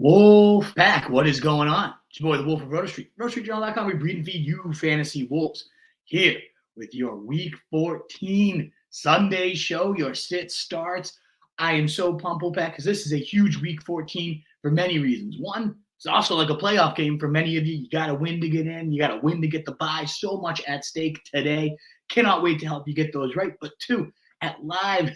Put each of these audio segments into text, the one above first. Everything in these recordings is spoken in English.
Wolf Pack, what is going on? It's your boy, the Wolf of Roto Street. RotoStreetJournal.com, we breed and feed you fantasy wolves. Here with your Week 14 Sunday show, your sit starts. I am so pumped, Wolf Pack, because this is a huge Week 14 for many reasons. One, it's also like a playoff game for many of you. You got to win to get in. You got to win to get the bye. So much at stake today. Cannot wait to help you get those right. But two, at live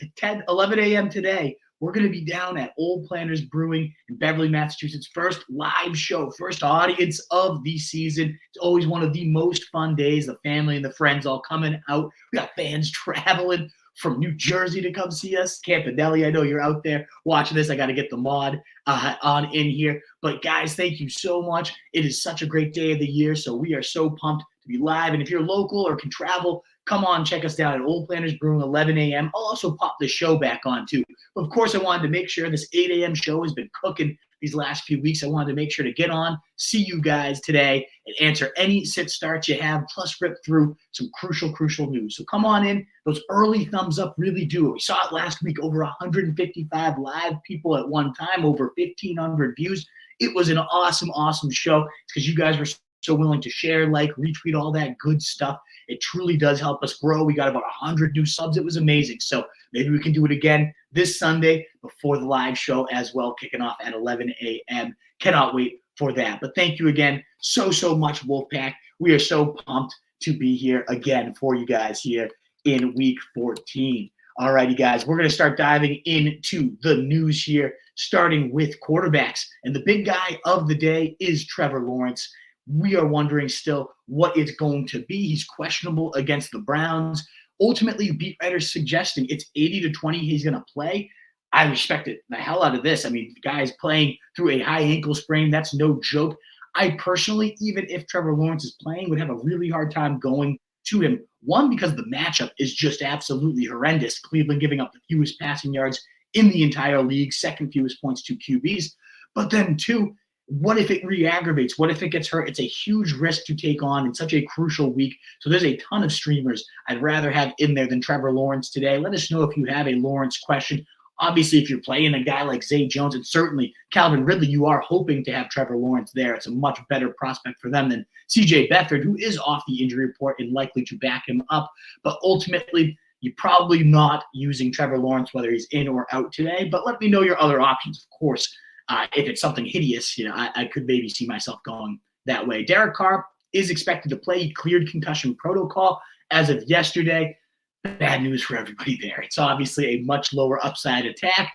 11 a.m. today, we're going to be down at Old Planters Brewing in Beverly, Massachusetts. First live show, first audience of the season. It's always one of the most fun days. The family and the friends all coming out. We got fans traveling from New Jersey to come see us. Campanelli, I know you're out there watching this. I got to get the mod on in here. But guys, thank you so much. It is such a great day of the year, so we are so pumped to be live. And if you're local or can travel, come on, check us down at Old Planters Brewing, 11 a.m. I'll also pop the show back on, too. Of course, I wanted to make sure this 8 a.m. show has been cooking these last few weeks. I wanted to make sure to get on, see you guys today, and answer any sit starts you have, plus rip through some crucial news. So come on in. Those early thumbs up really do it. We saw it last week, over 155 live people at one time, over 1,500 views. It was an awesome show. It's because you guys were so willing to share, like, retweet, all that good stuff. It truly does help us grow. We got about 100 new subs. It was amazing. So maybe we can do it again this Sunday before the live show as well, kicking off at 11 a.m. Cannot wait for that. But thank you again so much, Wolfpack. We are so pumped to be here again for you guys here in Week 14. All righty, guys, we're going to start diving into the news here, starting with quarterbacks. And the big guy of the day is Trevor Lawrence. We are wondering still what it's going to be. He's questionable against the Browns. Ultimately, beat writers suggesting it's 80-20 he's going to play. I respected the hell out of this. I mean, the guy's playing through a high ankle sprain. That's no joke. I personally, even if Trevor Lawrence is playing, would have a really hard time going to him. One, because the matchup is just absolutely horrendous. Cleveland giving up the fewest passing yards in the entire league, second fewest points to QBs. But then two, what if it re-aggravates? What if it gets hurt? It's a huge risk to take on in such a crucial week. So there's a ton of streamers I'd rather have in there than Trevor Lawrence today. Let us know if you have a Lawrence question. Obviously, if you're playing a guy like Zay Jones and certainly Calvin Ridley, you are hoping to have Trevor Lawrence there. It's a much better prospect for them than C.J. Beathard, who is off the injury report and likely to back him up. But ultimately, you're probably not using Trevor Lawrence, whether he's in or out today. But let me know your other options, of course. If it's something hideous, I could maybe see myself going that way. Derek Carr is expected to play. He cleared concussion protocol as of yesterday. Bad news for everybody there. It's obviously a much lower upside attack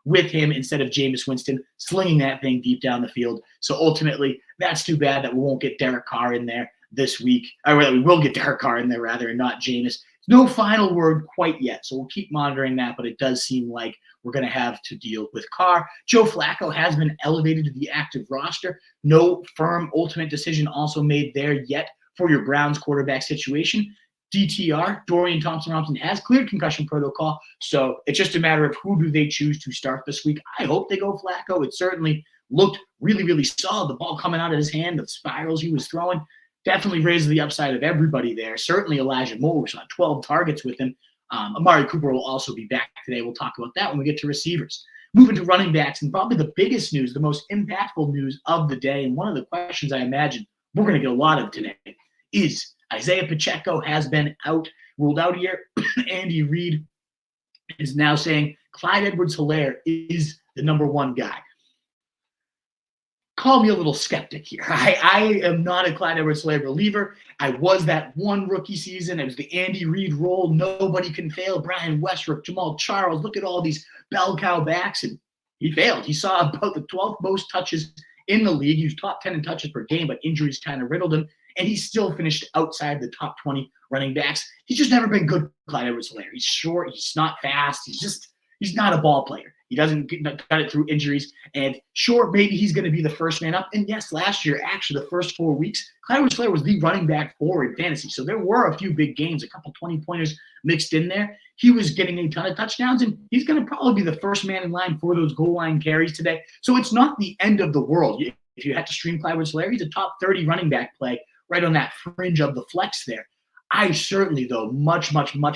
with him instead of Jameis Winston slinging that thing deep down the field. So ultimately, that's too bad that we won't get Derek Carr in there this week. Or rather, we will get Derek Carr in there, rather, and not Jameis. No final word quite yet, so we'll keep monitoring that, but it does seem like we're going to have to deal with Carr. Joe Flacco has been elevated to the active roster. No firm ultimate decision also made there yet for your Browns quarterback situation. DTR, Dorian Thompson-Robinson, has cleared concussion protocol, so it's just a matter of who do they choose to start this week. I hope they go Flacco. It certainly looked really solid. The ball coming out of his hand, the spirals he was throwing, definitely raised the upside of everybody there. Certainly Elijah Moore, we saw 12 targets with him. Amari Cooper will also be back today. We'll talk about that when we get to receivers. Moving to running backs, and probably the biggest news, the most impactful news of the day, and one of the questions I imagine we're going to get a lot of today, is Isiah Pacheco has been ruled out here. Andy Reid is now saying Clyde Edwards-Helaire is the number one guy. Call me a little skeptic here. I am not a Clyde Edwards-Helaire believer. I was that one rookie season. It was the Andy Reid role. Nobody can fail. Brian Westbrook, Jamal Charles. Look at all these bell cow backs. And he failed. He saw about the 12th most touches in the league. He was top 10 in touches per game, but injuries kind of riddled him. And he still finished outside the top 20 running backs. He's just never been good, Clyde Edwards-Helaire. He's short. He's not fast. He's not a ball player. He doesn't cut it through injuries. And sure, maybe he's going to be the first man up. And yes, last year, actually, the first 4 weeks, Clyde Edwards-Helaire was the running back for in fantasy. So there were a few big games, a couple 20-pointers mixed in there. He was getting a ton of touchdowns, and he's going to probably be the first man in line for those goal line carries today. So it's not the end of the world. If you had to stream Clyde Edwards-Helaire, he's a top 30 running back play right on that fringe of the flex there. I certainly, though, much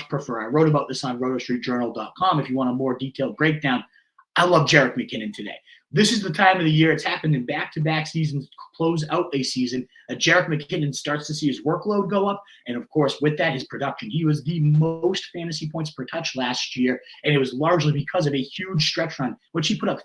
prefer. I wrote about this on RotoStreetJournal.com if you want a more detailed breakdown. I love Jerick McKinnon today. This is the time of the year. It's happened in back-to-back seasons, close out a season. Jerick McKinnon starts to see his workload go up. And, of course, with that, his production. He was the most fantasy points per touch last year, and it was largely because of a huge stretch run, which he put up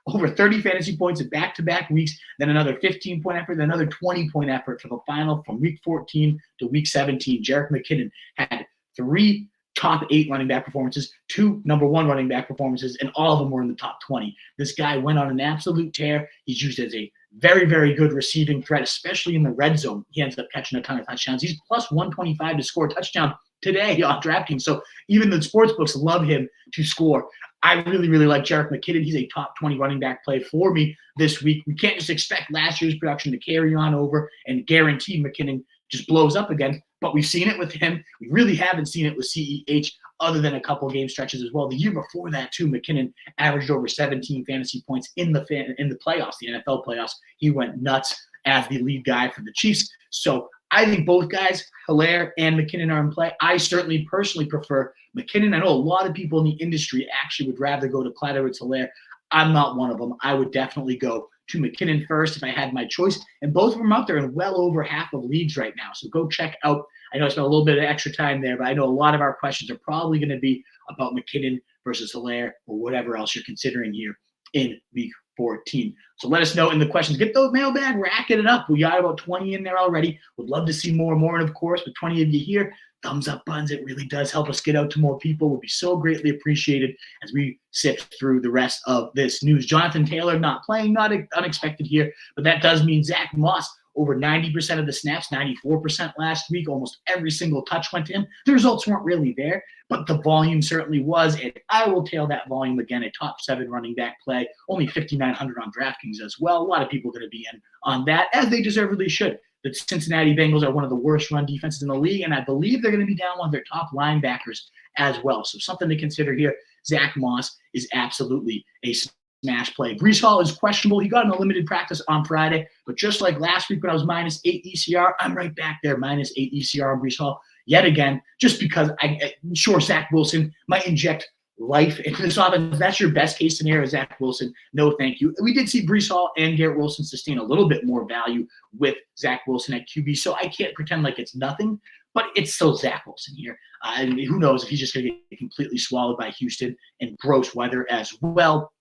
over 30 fantasy points in back-to-back weeks, then another 15-point effort, then another 20-point effort for the final from week 14 to week 17. Jerick McKinnon had 3 top 8 running back performances, 2 number 1 running back performances, and all of them were in the top 20. This guy went on an absolute tear. He's used as a very, very good receiving threat, especially in the red zone. He ends up catching a ton of touchdowns. He's plus 125 to score a touchdown today on DraftKings. So even the sportsbooks love him to score. I really, really like Jerick McKinnon. He's a top 20 running back play for me this week. We can't just expect last year's production to carry on over and guarantee McKinnon just blows up again. But we've seen it with him. We really haven't seen it with CEH other than a couple game stretches as well. The year before that, too, McKinnon averaged over 17 fantasy points in the playoffs, the NFL playoffs. He went nuts as the lead guy for the Chiefs. So I think both guys, Helaire and McKinnon, are in play. I certainly personally prefer McKinnon. I know a lot of people in the industry actually would rather go to Clyde Edwards-Helaire. I'm not one of them. I would definitely go to McKinnon first if I had my choice. And both of them out there in well over half of leagues right now. So go check out. I know I spent a little bit of extra time there, but I know a lot of our questions are probably going to be about McKinnon versus Helaire or whatever else you're considering here in week 14. So let us know in the questions. Get those mailbag, racking it up. We got about 20 in there already. Would love to see more and more. And of course, with 20 of you here, thumbs up buttons. It really does help us get out to more people. Would be so greatly appreciated as we sift through the rest of this news. Jonathan Taylor not playing, not unexpected here, but that does mean Zach Moss over 90% of the snaps, 94% last week. Almost every single touch went to him. The results weren't really there, but the volume certainly was, and I will tail that volume again. A top 7 running back play, only 5,900 on DraftKings as well. A lot of people are going to be in on that, as they deservedly should. The Cincinnati Bengals are one of the worst run defenses in the league, and I believe they're going to be down one of their top linebackers as well. So something to consider here. Zach Moss is absolutely a smash play. Breece Hall is questionable. He got in a limited practice on Friday, but just like last week when I was minus 8 ECR, I'm right back there, minus 8 ECR on Breece Hall yet again, just because I'm sure Zach Wilson might inject life into this offense. That's your best case scenario, Zach Wilson. No, thank you. We did see Breece Hall and Garrett Wilson sustain a little bit more value with Zach Wilson at QB, so I can't pretend like it's nothing, but it's still Zach Wilson here. And who knows if he's just going to get completely swallowed by Houston and gross weather as well.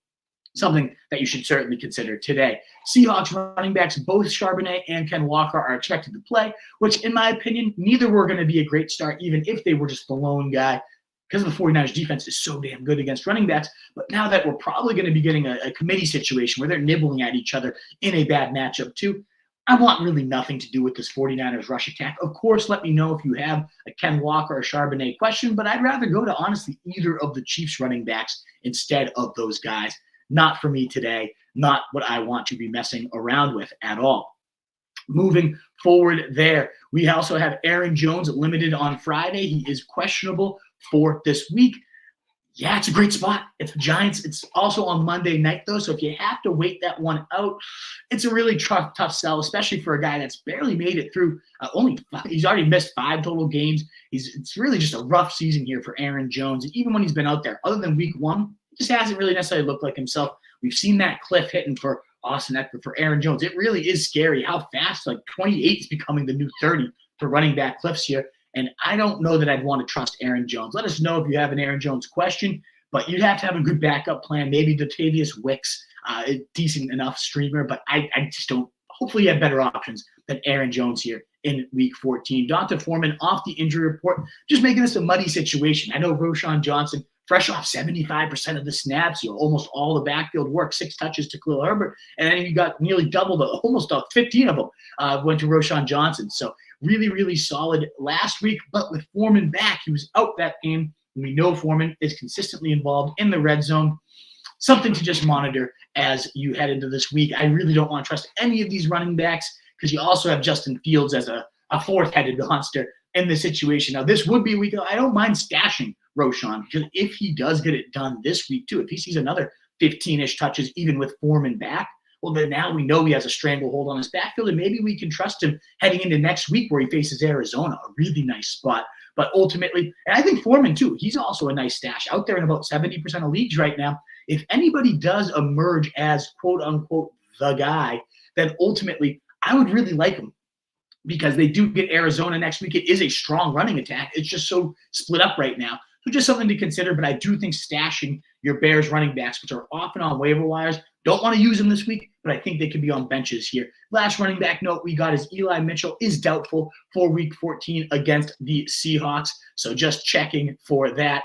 Something that you should certainly consider today. Seahawks running backs, both Charbonnet and Ken Walker, are expected to play, which in my opinion, neither were going to be a great start, even if they were just the lone guy, because the 49ers defense is so damn good against running backs. But now that we're probably going to be getting a committee situation where they're nibbling at each other in a bad matchup too, I want really nothing to do with this 49ers rush attack. Of course, let me know if you have a Ken Walker or Charbonnet question, but I'd rather go to honestly either of the Chiefs running backs instead of those guys. Not for me today, not what I want to be messing around with at all. Moving forward there, we also have Aaron Jones limited on Friday. He is questionable for this week. Yeah, it's a great spot. It's the Giants. It's also on Monday night, though, so if you have to wait that one out, it's a really tough sell, especially for a guy that's barely made it through he's already missed 5 total games. It's really just a rough season here for Aaron Jones. And even when he's been out there, other than week 1, just hasn't really necessarily looked like himself. We've seen that cliff hitting for Austin Eckler, for Aaron Jones. It really is scary how fast, 28 is becoming the new 30 for running back cliffs here. And I don't know that I'd want to trust Aaron Jones. Let us know if you have an Aaron Jones question, but you'd have to have a good backup plan. Maybe Dotavius Wicks, a decent enough streamer, but I just don't. Hopefully you have better options than Aaron Jones here in week 14. Donta Foreman off the injury report, just making this a muddy situation. I know Roschon Johnson, fresh off 75% of the snaps, almost all the backfield work, 6 touches to Khalil Herbert, and then you got nearly double, almost 15 of them went to Roschon Johnson. So really, really solid last week, but with Foreman back, he was out that game. We know Foreman is consistently involved in the red zone. Something to just monitor as you head into this week. I really don't want to trust any of these running backs because you also have Justin Fields as a fourth-headed monster in this situation. Now, this would be a week. I don't mind stashing Roschon because if he does get it done this week too, if he sees another 15-ish touches even with Foreman back, well, then now we know he has a stranglehold on his backfield, and maybe we can trust him heading into next week where he faces Arizona, a really nice spot. But ultimately, and I think Foreman too, he's also a nice stash out there in about 70% of leagues right now. if anybody does emerge as quote unquote the guy, then ultimately I would really like him because they do get Arizona next week. It is a strong running attack. It's just so split up right now. So just something to consider, but I do think stashing your Bears running backs, which are often on waiver wires, don't want to use them this week, but I think they could be on benches here. Last running back note we got is Eli Mitchell is doubtful for week 14 against the Seahawks. So just checking for that.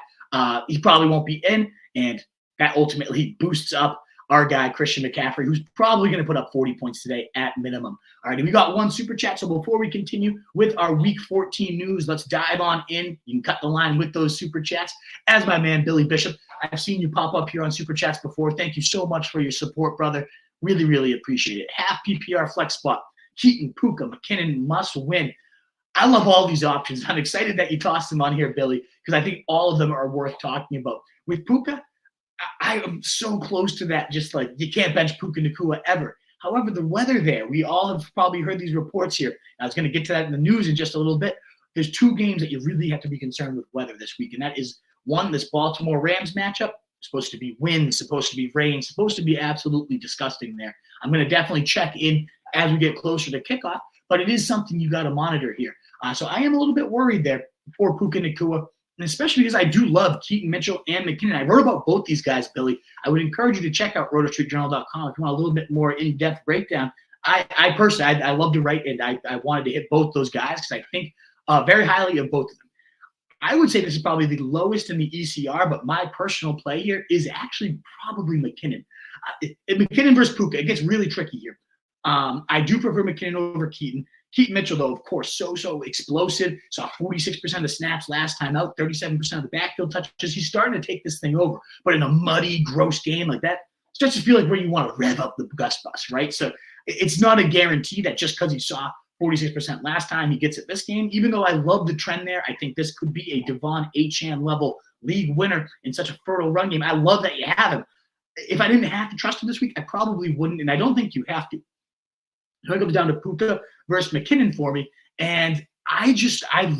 He probably won't be in, and that ultimately boosts up our guy, Christian McCaffrey, who's probably going to put up 40 points today at minimum. All right, and we got one super chat. So before we continue with our week 14 news, let's dive on in. You can cut the line with those super chats. As my man, Billy Bishop, I've seen you pop up here on super chats before. Thank you so much for your support, brother. Really, really appreciate it. Half PPR flex spot. Keaton, Puka, McKinnon must win. I love all these options. I'm excited that you tossed them on here, Billy, because I think all of them are worth talking about. With Puka, I am so close to that, just like you can't bench Puka Nacua ever. However, the weather there, we all have probably heard these reports here. I was going to get to that in the news in just a little bit. There's two games that you really have to be concerned with weather this week, and that is one, this Baltimore Rams matchup. Supposed to be wind, supposed to be rain, supposed to be absolutely disgusting there. I'm going to definitely check in as we get closer to kickoff, but it is something you got to monitor here. So I am a little bit worried there for Puka Nacua, and especially because I do love Keaton Mitchell and McKinnon. I wrote about both these guys, Billy. I would encourage you to check out rotostreetjournal.com if you want a little bit more in-depth breakdown. I personally, I love to write, and I wanted to hit both those guys because I think very highly of both of them. I would say this is probably the lowest in the ECR, but my personal play here is actually probably McKinnon. McKinnon versus Puka, it gets really tricky here. I do prefer McKinnon over Keaton. Keaton Mitchell, though, of course, so explosive. Saw 46% of snaps last time out, 37% of the backfield touches. He's starting to take this thing over. But in a muddy, gross game like that, it starts to feel like where you want to rev up the Gus bus, right? So it's not a guarantee that just because he saw 46% last time, he gets it this game. Even though I love the trend there, I think this could be a Devon Achane level league winner in such a fertile run game. I love that you have him. If I didn't have to trust him this week, I probably wouldn't, and I don't think you have to. So it comes down to Puka versus McKinnon for me, and I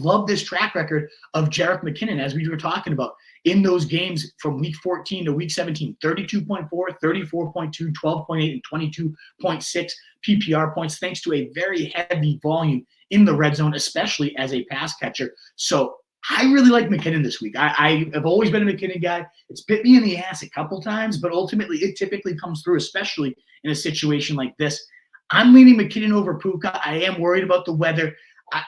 love this track record of Jerick McKinnon, as we were talking about, in those games from week 14 to week 17, 32.4, 34.2, 12.8, and 22.6 PPR points, thanks to a very heavy volume in the red zone, especially as a pass catcher. So I really like McKinnon this week. I have always been a McKinnon guy. It's bit me in the ass a couple times, but ultimately it typically comes through, especially in a situation like this. I'm leaning McKinnon over Puka. I am worried about the weather.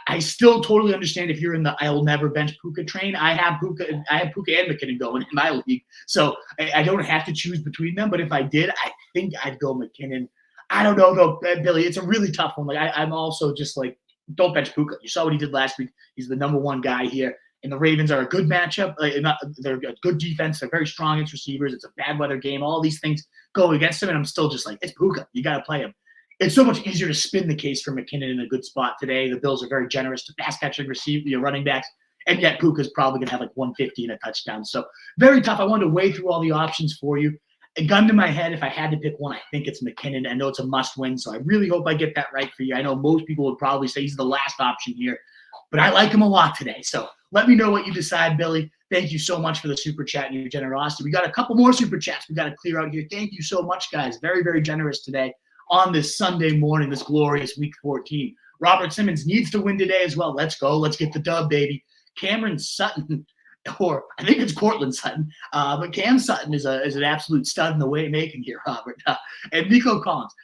I still totally understand if you're in the I'll never bench Puka train. I have Puka and McKinnon going in my league, so I don't have to choose between them. But if I did, I think I'd go McKinnon. I don't know though, Billy. It's a really tough one. Like I'm also just like, don't bench Puka. You saw what he did last week. He's the number one guy here, and the Ravens are a good matchup. They're a good defense. They're very strong against receivers. It's a bad weather game. All these things go against him, and I'm still just like, it's Puka. You got to play him. It's so much easier to spin the case for McKinnon in a good spot today. The Bills are very generous to pass catching, running backs, and yet Puka's probably going to have like 150 and a touchdown. So very tough. I wanted to weigh through all the options for you. A gun to my head, if I had to pick one, I think it's McKinnon. I know it's a must-win, so I really hope I get that right for you. I know most people would probably say he's the last option here, but I like him a lot today. So let me know what you decide, Billy. Thank you so much for the super chat and your generosity. We got a couple more super chats we got to clear out here. Thank you so much, guys. Very, very generous today on this Sunday morning, this glorious week 14. Robert Simmons needs to win today as well. Let's go. Let's get the dub, baby. Cameron Sutton, or I think it's Cortland Sutton, but Cam Sutton is an absolute stud in the way making here, Robert. And Nico Collins.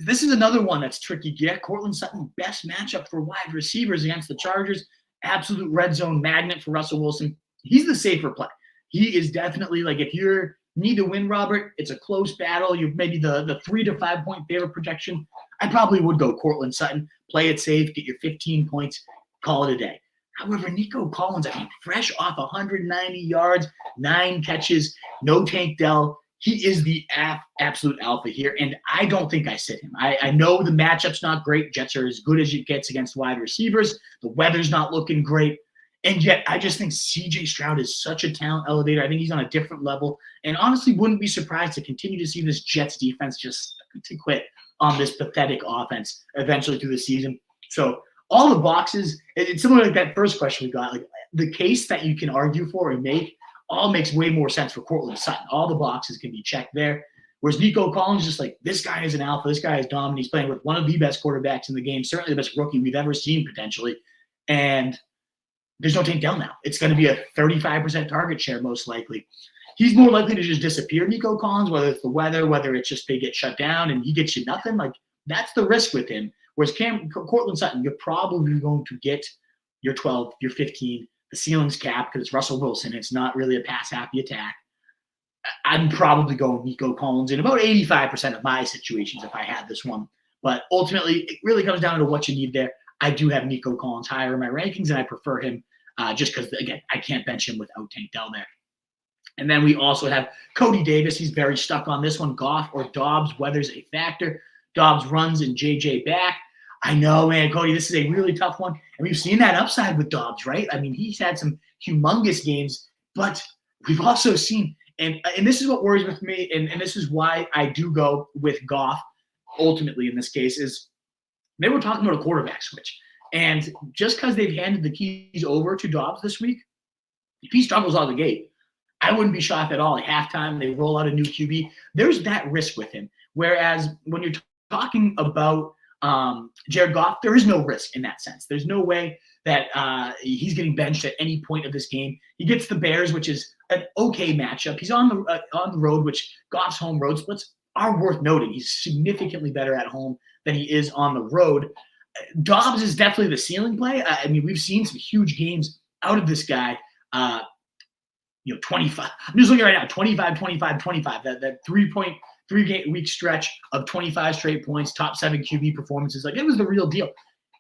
This is another one that's tricky. Yeah, Cortland Sutton, best matchup for wide receivers against the Chargers. Absolute red zone magnet for Russell Wilson. He's the safer play. He is definitely, like, if you're need to win, Robert, it's a close battle. You're maybe the 3 to 5 point favorite projection. I probably would go Cortland Sutton, play it safe, get your 15 points, call it a day. However, Nico Collins, I mean, fresh off 190 yards, 9 catches, no Tank Dell. He is the absolute alpha here, and I don't think I sit him. I know the matchup's not great. Jets are as good as it gets against wide receivers. The weather's not looking great. And yet, I just think C.J. Stroud is such a talent elevator. I think he's on a different level. And honestly, wouldn't be surprised to continue to see this Jets defense just to quit on this pathetic offense eventually through the season. So all the boxes, it's similar like that first question we got. Like the case that you can argue for and make all makes way more sense for Courtland Sutton. All the boxes can be checked there. Whereas Nico Collins is just like, this guy is an alpha. This guy is dominant. He's playing with one of the best quarterbacks in the game, certainly the best rookie we've ever seen potentially. And there's no Tank Dell now. It's going to be a 35% target share most likely. He's more likely to just disappear, Nico Collins, whether it's the weather, whether it's just they get shut down and he gets you nothing. Like, that's the risk with him. Whereas Courtland Sutton, you're probably going to get your 12, your 15. The ceiling's capped because it's Russell Wilson. It's not really a pass-happy attack. I'm probably going Nico Collins in about 85% of my situations if I had this one. But ultimately, it really comes down to what you need there. I do have Nico Collins higher in my rankings, and I prefer him just because, again, I can't bench him without Tank Dell there. And then we also have Cody Davis. He's very stuck on this one. Goff or Dobbs, weather's a factor. Dobbs runs and JJ back. I know, man, Cody, this is a really tough one. And we've seen that upside with Dobbs, right? I mean, he's had some humongous games, but we've also seen, and this is what worries with me, and this is why I do go with Goff ultimately in this case, is they were talking about a quarterback switch. And just because they've handed the keys over to Dobbs this week, if he struggles out of the gate, I wouldn't be shocked at all. At halftime, they roll out a new QB. There's that risk with him. Whereas when you're talking about Jared Goff, there is no risk in that sense. There's no way that he's getting benched at any point of this game. He gets the Bears, which is an okay matchup. He's on the road, which Goff's home road splits are worth noting. He's significantly better at home than he is on the road. Dobbs is definitely the ceiling play. I mean, we've seen some huge games out of this guy. 25. I'm just looking right now, 25, 25, 25. That 3.3-week stretch of 25 straight points, top 7 QB performances. Like, it was the real deal.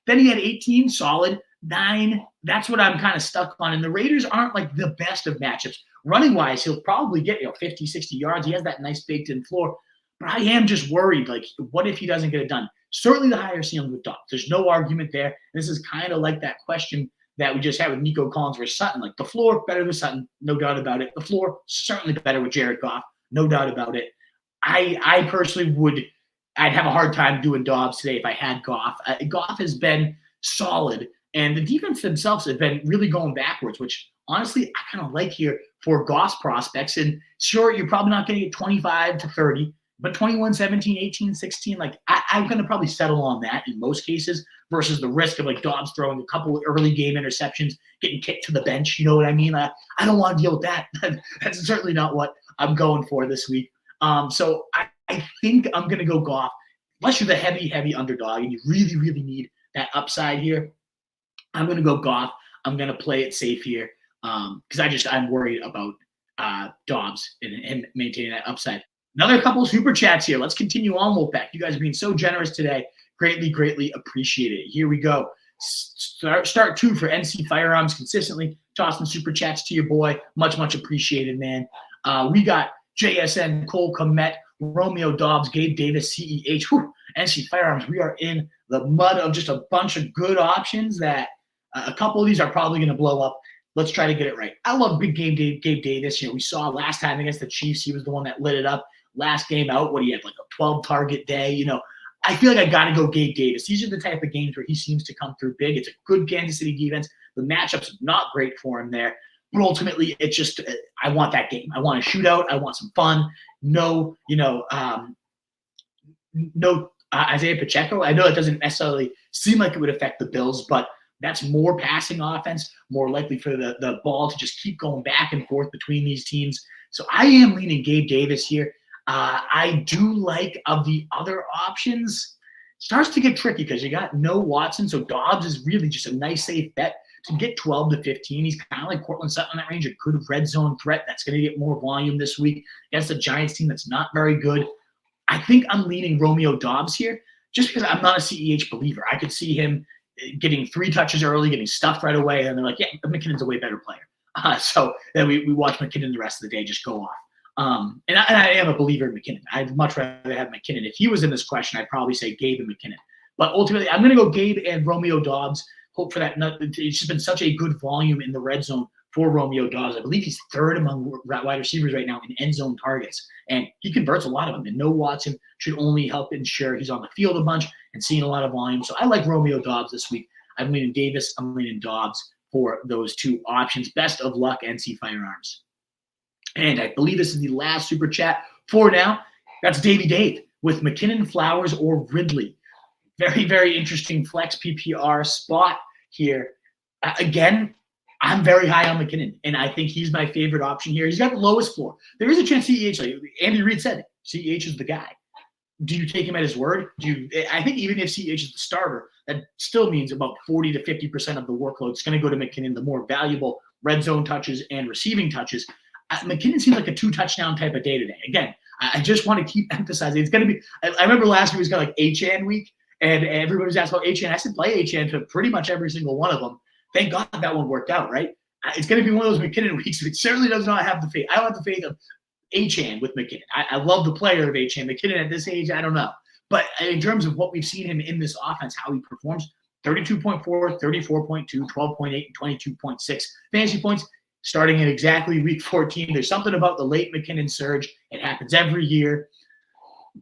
Then he had 18, solid, 9. That's what I'm kind of stuck on. And the Raiders aren't like the best of matchups. Running-wise, he'll probably get 50, 60 yards. He has that nice baked-in floor. But I am just worried, like, what if he doesn't get it done? Certainly the higher ceiling with Dobbs. There's no argument there. This is kind of like that question that we just had with Nico Collins versus Sutton. Like, the floor, better with Sutton, no doubt about it. The floor, certainly better with Jared Goff, no doubt about it. I personally I'd have a hard time doing Dobbs today if I had Goff. Goff has been solid, and the defense themselves have been really going backwards, which honestly I kind of like here for Goff's prospects. And sure, you're probably not going to get 25 to 30, but 21, 17, 18, 16, like I'm going to probably settle on that in most cases versus the risk of like Dobbs throwing a couple of early game interceptions, getting kicked to the bench. You know what I mean? I don't want to deal with that. That's certainly not what I'm going for this week. So I think I'm going to go Goff. Unless you're the heavy underdog and you really, really need that upside here, I'm going to go Goff. I'm going to play it safe here because I'm worried about Dobbs and maintaining that upside. Another couple of super chats here. Let's continue on, Wolfpack. You guys are being so generous today. Greatly, greatly appreciate it. Here we go. Start 2 for NC Firearms consistently. Tossing super chats to your boy. Much, much appreciated, man. We got JSN, Cole Komet, Romeo Dobbs, Gabe Davis, CEH. Whew, NC Firearms. We are in the mud of just a bunch of good options that a couple of these are probably going to blow up. Let's try to get it right. I love big game Gabe Davis. We saw last time against the Chiefs, he was the one that lit it up. Last game out, what he had, like a 12-target day. I feel like I got to go Gabe Davis. These are the type of games where he seems to come through big. It's a good Kansas City defense. The matchup's not great for him there. But ultimately, it's just I want that game. I want a shootout. I want some fun. No Isiah Pacheco. I know it doesn't necessarily seem like it would affect the Bills, but that's more passing offense, more likely for the ball to just keep going back and forth between these teams. So I am leaning Gabe Davis here. I do like of the other options. Starts to get tricky because you got no Watson, so Dobbs is really just a nice safe bet to get 12 to 15. He's kind of like Courtland Sutton in that range, a good red zone threat that's going to get more volume this week against a Giants team that's not very good. I think I'm leaning Romeo Dobbs here just because I'm not a CEH believer. I could see him getting 3 touches early, getting stuffed right away, and they're like, yeah, McKinnon's a way better player. So then we watch McKinnon the rest of the day just go off. And I am a believer in McKinnon. I'd much rather have McKinnon. If he was in this question, I'd probably say Gabe and McKinnon. But ultimately, I'm going to go Gabe and Romeo Dobbs. Hope for that. It's just been such a good volume in the red zone for Romeo Dobbs. I believe he's 3rd among wide receivers right now in end zone targets. And he converts a lot of them. And no Watson should only help ensure he's on the field a bunch and seeing a lot of volume. So I like Romeo Dobbs this week. I'm leaning Davis. I'm leaning Dobbs for those 2 options. Best of luck, NC Firearms. And I believe this is the last super chat for now. That's Davey Dave with McKinnon, Flowers, or Ridley. Very, very interesting flex PPR spot here. Again, I'm very high on McKinnon, and I think he's my favorite option here. He's got the lowest floor. There is a chance CEH, like Andy Reid said, CEH is the guy. Do you take him at his word? I think even if CEH is the starter, that still means about 40 to 50% of the workload is going to go to McKinnon, the more valuable red zone touches and receiving touches. McKinnon seems like a 2-touchdown type of day today. Again, I just want to keep emphasizing it's going to be – I remember last week was kind of like H-An week, and everybody was asking about H-An. I said play H-An to pretty much every single one of them. Thank God that one worked out, right? It's going to be one of those McKinnon weeks. It certainly does not have the faith. I don't have the faith of H-An with McKinnon. I love the player of H-An. McKinnon at this age, I don't know. But in terms of what we've seen him in this offense, how he performs, 32.4, 34.2, 12.8, and 22.6 fantasy points starting in exactly week 14. There's something about the late McKinnon surge. It happens every year.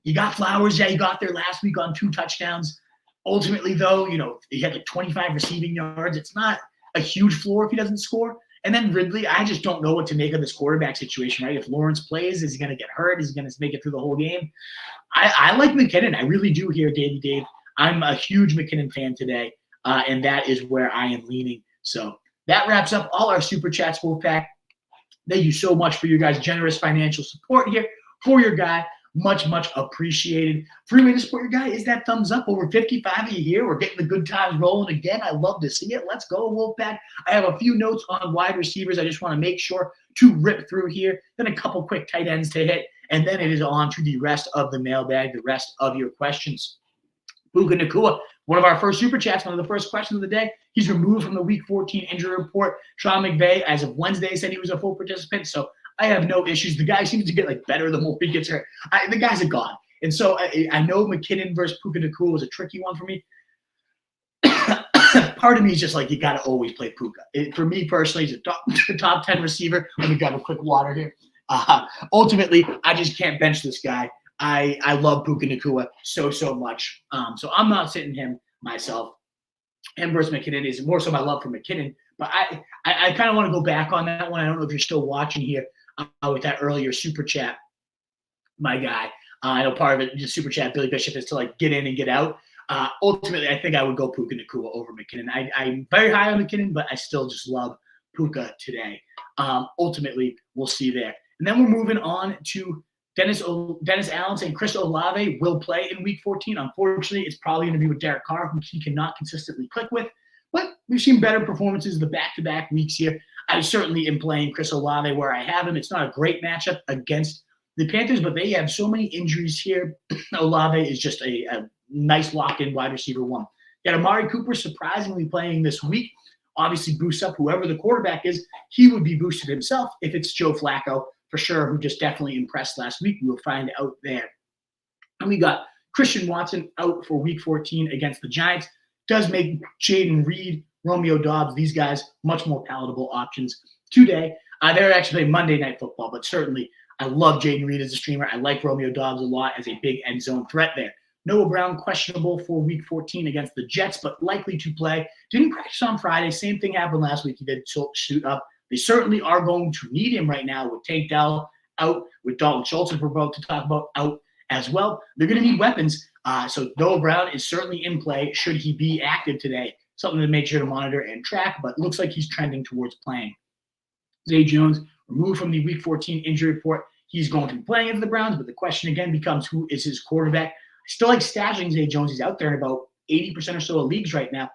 You got Flowers. Yeah, you got there last week on 2 touchdowns. Ultimately, though, he had like 25 receiving yards. It's not a huge floor if he doesn't score. And then Ridley, I just don't know what to make of this quarterback situation, right? If Lawrence plays, is he going to get hurt? Is he going to make it through the whole game? I like McKinnon. I really do here, Davey Dave. I'm a huge McKinnon fan today, and that is where I am leaning. So that wraps up all our Super Chats, Wolfpack. Thank you so much for your guys' generous financial support here for your guy. Much, much appreciated. Free way to support your guy is that thumbs up. Over 55 of you here. We're getting the good times rolling again. I love to see it. Let's go, Wolfpack. I have a few notes on wide receivers. I just want to make sure to rip through here. Then a couple quick tight ends to hit. And then it is on to the rest of the mailbag, the rest of your questions. Puka Nacua, one of our first Super Chats, one of the first questions of the day. He's removed from the Week 14 injury report. Sean McVay, as of Wednesday, said he was a full participant. So I have no issues. The guy seems to get better the more he gets hurt. The guy's a god. And so I know McKinnon versus Puka Nacua was a tricky one for me. Part of me is just you got to always play Puka. For me personally, he's a top 10 receiver. Let me grab a quick water here. Ultimately, I just can't bench this guy. I love Puka Nacua so much. So I'm not sitting him myself. Him versus McKinnon is more so my love for McKinnon. But I kind of want to go back on that one. I don't know if you're still watching here with that earlier Super Chat, my guy. I know part of it, just Super Chat, Billy Bishop, is to get in and get out. Ultimately, I think I would go Puka Nacua over McKinnon. I'm very high on McKinnon, but I still just love Puka today. Ultimately, we'll see there. And then we're moving on to Dennis Allen saying Chris Olave will play in Week 14. Unfortunately, it's probably going to be with Derek Carr, who he cannot consistently click with. But we've seen better performances the back-to-back weeks here. I certainly am playing Chris Olave where I have him. It's not a great matchup against the Panthers, but they have so many injuries here. Olave is just a nice lock-in wide receiver one. You got Amari Cooper surprisingly playing this week. Obviously boosts up whoever the quarterback is. He would be boosted himself if it's Joe Flacco, for sure, who just definitely impressed last week. We'll find out there. And we got Christian Watson out for Week 14 against the Giants. Does make Jaden Reed, Romeo Doubs, these guys much more palatable options today. They're actually playing Monday Night Football, but certainly I love Jaden Reed as a streamer. I like Romeo Doubs a lot as a big end zone threat there. Noah Brown questionable for Week 14 against the Jets, but likely to play. Didn't practice on Friday. Same thing happened last week. He did suit up. They certainly are going to need him right now with Tank Dell out, with Dalton Schultz, as we're about to talk about, out as well. They're going to need weapons. So Noah Brown is certainly in play should he be active today. Something to make sure to monitor and track, but looks like he's trending towards playing. Zay Jones removed from the Week 14 injury report. He's going to be playing against the Browns, but the question again becomes who is his quarterback. I still like stashing Zay Jones. He's out there in about 80% or so of leagues right now.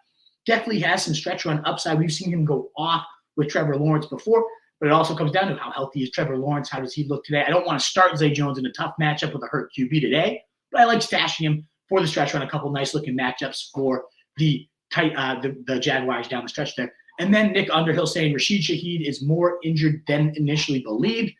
Definitely has some stretch run upside. We've seen him go off with Trevor Lawrence before, but it also comes down to how healthy is Trevor Lawrence. How does he look today? I don't want to start Zay Jones in a tough matchup with a hurt QB today, but I like stashing him for the stretch run. A couple nice looking matchups for the Jaguars down the stretch there. And then Nick Underhill saying Rashid Shaheed is more injured than initially believed.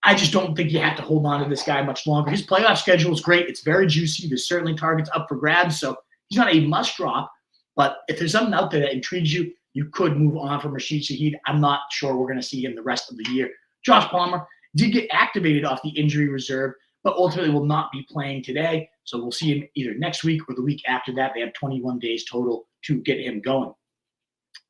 I just don't think you have to hold on to this guy much longer. His playoff schedule is great. It's very juicy. There's certainly targets up for grabs, so he's not a must drop. But if there's something out there that intrigues you, you could move on from Rashid Shaheed. I'm not sure we're going to see him the rest of the year. Josh Palmer did get activated off the injury reserve, but ultimately will not be playing today. So we'll see him either next week or the week after that. They have 21 days total to get him going.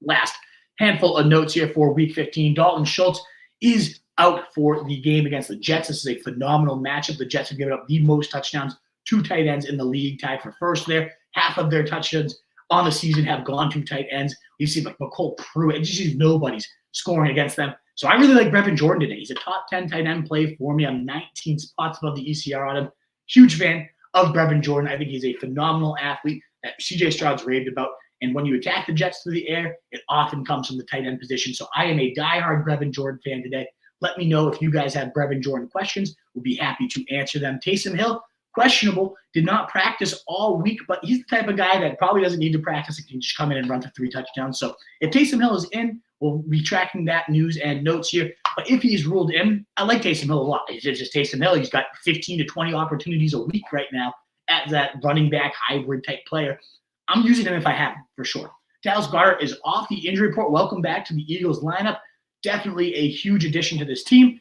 Last handful of notes here for Week 15. Dalton Schultz is out for the game against the Jets. This is a phenomenal matchup. The Jets have given up the most touchdowns to tight ends in the league, tied for first there. Half of their touchdowns on the season have gone to tight ends. We've seen like McCole Pruitt. It just seems nobody's scoring against them. So I really like Brevin Jordan today. He's a top 10 tight end play for me. I'm 19 spots above the ECR on him. Huge fan of Brevin Jordan. I think he's a phenomenal athlete that CJ Stroud's raved about. And when you attack the Jets through the air, it often comes from the tight end position. So I am a diehard Brevin Jordan fan today. Let me know if you guys have Brevin Jordan questions. We'll be happy to answer them. Taysom Hill, questionable, did not practice all week, but he's the type of guy that probably doesn't need to practice. He can just come in and run for 3 touchdowns. So if Taysom Hill is in, we'll be tracking that news and notes here. But if he's ruled in, I like Taysom Hill a lot. It's just Taysom Hill. He's got 15 to 20 opportunities a week right now as that running back hybrid type player. I'm using him if I have him, for sure. Dallas Goedert is off the injury report. Welcome back to the Eagles lineup. Definitely a huge addition to this team.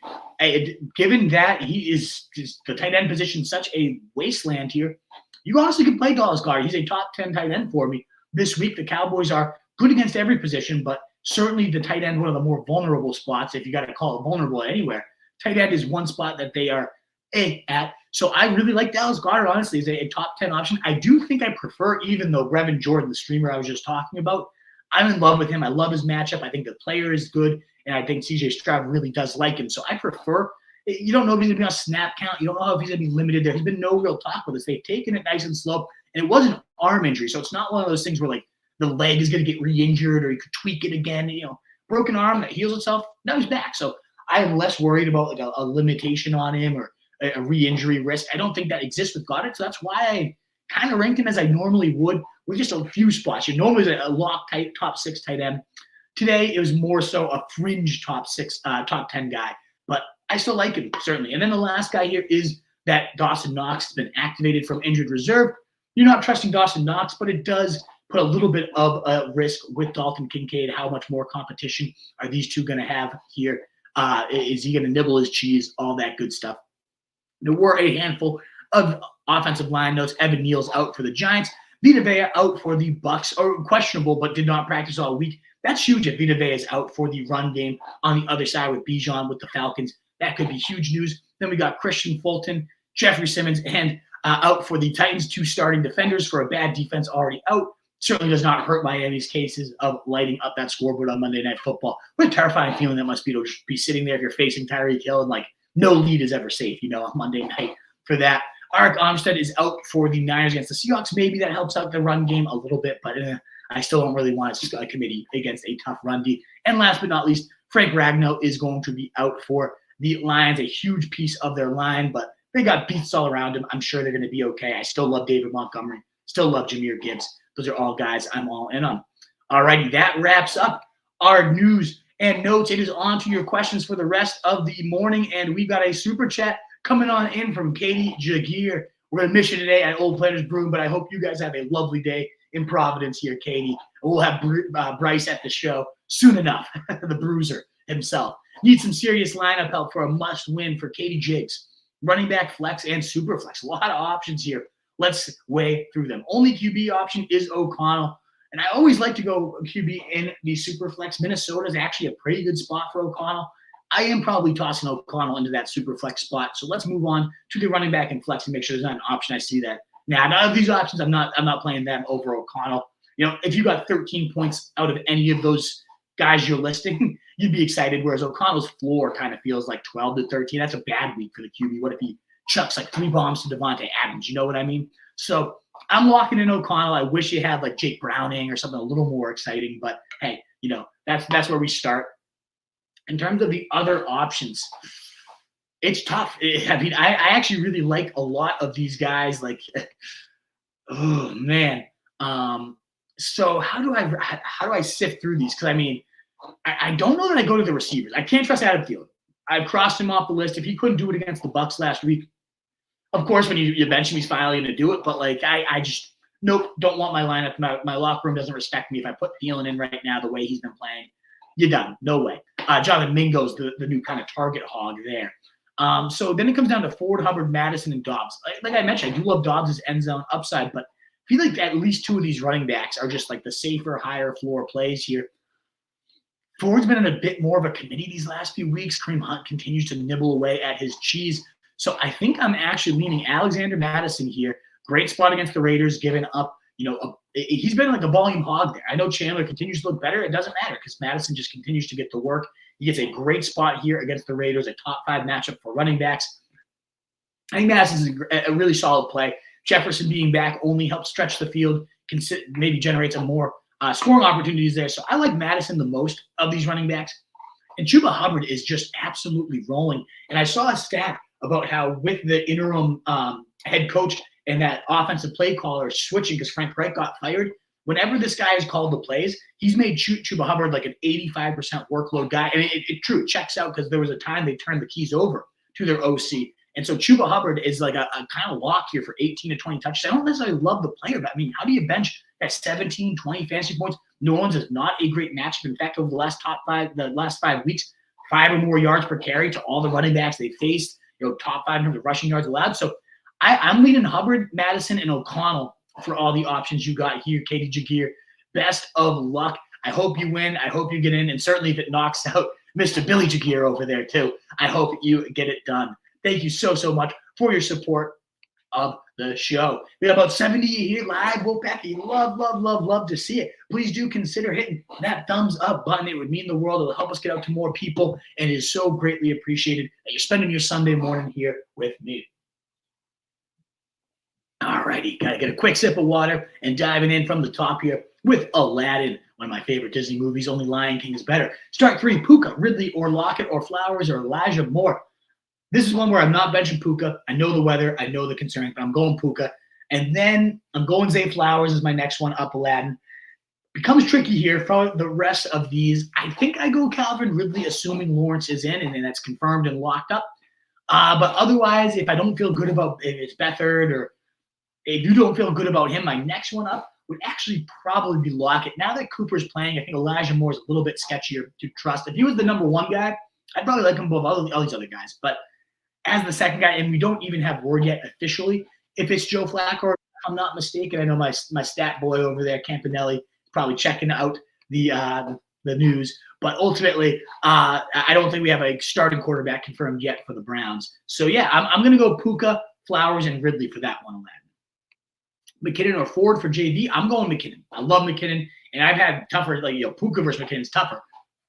Given that he is the tight end position such a wasteland here, you honestly can play Dallas Goedert. He's a top 10 tight end for me this week. The Cowboys are good against every position, but certainly the tight end, one of the more vulnerable spots, if you got to call it vulnerable anywhere. Tight end is one spot that they are at. So I really like Dallas Goedert, honestly, as a top 10 option. I do think I prefer, even though Brevin Jordan, the streamer I was just talking about, I'm in love with him. I love his matchup. I think the player is good, and I think CJ Stroud really does like him. So I prefer – you don't know if he's going to be on snap count. You don't know if he's going to be limited there. There's been no real talk with this. They've taken it nice and slow, and it was an arm injury. So it's not one of those things where, like, the leg is going to get re-injured or you could tweak it again. You know, broken arm that heals itself, now he's back. So I am less worried about, like, a limitation on him or a re-injury risk. I don't think that exists with Goedert, so that's why I kind of ranked him as I normally would with just a few spots. You normally a lock type top 6 tight end. Today it was more so a fringe top 10 guy, but I still like him certainly. And then the last guy here is that Dawson Knox has been activated from injured reserve. You're not trusting Dawson Knox, but it does put a little bit of a risk with Dalton Kincaid. How much more competition are these two going to have here? Is he going to nibble his cheese? All that good stuff. There were a handful of offensive line notes. Evan Neal's out for the Giants. Vita Vea out for the Bucks, or questionable, but did not practice all week. That's huge if Vita Vea is out for the run game on the other side with Bijan with the Falcons. That could be huge news. Then we got Christian Fulton, Jeffrey Simmons, and out for the Titans, 2 starting defenders for a bad defense already out. Certainly does not hurt Miami's cases of lighting up that scoreboard on Monday Night Football. What a terrifying feeling that must be to just be sitting there if you're facing Tyreek Hill and, like, no lead is ever safe, on Monday night for that. Arik Armstead is out for the Niners against the Seahawks. Maybe that helps out the run game a little bit, but I still don't really want a committee against a tough run D. And last but not least, Frank Ragnow is going to be out for the Lions, a huge piece of their line, but they got beats all around him. I'm sure they're going to be okay. I still love David Montgomery, still love Jahmyr Gibbs. Those are all guys I'm all in on. All righty, that wraps up our news and notes. It is on to your questions for the rest of the morning, and we've got a super chat coming on in from Katie Jagir. We're going to miss you today at Old Planters Brew, but I hope you guys have a lovely day in Providence here, Katie. We'll have Bryce at the show soon enough, the bruiser himself. Need some serious lineup help for a must-win for Katie Jigs. Running back flex and super flex. A lot of options here. Let's weigh through them. Only QB option is O'Connell. And I always like to go QB in the super flex. Minnesota is actually a pretty good spot for O'Connell. I am probably tossing O'Connell into that super flex spot. So let's move on to the running back and flex and make sure there's not an option. I see that. Now, none of these options, I'm not playing them over O'Connell. If you got 13 points out of any of those guys you're listing, you'd be excited. Whereas O'Connell's floor kind of feels like 12 to 13. That's a bad week for the QB. What if he chucks like 3 bombs to Devontae Adams? You know what I mean? So I'm locking in O'Connell. I wish you had like Jake Browning or something a little more exciting, but hey, that's where we start. In terms of the other options, it's tough. I actually really like a lot of these guys. Like, oh man. So how do I sift through these? Because I don't know that I go to the receivers. I can't trust Adam Thielen. I've crossed him off the list. If he couldn't do it against the Bucs last week, of course, when you bench him, he's finally going to do it. But like, I just nope, don't want my lineup. My locker room doesn't respect me if I put Thielen in right now the way he's been playing. You're done. No way. Jonathan Mingo's the new kind of target hog there. So then it comes down to Ford, Hubbard, Madison, and Dobbs. Like I mentioned, I do love Dobbs' end zone upside, but I feel like at least 2 of these running backs are just like the safer, higher floor plays here. Ford's been in a bit more of a committee these last few weeks. Kareem Hunt continues to nibble away at his cheese. So I think I'm actually leaning Alexander Mattison here. Great spot against the Raiders, giving up, he's been like a volume hog there. I know Chandler continues to look better. It doesn't matter because Mattison just continues to get to work. He gets a great spot here against the Raiders, a top 5 matchup for running backs. I think Madison's a really solid play. Jefferson being back only helps stretch the field, maybe generates a more scoring opportunities there. So I like Mattison the most of these running backs. And Chuba Hubbard is just absolutely rolling. And I saw a stat about how with the interim head coach and that offensive play caller switching because Frank Reich got fired, whenever this guy has called the plays, he's made Chuba Hubbard like an 85% workload guy. And it checks out because there was a time they turned the keys over to their OC. And so Chuba Hubbard is like a kind of lock here for 18 to 20 touches. I don't necessarily love the player, but I mean, how do you bench at 17, 20 fantasy points? New Orleans is not a great matchup. In fact, over the last 5 weeks, 5 or more yards per carry to all the running backs they faced, top 5 in terms of rushing yards allowed. So I'm leading Hubbard, Madison, and O'Connell for all the options you got here. Katie Jagir, best of luck. I hope you win. I hope you get in. And certainly if it knocks out Mr. Billy Jagir over there too, I hope you get it done. Thank you so much for your support of the show. We got about 70 here live. Wolfpack, you love to see it. Please do consider hitting that thumbs up button. It would mean the world. It will help us get out to more people, and it is so greatly appreciated that you're spending your Sunday morning here with me. All righty, got to get a quick sip of water and diving in from the top here with Aladdin, one of my favorite Disney movies. Only Lion King is better. Start 3, Puka, Ridley, or Lockett, or Flowers, or Elijah Moore. This is one where I'm not benching Puka. I know the weather. I know the concerns, but I'm going Puka. And then I'm going Zay Flowers as my next one up Aladdin. Becomes tricky here for the rest of these. I think I go Calvin Ridley, assuming Lawrence is in, and that's confirmed and locked up. But otherwise, if I don't feel good about if it's Beathard or if you don't feel good about him, my next one up would actually probably be Lockett. Now that Cooper's playing, I think Elijah Moore is a little bit sketchier to trust. If he was the number 1 guy, I'd probably like him above all these other guys. But as the second guy, and we don't even have word yet officially, if it's Joe Flacco, if I'm not mistaken, I know my stat boy over there, Campanelli, is probably checking out the news. But ultimately, I don't think we have a starting quarterback confirmed yet for the Browns. So, yeah, I'm going to go Puka, Flowers, and Ridley for that one, Aladdin. McKinnon or Ford for JV, I'm going McKinnon. I love McKinnon, and I've had tougher, Puka versus McKinnon's tougher.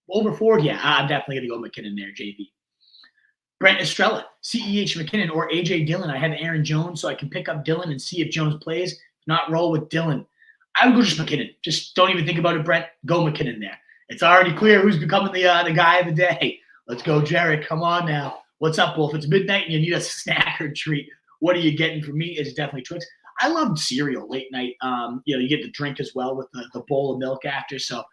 Over Ford, yeah, I'm definitely going to go McKinnon there, JV. Brent Estrella, CEH McKinnon, or A.J. Dillon. I have Aaron Jones, so I can pick up Dillon and see if Jones plays. If not, roll with Dillon. I would go just McKinnon. Just don't even think about it, Brent. Go McKinnon there. It's already clear who's becoming the guy of the day. Let's go, Jerick. Come on now. What's up, Wolf? It's midnight and you need a snack or treat. What are you getting from me? It's definitely Twix. I love cereal late night. You get the drink as well with the bowl of milk after. So,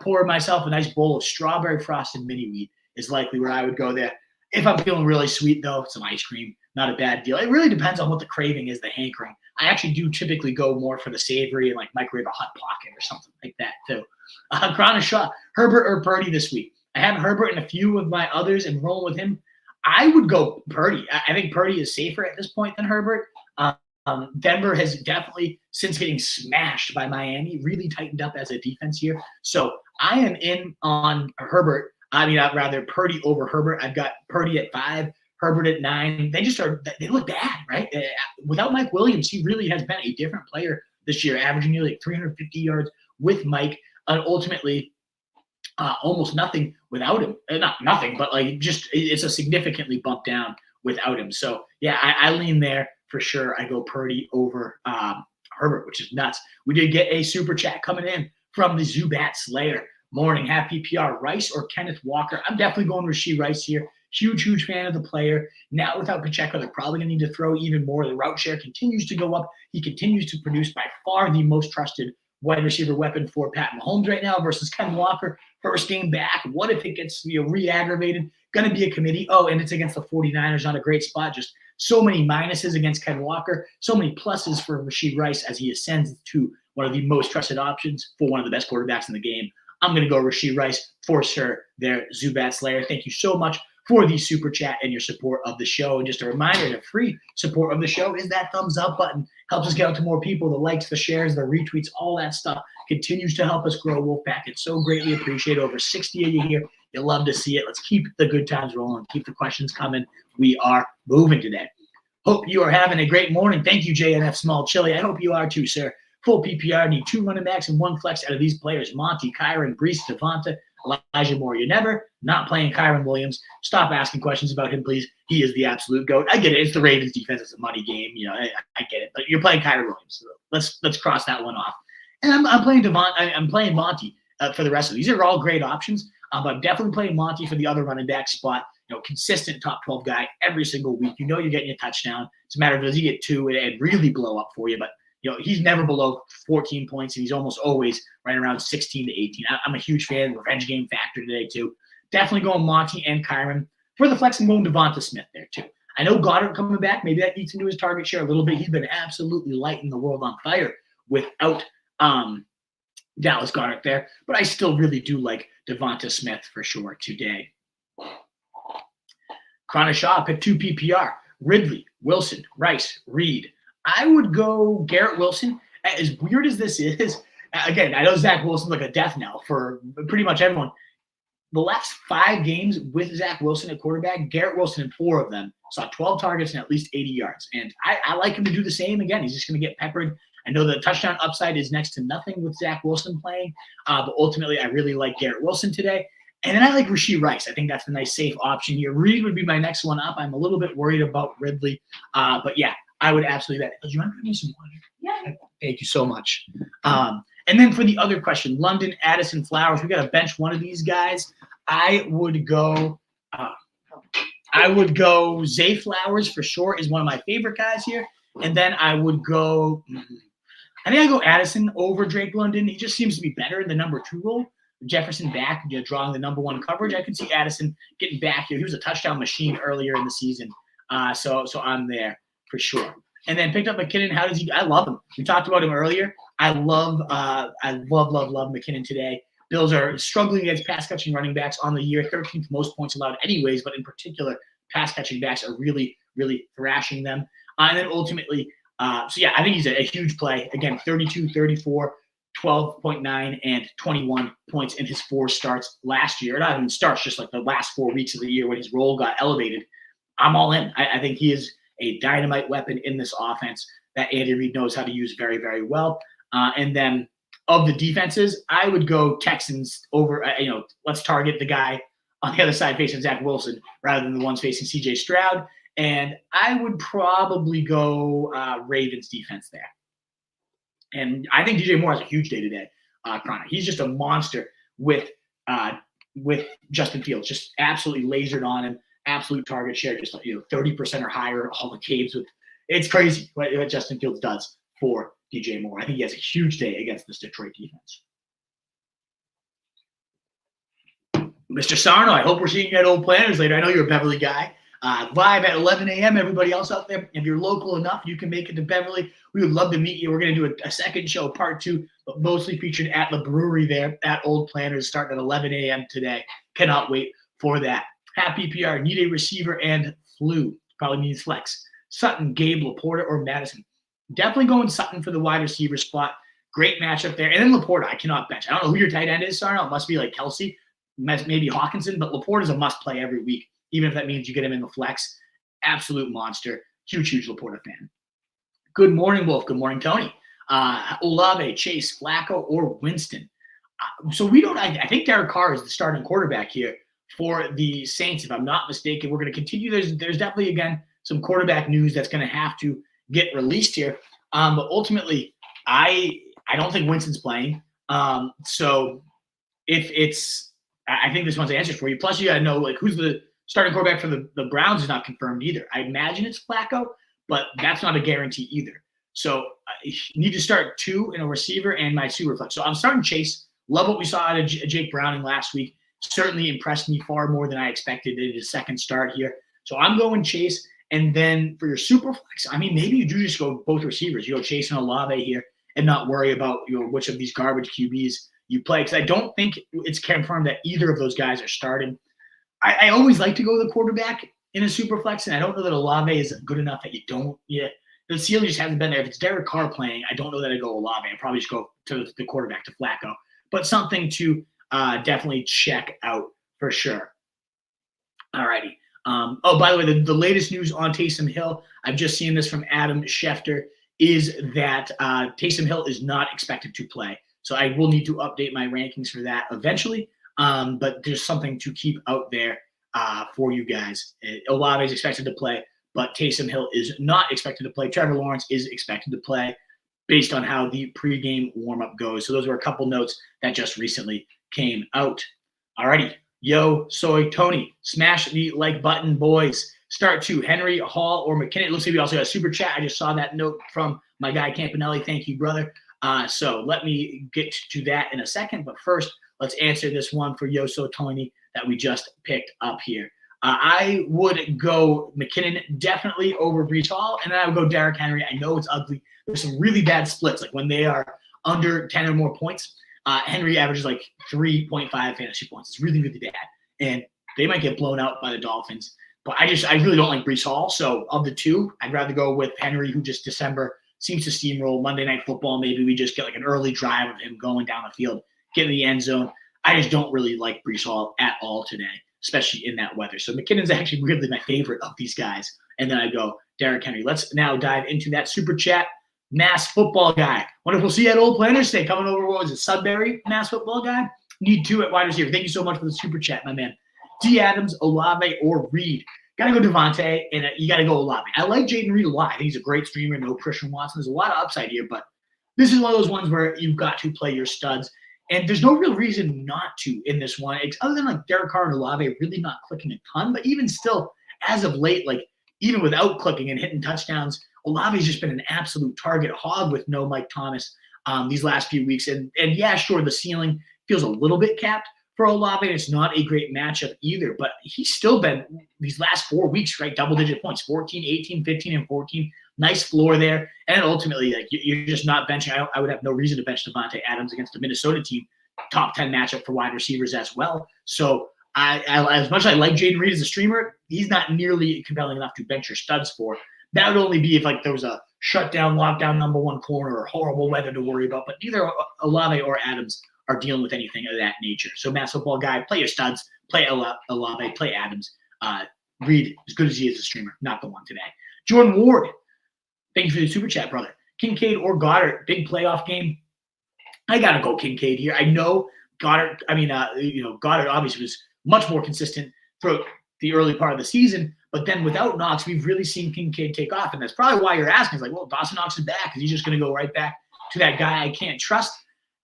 pour myself a nice bowl of strawberry frosted mini wheat is likely where I would go there. If I'm feeling really sweet, though, some ice cream, not a bad deal. It really depends on what the craving is, the hankering. I actually do typically go more for the savory and microwave a Hot Pocket or something like that, too. Crown Shaw, Herbert or Purdy this week. I have Herbert and a few of my others and rolling with him. I would go Purdy. I think Purdy is safer at this point than Herbert. Denver has definitely, since getting smashed by Miami, really tightened up as a defense here. So I am in on Herbert. Rather Purdy over Herbert. I've got Purdy at 5, Herbert at 9. They look bad, right? Without Mike Williams, he really has been a different player this year, averaging nearly 350 yards with Mike, and ultimately almost nothing without him. Not nothing, but it's a significantly bump down without him. So yeah, I lean there for sure. I go Purdy over Herbert, which is nuts. We did get a super chat coming in from the Zubat Slayer. Morning, half PPR, Rice or Kenneth Walker. I'm definitely going Rashee Rice here. Huge fan of the player. Now without Pacheco, they're probably going to need to throw even more. The route share continues to go up. He continues to produce by far the most trusted wide receiver weapon for Pat Mahomes right now versus Ken Walker. First game back. What if it gets re-aggravated? Going to be a committee. Oh, and it's against the 49ers. Not a great spot. Just so many minuses against Ken Walker. So many pluses for Rashee Rice as he ascends to one of the most trusted options for one of the best quarterbacks in the game. I'm going to go Rashee Rice for sure there, Zubat Slayer. Thank you so much for the super chat and your support of the show. And just a reminder, the free support of the show is that thumbs up button. Helps us get out to more people. The likes, the shares, the retweets, all that stuff continues to help us grow Wolfpack. It's so greatly appreciated. Over 60 of you here. You love to see it. Let's keep the good times rolling. Keep the questions coming. We are moving today. Hope you are having a great morning. Thank you, JNF Small Chili. I hope you are too, sir. Full PPR, need 2 running backs and 1 flex out of these players. Monty, Kyron, Brees, Devonta, Elijah Moore. You're never not playing Kyron Williams. Stop asking questions about him, please. He is the absolute GOAT. I get it. It's the Ravens defense. It's a money game. You know, I get it. But you're playing Kyron Williams. So let's cross that one off. And I'm playing I'm playing Monty for the rest of these. These are all great options. But I'm definitely playing Monty for the other running back spot. You know, consistent top 12 guy every single week. You know you're getting a touchdown. It's a matter of does he get 2 and really blow up for you. But, you know, he's never below 14 points, and he's almost always right around 16 to 18. I'm a huge fan. Revenge game factor today, too. Definitely going Monty and Kyron. For the flex, I'm going Devonta Smith there, too. I know Goddard coming back. Maybe that eats into his target share a little bit. He's been absolutely lighting the world on fire without Dallas Goedert there. But I still really do like Devonta Smith for sure today. Connor Shaw picked 2 PPR. Ridley, Wilson, Rice, Reed. I would go Garrett Wilson. As weird as this is, again, I know Zach Wilson's like a death knell for pretty much everyone. The last 5 games with Zach Wilson at quarterback, Garrett Wilson in 4 of them saw 12 targets and at least 80 yards. And I like him to do the same again. He's just going to get peppered. I know the touchdown upside is next to nothing with Zach Wilson playing, but ultimately I really like Garrett Wilson today. And then I like Rashee Rice. I think that's a nice, safe option here. Reed would be my next one up. I'm a little bit worried about Ridley. But, yeah, I would absolutely – do you mind bringing me some water? Yeah. Thank you so much. And then for the other question, London, Addison, Flowers, we got to bench one of these guys. I would go Zay Flowers for sure is one of my favorite guys here. And then I would go I think I go Addison over Drake London. He just seems to be better in the number 2 role. Jefferson back, drawing the number 1 coverage. I can see Addison getting back here. He was a touchdown machine earlier in the season. So I'm there for sure. And then picked up McKinnon. How does he – I love him. We talked about him earlier. I love McKinnon today. Bills are struggling against pass-catching running backs on the year. 13th most points allowed anyways, but in particular, pass-catching backs are really, really thrashing them. And then ultimately I think he's a huge play. Again, 32, 34, 12.9, and 21 points in his 4 starts last year. Not even starts, just like the last 4 weeks of the year when his role got elevated. I'm all in. I think he is a dynamite weapon in this offense that Andy Reid knows how to use very, very well. And then of the defenses, I would go Texans over, let's target the guy on the other side facing Zach Wilson rather than the ones facing C.J. Stroud. And I would probably go Ravens defense there. And I think DJ Moore has a huge day today, Connor. He's just a monster with Justin Fields, just absolutely lasered on him, absolute target share, just 30% or higher, all the games. It's crazy what Justin Fields does for DJ Moore. I think he has a huge day against this Detroit defense. Mr. Sarno, I hope we're seeing you at Old Planners later. I know you're a Beverly guy. Live at 11 a.m. Everybody else out there, if you're local enough, you can make it to Beverly. We would love to meet you. We're going to do a second show, part 2, but mostly featured at the brewery there at Old Planners, starting at 11 a.m. today. Cannot wait for that. Happy PPR, need a receiver and flu. Probably needs flex. Sutton, Gabe, Laporta, or Madison. Definitely going Sutton for the wide receiver spot. Great matchup there. And then Laporta, I cannot bench. I don't know who your tight end is, Sarno. It must be like Kelsey, maybe Hawkinson, but Laporta is a must play every week. Even if that means you get him in the flex. Absolute monster. Huge Laporta fan. Good morning, Wolf. Good morning, Tony. Olave, Chase, Flacco, or Winston. I think Derek Carr is the starting quarterback here for the Saints, if I'm not mistaken. We're going to continue. There's definitely, again, some quarterback news that's going to have to get released here. But ultimately, I don't think Winston's playing. So if it's – I think this one's the answer for you. Plus, you got to know, who's the – starting quarterback for the Browns is not confirmed either. I imagine it's Flacco, but that's not a guarantee either. So you need to start 2 in a receiver and my super flex. So I'm starting Chase. Love what we saw out of Jake Browning last week. Certainly impressed me far more than I expected in his second start here. So I'm going Chase. And then for your super flex, maybe you do just go both receivers. You go Chase and Olave here and not worry about which of these garbage QBs you play. Because I don't think it's confirmed that either of those guys are starting. I always like to go the quarterback in a super flex, and I don't know that Olave is good enough that you don't. Yeah, the ceiling just hasn't been there. If it's Derek Carr playing, I don't know that I go Olave. I probably just go to the quarterback, to Flacco. But something to definitely check out for sure. All righty. Oh, by the way, the latest news on Taysom Hill, I've just seen this from Adam Schefter, is that Taysom Hill is not expected to play. So I will need to update my rankings for that eventually. But there's something to keep out there for you guys. Olave is expected to play, but Taysom Hill is not expected to play. Trevor Lawrence is expected to play based on how the pregame warm-up goes. So those were a couple notes that just recently came out. All righty. Yo, Soy Tony, smash the like button, boys. Start to Henry, Hall, or McKinnon. It looks like we also got a super chat. I just saw that note from my guy Campanelli. Thank you, brother. So let me get to that in a second. But first, let's answer this one for Yo So Tony that we just picked up here. I would go McKinnon definitely over Breece Hall, and then I would go Derrick Henry. I know it's ugly. There's some really bad splits, like when they are under 10 or more points. Henry averages like 3.5 fantasy points. It's really, really bad. And they might get blown out by the Dolphins. But I really don't like Breece Hall. So of the two, I'd rather go with Henry, who just December seems to steamroll. Monday Night Football, maybe we just get like an early drive of him going down the field, getting the end zone. I just don't really like Breece Hall at all today, especially in that weather. So McKinnon's actually really my favorite of these guys. And then I go Derrick Henry. Let's now dive into that super chat. Mass football guy. Wonder if we'll see that old Planners Day coming over. What was it? Sudbury, mass football guy? Need two at wide receiver. Thank you so much for the super chat, my man. D. Adams, Olave, or Reed. Got to go Devontae, and you got to go Olave. I like Jaden Reed a lot. I think he's a great streamer. No Christian Watson. There's a lot of upside here, but this is one of those ones where you've got to play your studs. And there's no real reason not to in this one, other than like Derek Carr and Olave really not clicking a ton. But even still, as of late, like even without clicking and hitting touchdowns, Olave's just been an absolute target hog with no Mike Thomas these last few weeks. And yeah, sure, the ceiling feels a little bit capped for Olave, and it's not a great matchup either. But he's still been, these last 4 weeks, right, double-digit points, 14, 18, 15, and 14. Nice floor there. And ultimately, like you're just not benching. I would have no reason to bench Devontae Adams against a Minnesota team. Top 10 matchup for wide receivers as well. So I as much as I like Jaden Reed as a streamer, he's not nearly compelling enough to bench your studs for. That would only be if like there was a shutdown, lockdown number one corner or horrible weather to worry about. But neither Olave or Adams are dealing with anything of that nature. So mass football guy, play your studs, play Olave, play Adams. Reed, as good as he is a streamer, not the one today. Jordan Ward, thank you for the super chat, brother. Kincaid or Goddard, big playoff game. I got to go Kincaid here. I know Goddard, Goddard obviously was much more consistent throughout the early part of the season. But then without Knox, we've really seen Kincaid take off. And that's probably why you're asking. It's like, well, Dawson Knox is back. Is he just going to go right back to that guy I can't trust?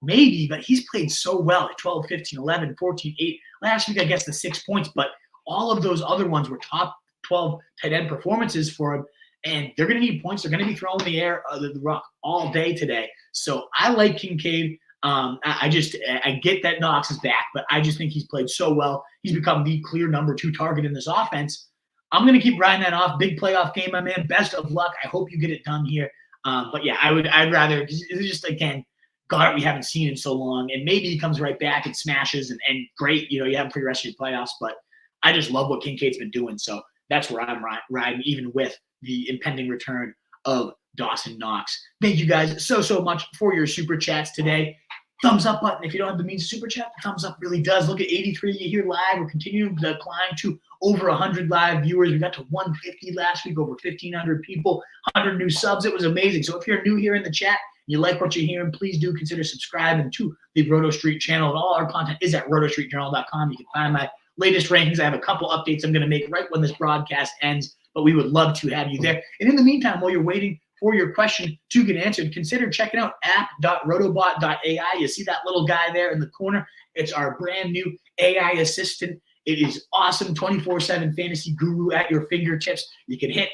Maybe, but he's played so well at 12, 15, 11, 14, 8. Last week, I guess the 6 points. But all of those other ones were top 12 tight end performances for him. And they're going to need points. They're going to be throwing the air, the rock all day today. So I like Kincaid. I get that Knox is back, but I just think he's played so well. He's become the clear number 2 target in this offense. I'm going to keep riding that off. Big playoff game, my man. Best of luck. I hope you get it done here. But yeah, I'd rather, it's just, again, Goddard we haven't seen in so long. And maybe he comes right back and smashes and great, you have him for the rest of your playoffs. But I just love what Kincaid's been doing. So that's where I'm riding, even with the impending return of Dawson Knox. Thank you guys so much for your super chats today. Thumbs up button if you don't have the means to super chat. The thumbs up really does. Look at 83 here live. We're continuing to climb to over 100 live viewers. We got to 150 last week, over 1,500 people, 100 new subs. It was amazing. So if you're new here in the chat, you like what you're hearing, please do consider subscribing to the Roto Street channel. And all our content is at rotostreetjournal.com. You can find my latest rankings. I have a couple updates I'm going to make right when this broadcast ends, but we would love to have you there. And in the meantime, while you're waiting for your question to get answered, consider checking out app.rotobot.ai. You see that little guy there in the corner? It's our brand new AI assistant. It is awesome, 24/7 fantasy guru at your fingertips. You can hit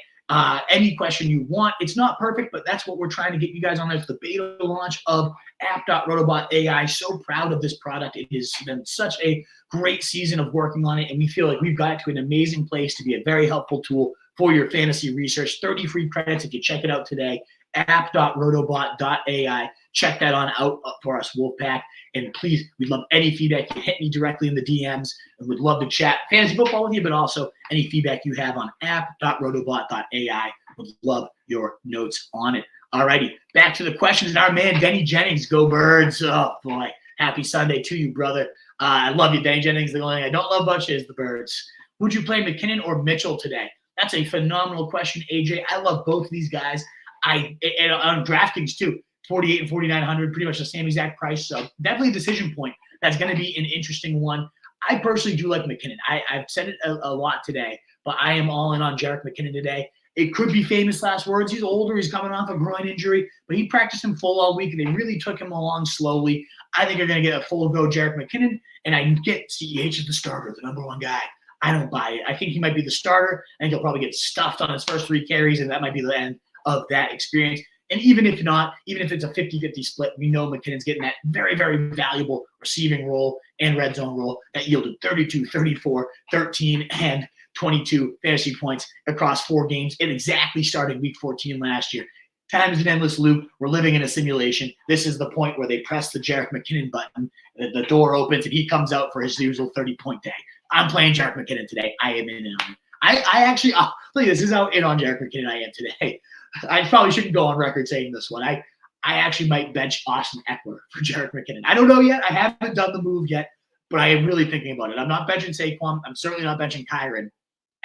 any question you want. It's not perfect, but that's what we're trying to get you guys on. It's the beta launch of app.rotobot.ai. So proud of this product. It has been such a great season of working on it, and we feel like we've got to an amazing place to be a very helpful tool for your fantasy research. 30 free credits if you check it out today. App.rotobot.ai. check that on out for us, Wolfpack. And please, we'd love any feedback. You can hit me directly in the DMs, and we'd love to chat fantasy football with you, but also any feedback you have on app.rotobot.ai. Would love your notes on it. All righty, back to the questions. Our man, Denny Jennings, go Birds. Oh, boy. Happy Sunday to you, brother. I love you, Denny Jennings. The only thing I don't love about you is the Birds. Would you play McKinnon or Mitchell today? That's a phenomenal question, AJ. I love both of these guys. And on DraftKings, too. 48 and 4,900, pretty much the same exact price. So definitely a decision point. That's going to be an interesting one. I personally do like McKinnon. I've said it a lot today, but I am all in on Jerick McKinnon today. It could be famous last words. He's older. He's coming off a groin injury, but he practiced him full all week, and they really took him along slowly. I think they're going to get a full go Jerick McKinnon, and I get CEH as the starter, the number one guy. I don't buy it. I think he might be the starter. I think he'll probably get stuffed on his first 3 carries, and that might be the end of that experience. And even if not, even if it's a 50-50 split, we know McKinnon's getting that very, very valuable receiving role and red zone role that yielded 32, 34, 13, and 22 fantasy points across 4 games. It exactly started week 14 last year. Time is an endless loop. We're living in a simulation. This is the point where they press the Jerick McKinnon button, the door opens, and he comes out for his usual 30-point day. I'm playing Jerick McKinnon today. I am in on it. I actually, look at this is how in on Jerick McKinnon I am today. I probably shouldn't go on record saying this one. I actually might bench Austin Eckler for Jerick McKinnon. I don't know yet. I haven't done the move yet, but I am really thinking about it. I'm not benching Saquon. I'm certainly not benching Kyron.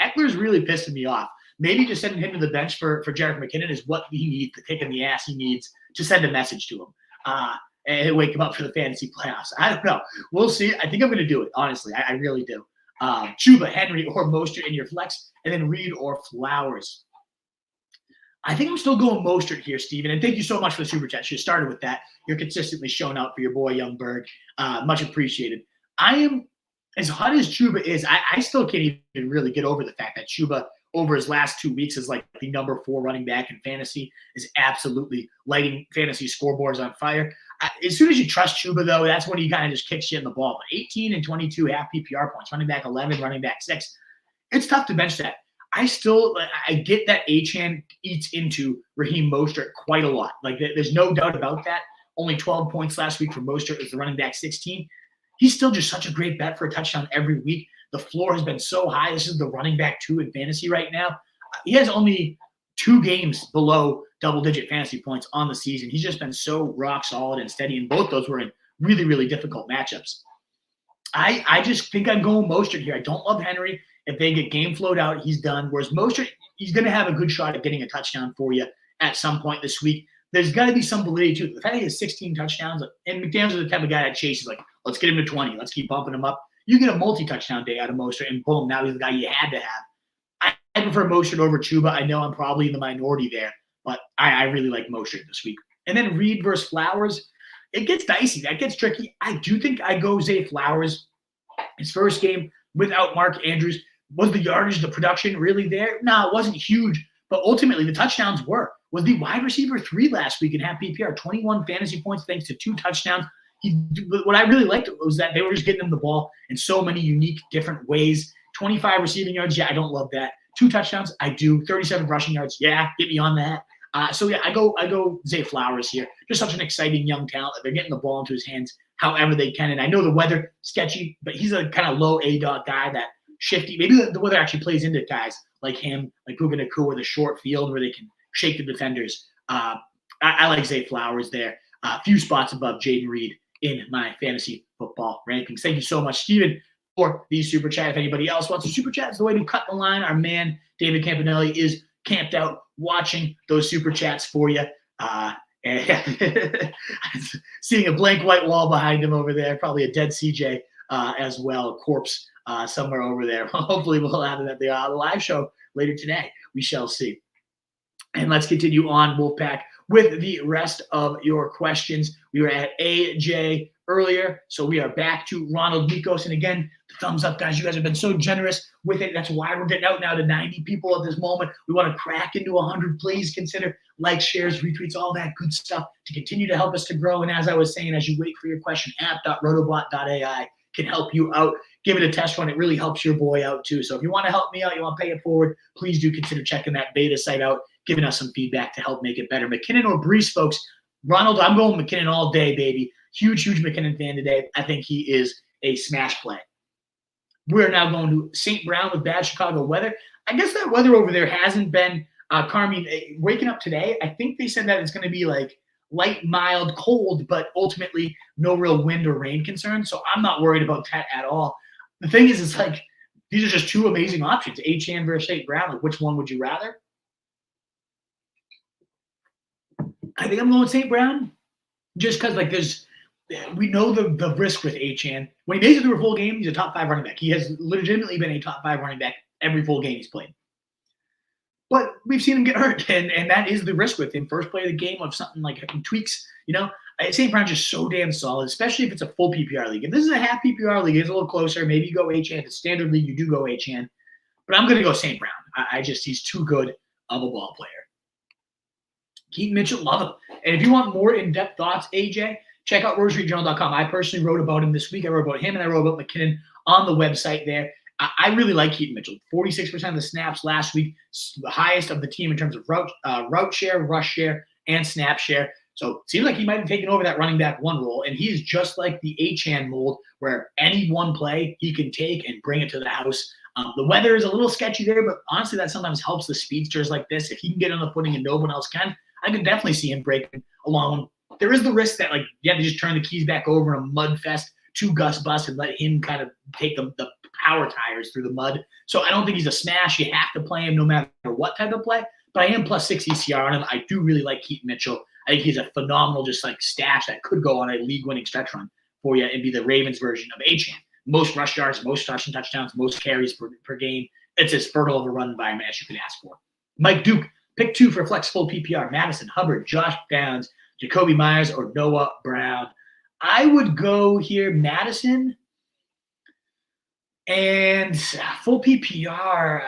Eckler's really pissing me off. Maybe just sending him to the bench for Jerick McKinnon is what he needs, the kick in the ass he needs to send a message to him and wake him up for the fantasy playoffs. I don't know. We'll see. I think I'm going to do it, honestly. I really do. Chuba, Henry, or Mostert in your flex, and then Reed or Flowers. I think I'm still going Mostert here, Steven, and thank you so much for the super chat. You started with that. You're consistently showing out for your boy, Young Berg. Much appreciated. I am, as hot as Chuba is, I still can't even really get over the fact that Chuba, over his last 2 weeks, is like the number 4 running back in fantasy, is absolutely lighting fantasy scoreboards on fire. As soon as you trust Chuba, though, that's when he kind of just kicks you in the ball. But 18 and 22 half PPR points, running back 11, running back 6. It's tough to bench that. I get that Achane eats into Raheem Mostert quite a lot. Like, there's no doubt about that. Only 12 points last week for Mostert as the running back 16. He's still just such a great bet for a touchdown every week. The floor has been so high. This is the running back 2 in fantasy right now. He has only 2 games below double-digit fantasy points on the season. He's just been so rock solid and steady, and both those were in really, really difficult matchups. I just think I'm going Mostert here. I don't love Henry. If they get game flowed out, he's done. Whereas Mostert, he's going to have a good shot at getting a touchdown for you at some point this week. There's got to be some validity to it. The fact he has 16 touchdowns, and McDaniels is the type of guy that chases, like, let's get him to 20. Let's keep bumping him up. You get a multi-touchdown day out of Mostert, and boom, now he's the guy you had to have. I prefer Mostert over Chuba. I know I'm probably in the minority there, but I really like Mostert this week. And then Reed versus Flowers, it gets dicey. That gets tricky. I do think I go Zay Flowers. His first game without Mark Andrews. Was the yardage, the production really there? No, it wasn't huge, but ultimately the touchdowns were. Was the wide receiver 3 last week in half PPR, 21 fantasy points thanks to 2 touchdowns. What I really liked was that they were just getting him the ball in so many unique, different ways. 25 receiving yards, yeah, I don't love that. 2 touchdowns, I do. 37 rushing yards, yeah, get me on that. So yeah, I go Zay Flowers here. Just such an exciting young talent. They're getting the ball into his hands however they can. And I know the weather sketchy, but he's a kind of low A-dot guy that shifty. Maybe the weather actually plays into guys like him, like Puka Nacua, the short field where they can shake the defenders. I like Zay Flowers there. A few spots above Jaden Reed in my fantasy football rankings. Thank you so much, Steven, for the super chat. If anybody else wants a super chat, it's the way to cut the line. Our man, David Campanelli, is camped out watching those super chats for you. And seeing a blank white wall behind him over there, probably a dead CJ as well, a corpse somewhere over there. Hopefully we'll have it at the live show later today. We shall see. And let's continue on, Wolfpack, with the rest of your questions. We were at AJ earlier, so we are back to Ronald Mikos. And again, the thumbs up, guys. You guys have been so generous with it. That's why we're getting out now to 90 people at this moment. We want to crack into 100. Please consider likes, shares, retweets, all that good stuff to continue to help us to grow. And as I was saying, as you wait for your question, app.rotobot.ai can help you out. Give it a test run. It really helps your boy out too. So if you want to help me out, you want to pay it forward, please do consider checking that beta site out, giving us some feedback to help make it better. McKinnon or Brees, folks, Ronald, I'm going McKinnon all day, baby. Huge McKinnon fan today. I think he is a smash play. We're now going to St. Brown with bad Chicago weather. I guess that weather over there hasn't been, Carmi, waking up today, I think they said that it's going to be like light, mild, cold, but ultimately no real wind or rain concerns. So I'm not worried about that at all. The thing is, it's like these are just two amazing options. Achane versus St. Brown. Like, which one would you rather? I think I'm going with St. Brown just because, like, we know the risk with Achane. When he makes it through a full game, he's a top 5 running back. He has legitimately been a top 5 running back every full game he's played. But we've seen him get hurt, and that is the risk with him. First play of the game of something like tweaks, St. Brown's just so damn solid, especially if it's a full PPR league. If this is a half PPR league, it's a little closer. Maybe you go Achane. If it's standard league, you do go Achane. But I'm going to go St. Brown. He's too good of a ball player. Keaton Mitchell, love him. And if you want more in-depth thoughts, AJ, check out RoseReedJournal.com. I personally wrote about him this week. I wrote about him, and I wrote about McKinnon on the website there. I really like Keaton Mitchell. 46% of the snaps last week, the highest of the team in terms of route share, rush share, and snap share. So it seems like he might have taken over that running back one role, and he's just like the Achane mold where any one play he can take and bring it to the house. The weather is a little sketchy there, but honestly, that sometimes helps the speedsters like this. If he can get on the footing and no one else can, I can definitely see him breaking along. There is the risk that, like, you have to just turn the keys back over in a mud fest to Gus Bus and let him kind of take the power tires through the mud. So I don't think he's a smash. You have to play him no matter what type of play. But I am plus 6 ECR on him. I do really like Keaton Mitchell. I think he's a phenomenal just like stash that could go on a league-winning stretch run for you and be the Ravens version of Achane. Most rush yards, most rushing touchdowns, most carries per game. It's as fertile of a run environment as you could ask for. Mike Duke, pick 2 for flexible PPR. Madison, Hubbard, Josh Downs, Jacoby Myers, or Noah Brown. I would go here Madison and full PPR.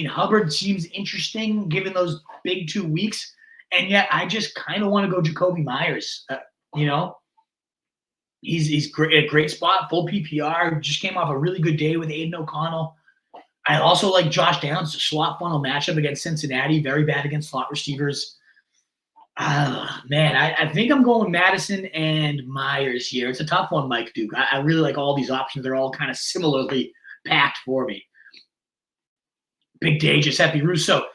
Hubbard seems interesting given those big 2 weeks. And yet I just kind of want to go Jacoby Myers. He's great, a great spot, full PPR. Just came off a really good day with Aiden O'Connell. I also like Josh Downs, slot funnel matchup against Cincinnati. Very bad against slot receivers. I think I'm going Madison and Myers here. It's a tough one, Mike Duke. I really like all these options. They're all kind of similarly packed for me. Big day, Giuseppe Russo.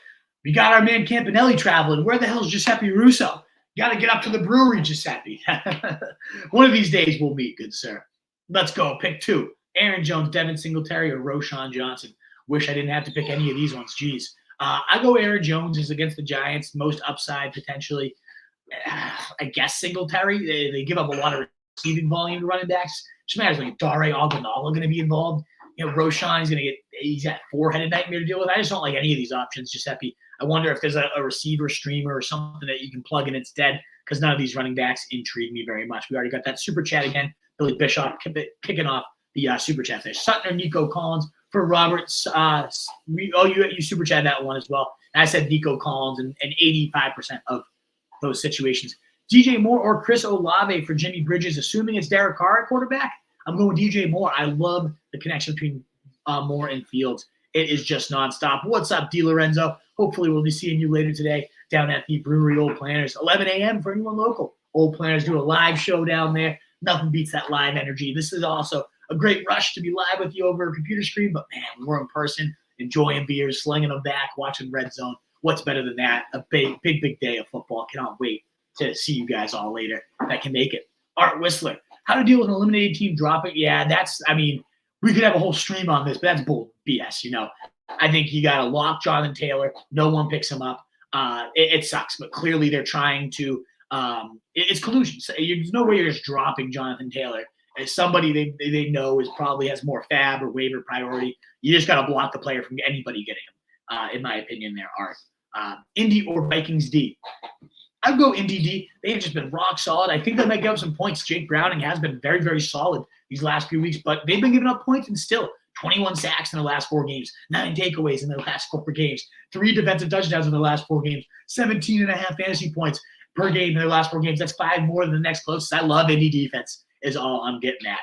We got our man Campanelli traveling. Where the hell is Giuseppe Russo? You got to get up to the brewery, Giuseppe. One of these days we'll meet, good sir. Let's go. Pick 2. Aaron Jones, Devin Singletary, or Roshan Johnson. Wish I didn't have to pick any of these ones. Jeez. I go Aaron Jones is against the Giants. Most upside potentially. I guess Singletary. They give up a lot of receiving volume to running backs. Just matters like Dare Ogunala going to be involved. Roshan is going to he's got 4-headed nightmare to deal with. I just don't like any of these options, Giuseppe. I wonder if there's a receiver streamer or something that you can plug in instead, because none of these running backs intrigue me very much. We already got that super chat again. Billy Bischoff kicking off the super chat there. Sutton or Nico Collins for Roberts. You super chat that one as well. And I said Nico Collins and 85% of those situations. DJ Moore or Chris Olave for Jimmy Bridges, assuming it's Derek Carr at quarterback. I'm going DJ Moore. I love the connection between Moore and Fields. It is just nonstop. What's up, D. Lorenzo? Hopefully we'll be seeing you later today down at the Brewery Old Planners. 11 a.m. for anyone local. Old Planners do a live show down there. Nothing beats that live energy. This is also a great rush to be live with you over a computer screen, but man, we're in person, enjoying beers, slinging them back, watching Red Zone. What's better than that? A big day of football. Cannot wait to see you guys all later that can make it. Art Whistler, how to deal with an eliminated team dropping? Yeah, we could have a whole stream on this, but that's bull BS, I think you got to lock Jonathan Taylor. No one picks him up. It sucks, but clearly they're trying to it's collusion. So there's no way you're just dropping Jonathan Taylor. As somebody they know probably has more fab or waiver priority. You just got to block the player from anybody getting him, in my opinion there, Art. Indy or Vikings D? I'd go Indy D. They have just been rock solid. I think they might give up some points. Jake Browning has been very, very solid these last few weeks, but they've been giving up points and still 21 sacks in the last 4 games, 9 takeaways in the last 4 games, 3 defensive touchdowns in the last 4 games, 17.5 fantasy points per game in their last 4 games. That's 5 more than the next closest. I love Indy defense is all I'm getting at.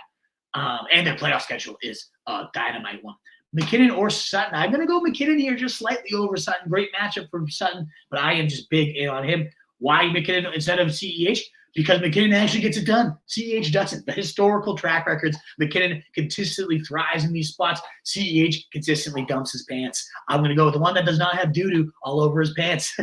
And their playoff schedule is a dynamite one. McKinnon or Sutton. I'm going to go McKinnon here just slightly over Sutton. Great matchup for Sutton, but I am just big in on him. Why McKinnon instead of CEH? Because McKinnon actually gets it done. CEH doesn't. The historical track records, McKinnon consistently thrives in these spots. CEH consistently dumps his pants. I'm going to go with the one that does not have doo-doo all over his pants.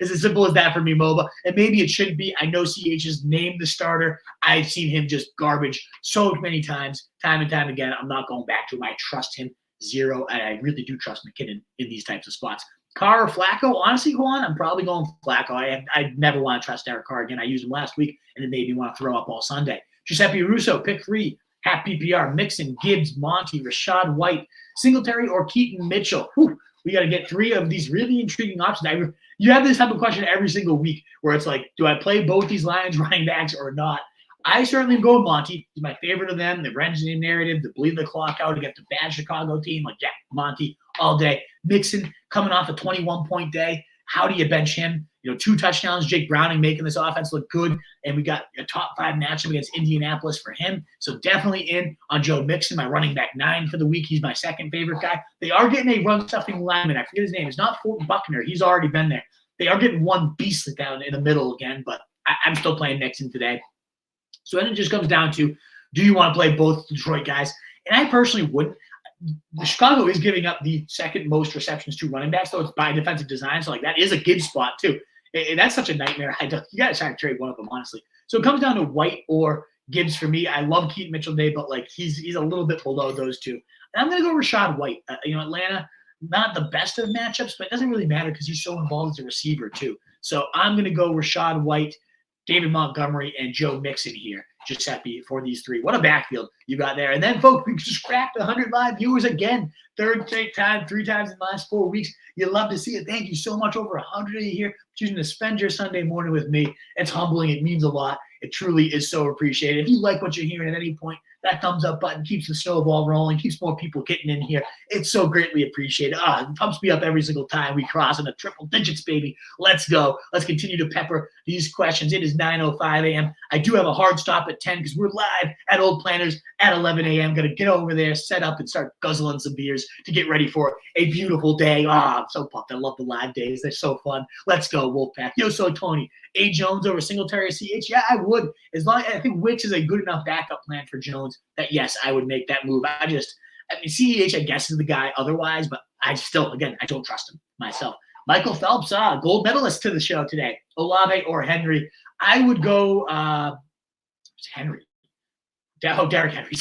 It's as simple as that for me, MOBA. And maybe it shouldn't be. I know CEH is named the starter. I've seen him just garbage so many times, time and time again. I'm not going back to him. I trust him zero, and I really do trust McKinnon in these types of spots. Carr or Flacco? Honestly, Juan, I'm probably going Flacco. I never want to trust Derek Carr again. I used him last week, and it made me want to throw up all Sunday. Giuseppe Russo, pick 3. Half PPR, Mixon, Gibbs, Monty, Rachaad White, Singletary, or Keaton Mitchell. Whew, we got to get 3 of these really intriguing options. You have this type of question every single week where it's like, do I play both these Lions running backs or not? I certainly am going Monty. He's my favorite of them. The revenge narrative, the bleed the clock out against the bad Chicago team. Like, yeah, Monty all day. Mixon coming off a 21-point day. How do you bench him? 2 touchdowns. Jake Browning making this offense look good. And we got a top 5 matchup against Indianapolis for him. So definitely in on Joe Mixon, my running back 9 for the week. He's my second favorite guy. They are getting a run-stuffing lineman. I forget his name. It's not Fort Buckner. He's already been there. They are getting one beast down in the middle again, but I'm still playing Mixon today. So then it just comes down to, do you want to play both Detroit guys? And I personally wouldn't. Chicago is giving up the second most receptions to running backs, though it's by defensive design. So, that is a good spot, too. And that's such a nightmare. You got to try to trade one of them, honestly. So it comes down to White or Gibbs for me. I love Keaton Mitchell today, but, he's a little bit below those two. And I'm going to go Rachaad White. Atlanta, not the best of matchups, but it doesn't really matter because he's so involved as a receiver, too. So I'm going to go Rachaad White, David Montgomery, and Joe Mixon here, Giuseppe, for these 3. What a backfield you got there. And then, folks, we just cracked 100 live viewers again. 3 times in the last 4 weeks. You love to see it. Thank you so much. Over 100 of you here choosing to spend your Sunday morning with me. It's humbling. It means a lot. It truly is so appreciated. If you like what you're hearing at any point, that thumbs up button keeps the snowball rolling, keeps more people getting in here. It's so greatly appreciated. It pumps me up every single time we cross into triple digits, baby. Let's go. Let's continue to pepper these questions. It is 9:05 a.m. I do have a hard stop at 10 because we're live at Old Planners at 11 a.m. Going to get over there, set up, and start guzzling some beers to get ready for a beautiful day. I'm so pumped. I love the live days. They're so fun. Let's go, Wolfpack. Yo, so Tony. A. Jones over Singletary CH? Yeah, I would. As long as I think Wicks is a good enough backup plan for Jones that, yes, I would make that move. CEH, I guess, is the guy otherwise, but I still, again, I don't trust him myself. Michael Phelps, gold medalist to the show today. Olave or Henry? I would go Henry. Derrick Henry.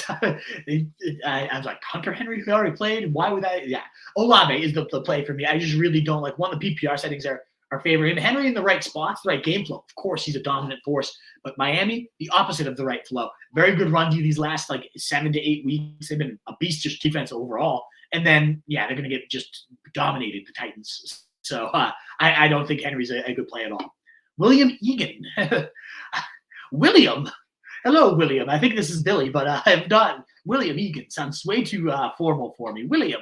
I was like, Hunter Henry, who already played? Why would I? Yeah. Olave is the play for me. I just really don't like one of the PPR settings are favoring him. Henry in the right spots, the right game flow. Of course, he's a dominant force. But Miami, the opposite of the right flow. Very good run to these last 7 to 8 weeks. They've been a beast just defense overall. And then, they're going to get just dominated, the Titans. So I don't think Henry's a good play at all. William Egan. William. Hello, William. I think this is Billy, but I'm not. William Egan sounds way too formal for me. William.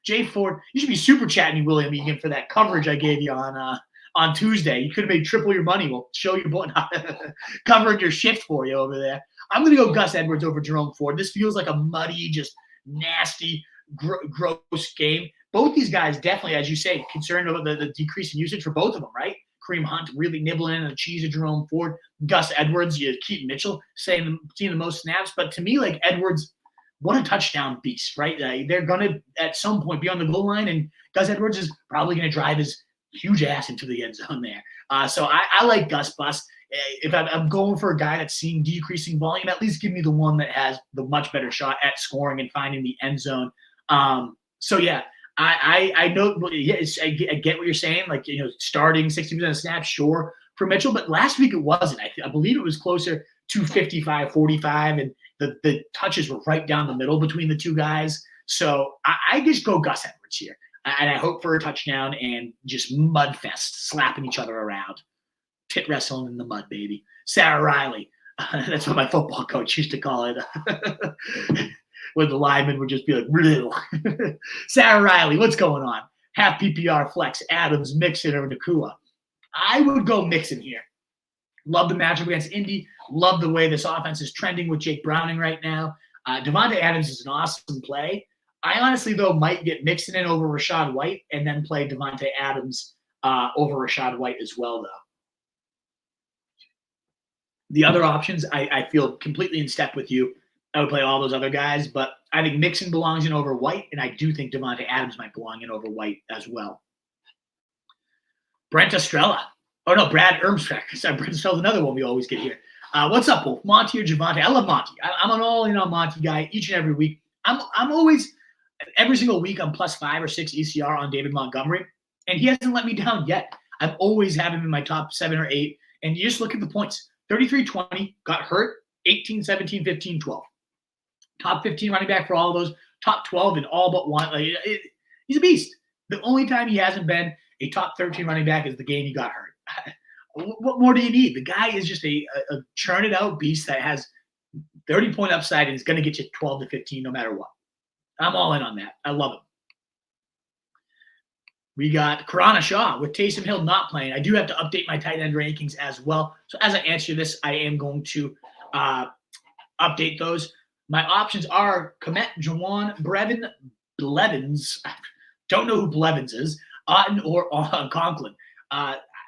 Jay Ford. You should be super chatting William Egan for that coverage I gave you on Tuesday. You could have made triple your money. We'll show you covering your shift for you over there. I'm going to go Gus Edwards over Jerome Ford. This feels like a muddy, just nasty, gross game. Both these guys definitely, as you say, concerned about the decrease in usage for both of them, right? Kareem Hunt really nibbling on the cheese of Jerome Ford. Gus Edwards, Keaton Mitchell seeing the most snaps. But to me, Edwards, what a touchdown beast, right? They're going to, at some point, be on the goal line, and Gus Edwards is probably going to drive his huge ass into the end zone there. So I like Gus Bus. If I'm going for a guy that's seeing decreasing volume, at least give me the one that has the much better shot at scoring and finding the end zone. I know, I get what you're saying. Starting 60% of snaps, sure, for Mitchell, but last week it wasn't. I believe it was closer to 55-45, and the touches were right down the middle between the two guys. So I just go Gus Edwards here, and I hope for a touchdown and just mud fest, slapping each other around, tit wrestling in the mud, baby. Sarah Riley, that's what my football coach used to call it. When the linemen would just be like, Bleh. Sarah Riley, what's going on? Half PPR flex, Adams, Mixon, or Nakua. I would go Mixon here. Love the matchup against Indy. Love the way this offense is trending with Jake Browning right now. Devontae Adams is an awesome play. I honestly, though, might get Mixon in over Rachaad White and then play Devontae Adams over Rachaad White as well, though. The other options, I feel completely in step with you. I would play all those other guys, but I think Mixon belongs in over White, and I do think Devontae Adams might belong in over White as well. Brent Estrella. Oh, no, Brad Ermstrack. Sorry, Brent Estrella's another one we always get here. What's up, Wolf? Monty or Javonte? I love Monty. I'm an all-in on Monty guy each and every week. I'm always, every single week, I'm plus 5 or 6 ECR on David Montgomery, and he hasn't let me down yet. I've always had him in my top 7 or 8, and you just look at the points. 33-20, got hurt, 18, 17, 15, 12. Top 15 running back for all of those, top 12 in all but one. He's a beast. The only time he hasn't been a top 13 running back is the game he got hurt. What more do you need? The guy is just a churn-it-out beast that has 30-point upside and is going to get you 12 to 15 no matter what. I'm all in on that. I love him. We got Karana Shaw with Taysom Hill not playing. I do have to update my tight end rankings as well. So as I answer this, I am going to update those. My options are Komet, Jawan, Brevin, Blevins. Don't know who Blevins is. Otten or Conklin.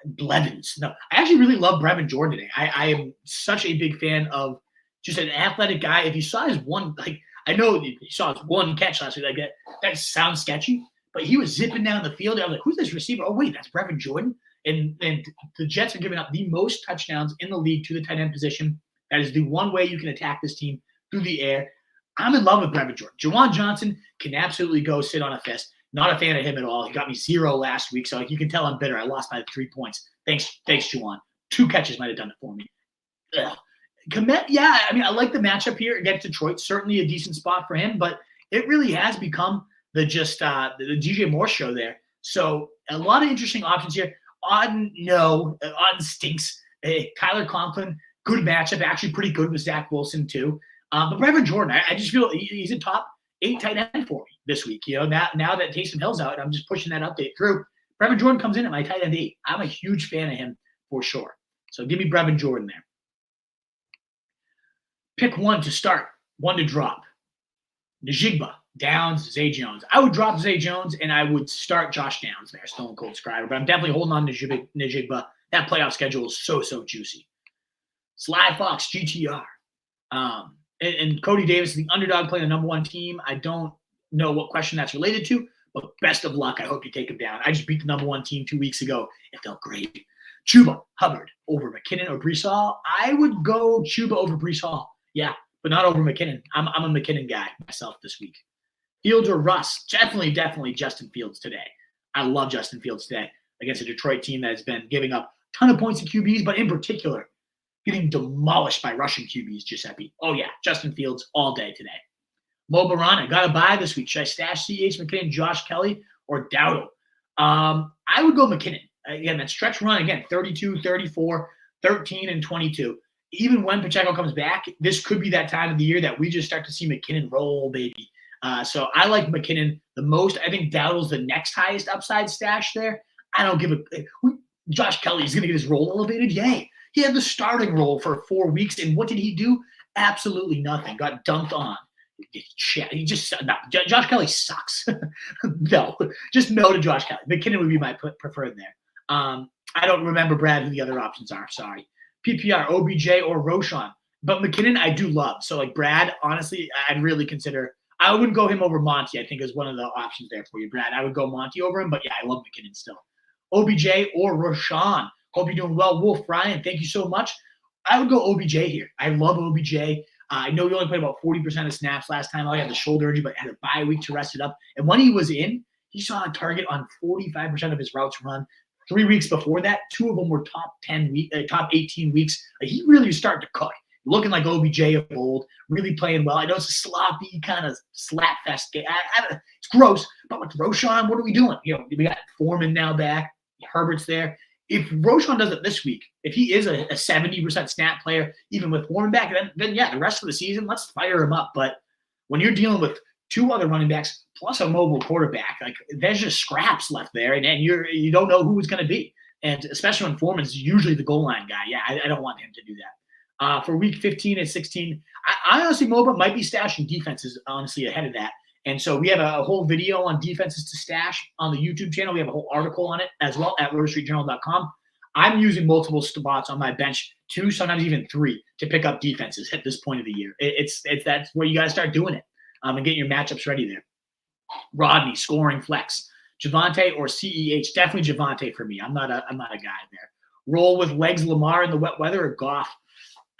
Blevins. No, I actually really love Brevin Jordan today. I am such a big fan of just an athletic guy. If you saw his one, I know you saw his one catch last week, that sounds sketchy, but he was zipping down the field. I was like, who's this receiver? Oh, wait, that's Brevin Jordan. And the Jets are giving up the most touchdowns in the league to the tight end position. That is the one way you can attack this team, through the air. I'm in love with Brevin Jordan. Jawan Johnson can absolutely go sit on a fist. Not a fan of him at all. He got me 0 last week, so you can tell I'm bitter. I lost by 3 points. Thanks, Jawan. 2 catches might have done it for me. Komet, yeah, I mean, I like the matchup here against Detroit. Certainly a decent spot for him, but it really has become the DJ Moore show there. So a lot of interesting options here. Otten, no. Otten stinks. Tyler Conklin, good matchup. Actually pretty good with Zach Wilson, too. But Brevin Jordan, I just feel he's a top 8 tight end for me this week. You know, now that Taysom Hill's out, I'm just pushing that update through. Brevin Jordan comes in at my tight end 8. I'm a huge fan of him for sure. So give me Brevin Jordan there. Pick one to start, one to drop. Njigba, Downs, Zay Jones. I would drop Zay Jones, and I would start Josh Downs there, Stone Cold Scriber. But I'm definitely holding on to Njigba. That playoff schedule is so juicy. Sly Fox, GTR. And Cody Davis, the underdog playing the number 1 team. I don't know what question that's related to, but best of luck. I hope you take him down. I just beat the number 1 team 2 weeks ago. It felt great. Chuba Hubbard over McKinnon or Breece Hall. I would go Chuba over Breece Hall. Yeah, but not over McKinnon. I'm a McKinnon guy myself this week. Fields or Russ? Definitely Justin Fields today. I love Justin Fields today against a Detroit team that has been giving up a ton of points to QBs, but in particular, getting demolished by rushing QBs, Giuseppe. Oh, yeah, Justin Fields all day today. Mo Barana, got a bye this week. Should I stash CH, McKinnon, Josh Kelly, or Dowdle? I would go McKinnon. Again, that stretch run, again, 32, 34, 13, and 22. Even when Pacheco comes back, this could be that time of the year that we just start to see McKinnon roll, baby. So I like McKinnon the most. I think Dowdle's the next highest upside stash there. I don't give a – Josh Kelly's going to get his role elevated? Yay. He had the starting role for 4 weeks, and what did he do? Absolutely nothing. Got dunked on. He just no, Josh Kelly sucks. No, just no to Josh Kelly. McKinnon would be my preferred there. I don't remember, Brad, who the other options are. Sorry. PPR, OBJ, or Roschon. But McKinnon, I do love. So, Brad, honestly, I'd really consider – I wouldn't go him over Monty, I think, is one of the options there for you, Brad. I would go Monty over him, but, yeah, I love McKinnon still. OBJ or Roschon. Hope you're doing well. Wolf Ryan, thank you so much. I would go OBJ here. I love OBJ. I know he only played about 40% of snaps last time. He had the shoulder injury, but had a bye week to rest it up. And when he was in, he saw a target on 45% of his routes run. 3 weeks before that, 2 of them were top 18 weeks. He really was starting to cook. Looking like OBJ of old, really playing well. I know it's a sloppy kind of slap fest game. It's gross, but with Roschon, what are we doing? We got Foreman now back. Herbert's there. If Roschon does it this week, if he is a 70% snap player, even with Foreman back, then yeah, the rest of the season, let's fire him up. But when you're dealing with 2 other running backs plus a mobile quarterback, there's just scraps left there, and you don't know who it's going to be. And especially when Foreman's usually the goal line guy. Yeah, I don't want him to do that. For week 15 and 16, I honestly, Moba might be stashing defenses, honestly, ahead of that. And so we have a whole video on defenses to stash on the YouTube channel. We have a whole article on it as well at rotostreetjournal.com. I'm using multiple spots on my bench, 2, sometimes even 3, to pick up defenses at this point of the year. It's that's where you got to start doing it, and getting your matchups ready there. Rodney, scoring flex. Javonte or CEH, definitely Javonte for me. I'm not a guy there. Roll with legs Lamar in the wet weather or Goff.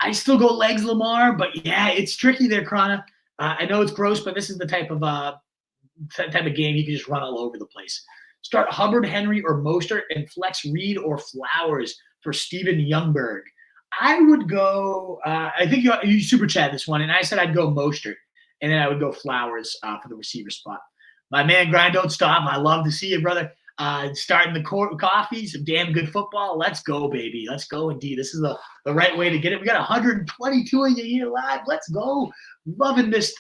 I still go legs Lamar, but yeah, it's tricky there, Krana. I know it's gross, but this is the type of game you can just run all over the place. Start Hubbard, Henry, or Mostert, and flex Reed or Flowers for Steven Youngberg. I would go. I think you super chat this one, and I said I'd go Mostert, and then I would go Flowers for the receiver spot. My man, grind don't stop. I love to see you, brother. Starting the coffee, some damn good football. Let's go, baby. Let's go, indeed. This is the right way to get it. We got 122 of you here live. Let's go. Loving this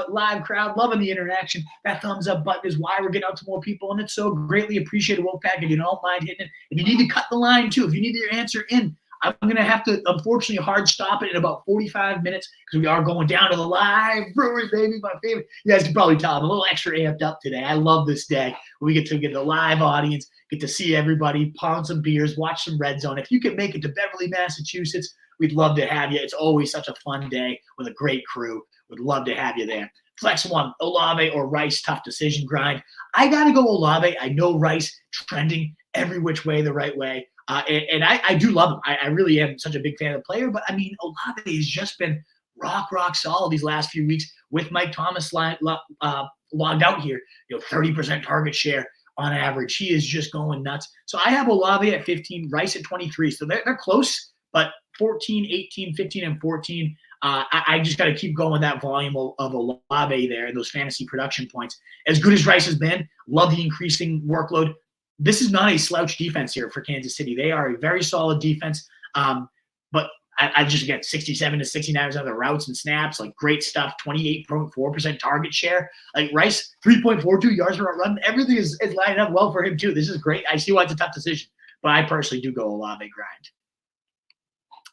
live crowd. Loving the interaction. That thumbs up button is why we're getting out to more people, and it's so greatly appreciated, Wolfpack. If you don't mind hitting it. If you need to cut the line, too, if you need your answer in, I'm going to have to, unfortunately, hard stop it in about 45 minutes because we are going down to the live Brewers, baby, my favorite. You guys can probably tell I'm a little extra amped up today. I love this day. We get to get the live audience, get to see everybody, pound some beers, watch some Red Zone. If you can make it to Beverly, Massachusetts, we'd love to have you. It's always such a fun day with a great crew. Would love to have you there. Flex 1, Olave or Rice, tough decision grind. I got to go Olave. I know Rice trending every which way the right way. And I do love him. I really am such a big fan of the player. But, I mean, Olave has just been rock solid these last few weeks with Mike Thomas logged out here. 30% target share on average. He is just going nuts. So I have Olave at 15, Rice at 23. So they're close, but 14, 18, 15, and 14. I just got to keep going with that volume of Olave there and those fantasy production points. As good as Rice has been, love the increasing workload. This is not a slouch defense here for Kansas City. They are a very solid defense. But I just get 67 to 69% of the routes and snaps, like great stuff, 28.4% target share. Like Rice, 3.42 yards per run. Everything is lining up well for him, too. This is great. I see why it's a tough decision. But I personally do go Olave grind.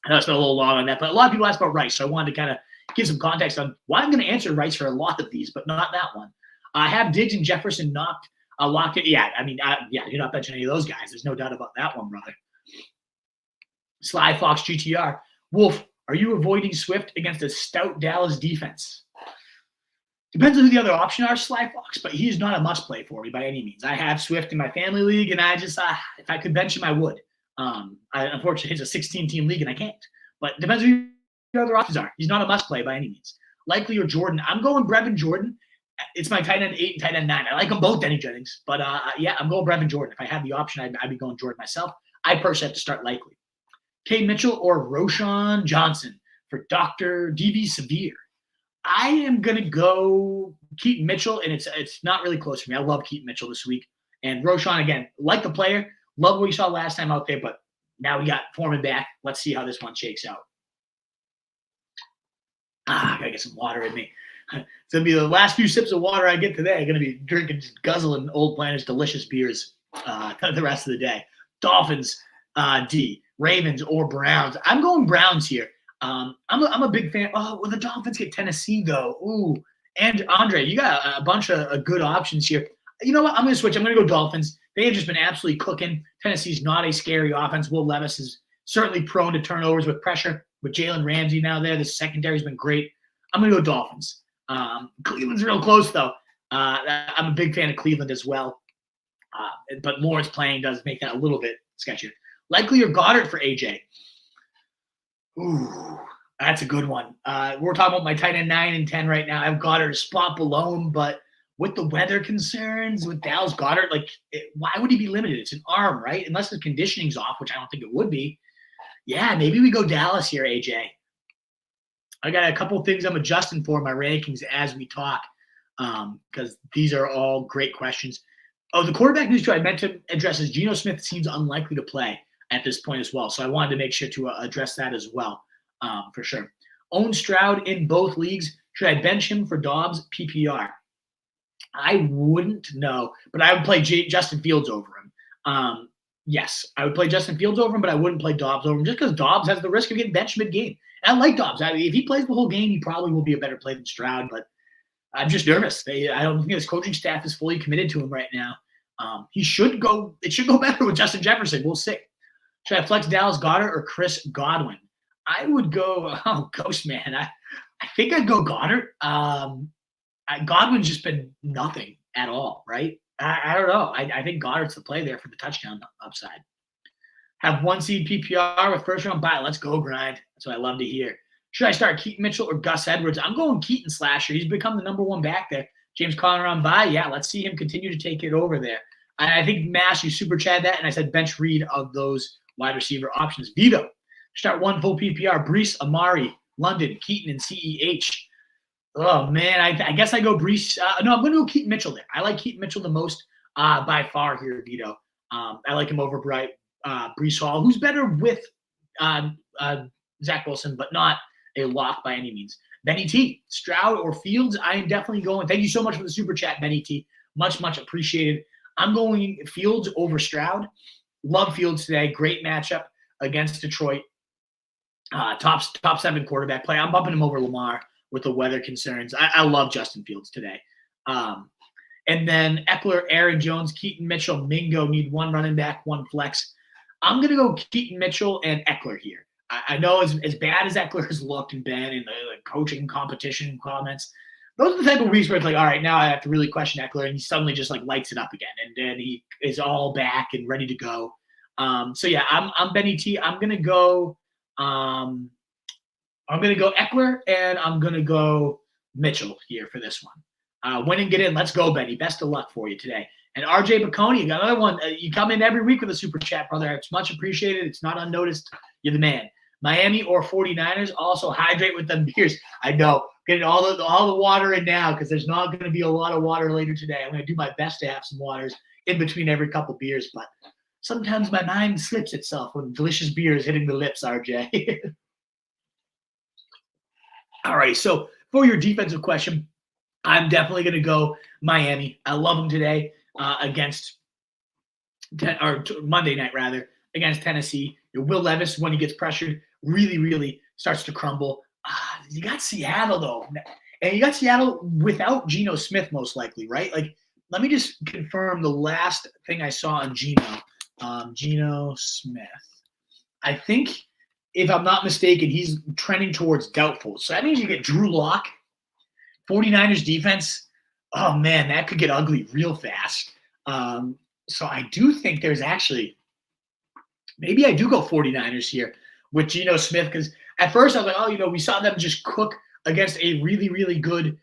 I know it's been a little long on that, but a lot of people ask about Rice, so I wanted to kind of give some context on why I'm going to answer Rice for a lot of these, but not that one. I have Diggs and Jefferson locked it. Yeah, I mean, you're not benching any of those guys. There's no doubt about that one, brother. Sly Fox GTR. Wolf, are you avoiding Swift against a stout Dallas defense? Depends on who the other option are, Sly Fox, but he's not a must-play for me by any means. I have Swift in my family league, and I just, if I could bench him, I would. Unfortunately, it's a 16-team league, and I can't. But it depends who the other options are. He's not a must-play by any means. Likely or Jordan. I'm going Brevin Jordan. It's my tight end 8 and tight end 9. I like them both, Denny Jennings. But, yeah, I'm going Brevin Jordan. If I had the option, I'd be going Jordan myself. I personally have to start Likely. K. Mitchell or Roshan Johnson for Dr. DV Severe. I am going to go Keaton Mitchell, and it's not really close for me. I love Keaton Mitchell this week. And Roshan, again, like the player. Love what we saw last time out there, but now we got Foreman back. Let's see how this one shakes out. I got to get some water in me. It's going to be the last few sips of water I get today. I'm going to be drinking, just guzzling Old Planter's delicious beers the rest of the day. Dolphins, D. Ravens or Browns. I'm going Browns here. I'm a big fan. Oh, well, the Dolphins get Tennessee, though. Ooh. And, Andre, you got a bunch of good options here. You know what? I'm going to switch. I'm going to go Dolphins. They have just been absolutely cooking. Tennessee's not a scary offense. Will Levis is certainly prone to turnovers with pressure. With Jalen Ramsey now there, the secondary's been great. I'm going to go Dolphins. Cleveland's real close, though. I'm a big fan of Cleveland as well. But Lawrence playing does make that a little bit sketchier. Likely or Goddard for AJ? Ooh, that's a good one. We're talking about my tight end 9 and 10 right now. I have Goddard a spot below him, but with the weather concerns, with Dallas Goedert, why would he be limited? It's an arm, right? Unless the conditioning's off, which I don't think it would be. Yeah, maybe we go Dallas here, AJ. I got a couple of things I'm adjusting for my rankings as we talk because these are all great questions. Oh, the quarterback news, too, I meant to address is Geno Smith seems unlikely to play at this point as well. So I wanted to make sure to address that as well, for sure. Own Stroud in both leagues. Should I bench him for Dobbs PPR? I wouldn't know, but I would play Justin Fields over him. Yes, I would play Justin Fields over him, but I wouldn't play Dobbs over him just because Dobbs has the risk of getting benched mid-game. And I like Dobbs. I mean, if he plays the whole game, he probably will be a better play than Stroud, but I'm just nervous. I don't think his coaching staff is fully committed to him right now. It should go better with Justin Jefferson. We'll see. Should I flex Dallas Goedert or Chris Godwin? I would go, Ghost Man. I think I'd go Goedert. Godwin's just been nothing at all, right? I don't know. I think Goddard's the play there for the touchdown upside. Have one seed PPR with first round bye. Let's go grind. That's what I love to hear. Should I start Keaton Mitchell or Gus Edwards? I'm going Keaton Slasher. He's become the number one back there. James Conner on bye. Yeah, let's see him continue to take it over there. I think Mash, you super chat that, and I said bench read of those wide receiver options. Vito, start one full PPR. Brees, Amari, London, Keaton, and CEH. Oh, man, I guess I go Brees. No, I'm going to go Keaton Mitchell there. I like Keaton Mitchell the most by far here, Vito. I like him over Brees Hall, who's better with Zach Wilson, but not a lock by any means. Benny T, Stroud or Fields, I am definitely going. Thank you so much for the super chat, Benny T. Much, much appreciated. I'm going Fields over Stroud. Love Fields today. Great matchup against Detroit. Top 7 quarterback play. I'm bumping him over Lamar with the weather concerns. I love Justin Fields today. And then Eckler, Aaron Jones, Keaton Mitchell, Mingo need one running back, one flex. I'm going to go Keaton Mitchell and Eckler here. I know as bad as Eckler has looked and been in the coaching competition comments, those are the type of weeks where it's like, all right, now I have to really question Eckler, and he suddenly just like lights it up again, and then he is all back and ready to go. So yeah, I'm Benny T. I'm gonna go Eckler, and I'm gonna go Mitchell here for this one. Win and get in. Let's go, Benny. Best of luck for you today. And RJ Baconi, you got another one. You come in every week with a super chat, brother. It's much appreciated. It's not unnoticed. You're the man. Miami or 49ers, also hydrate with them beers. I know. Getting all the water in now because there's not going to be a lot of water later today. I'm going to do my best to have some waters in between every couple beers, but sometimes my mind slips itself when delicious beer is hitting the lips, RJ. All right, so for your defensive question, I'm definitely going to go Miami. I love them today against Monday night, rather, against Tennessee. Will Levis, when he gets pressured, really, really starts to crumble. You got Seattle, though. And you got Seattle without Geno Smith, most likely, right? Like, let me just confirm the last thing I saw on Geno. Geno Smith. I think, if I'm not mistaken, he's trending towards doubtful. So that means you get Drew Lock. 49ers defense, oh, man, that could get ugly real fast. So I do think there's actually – maybe I do go 49ers here with Geno Smith because at first I was like, we saw them just cook against a really, really good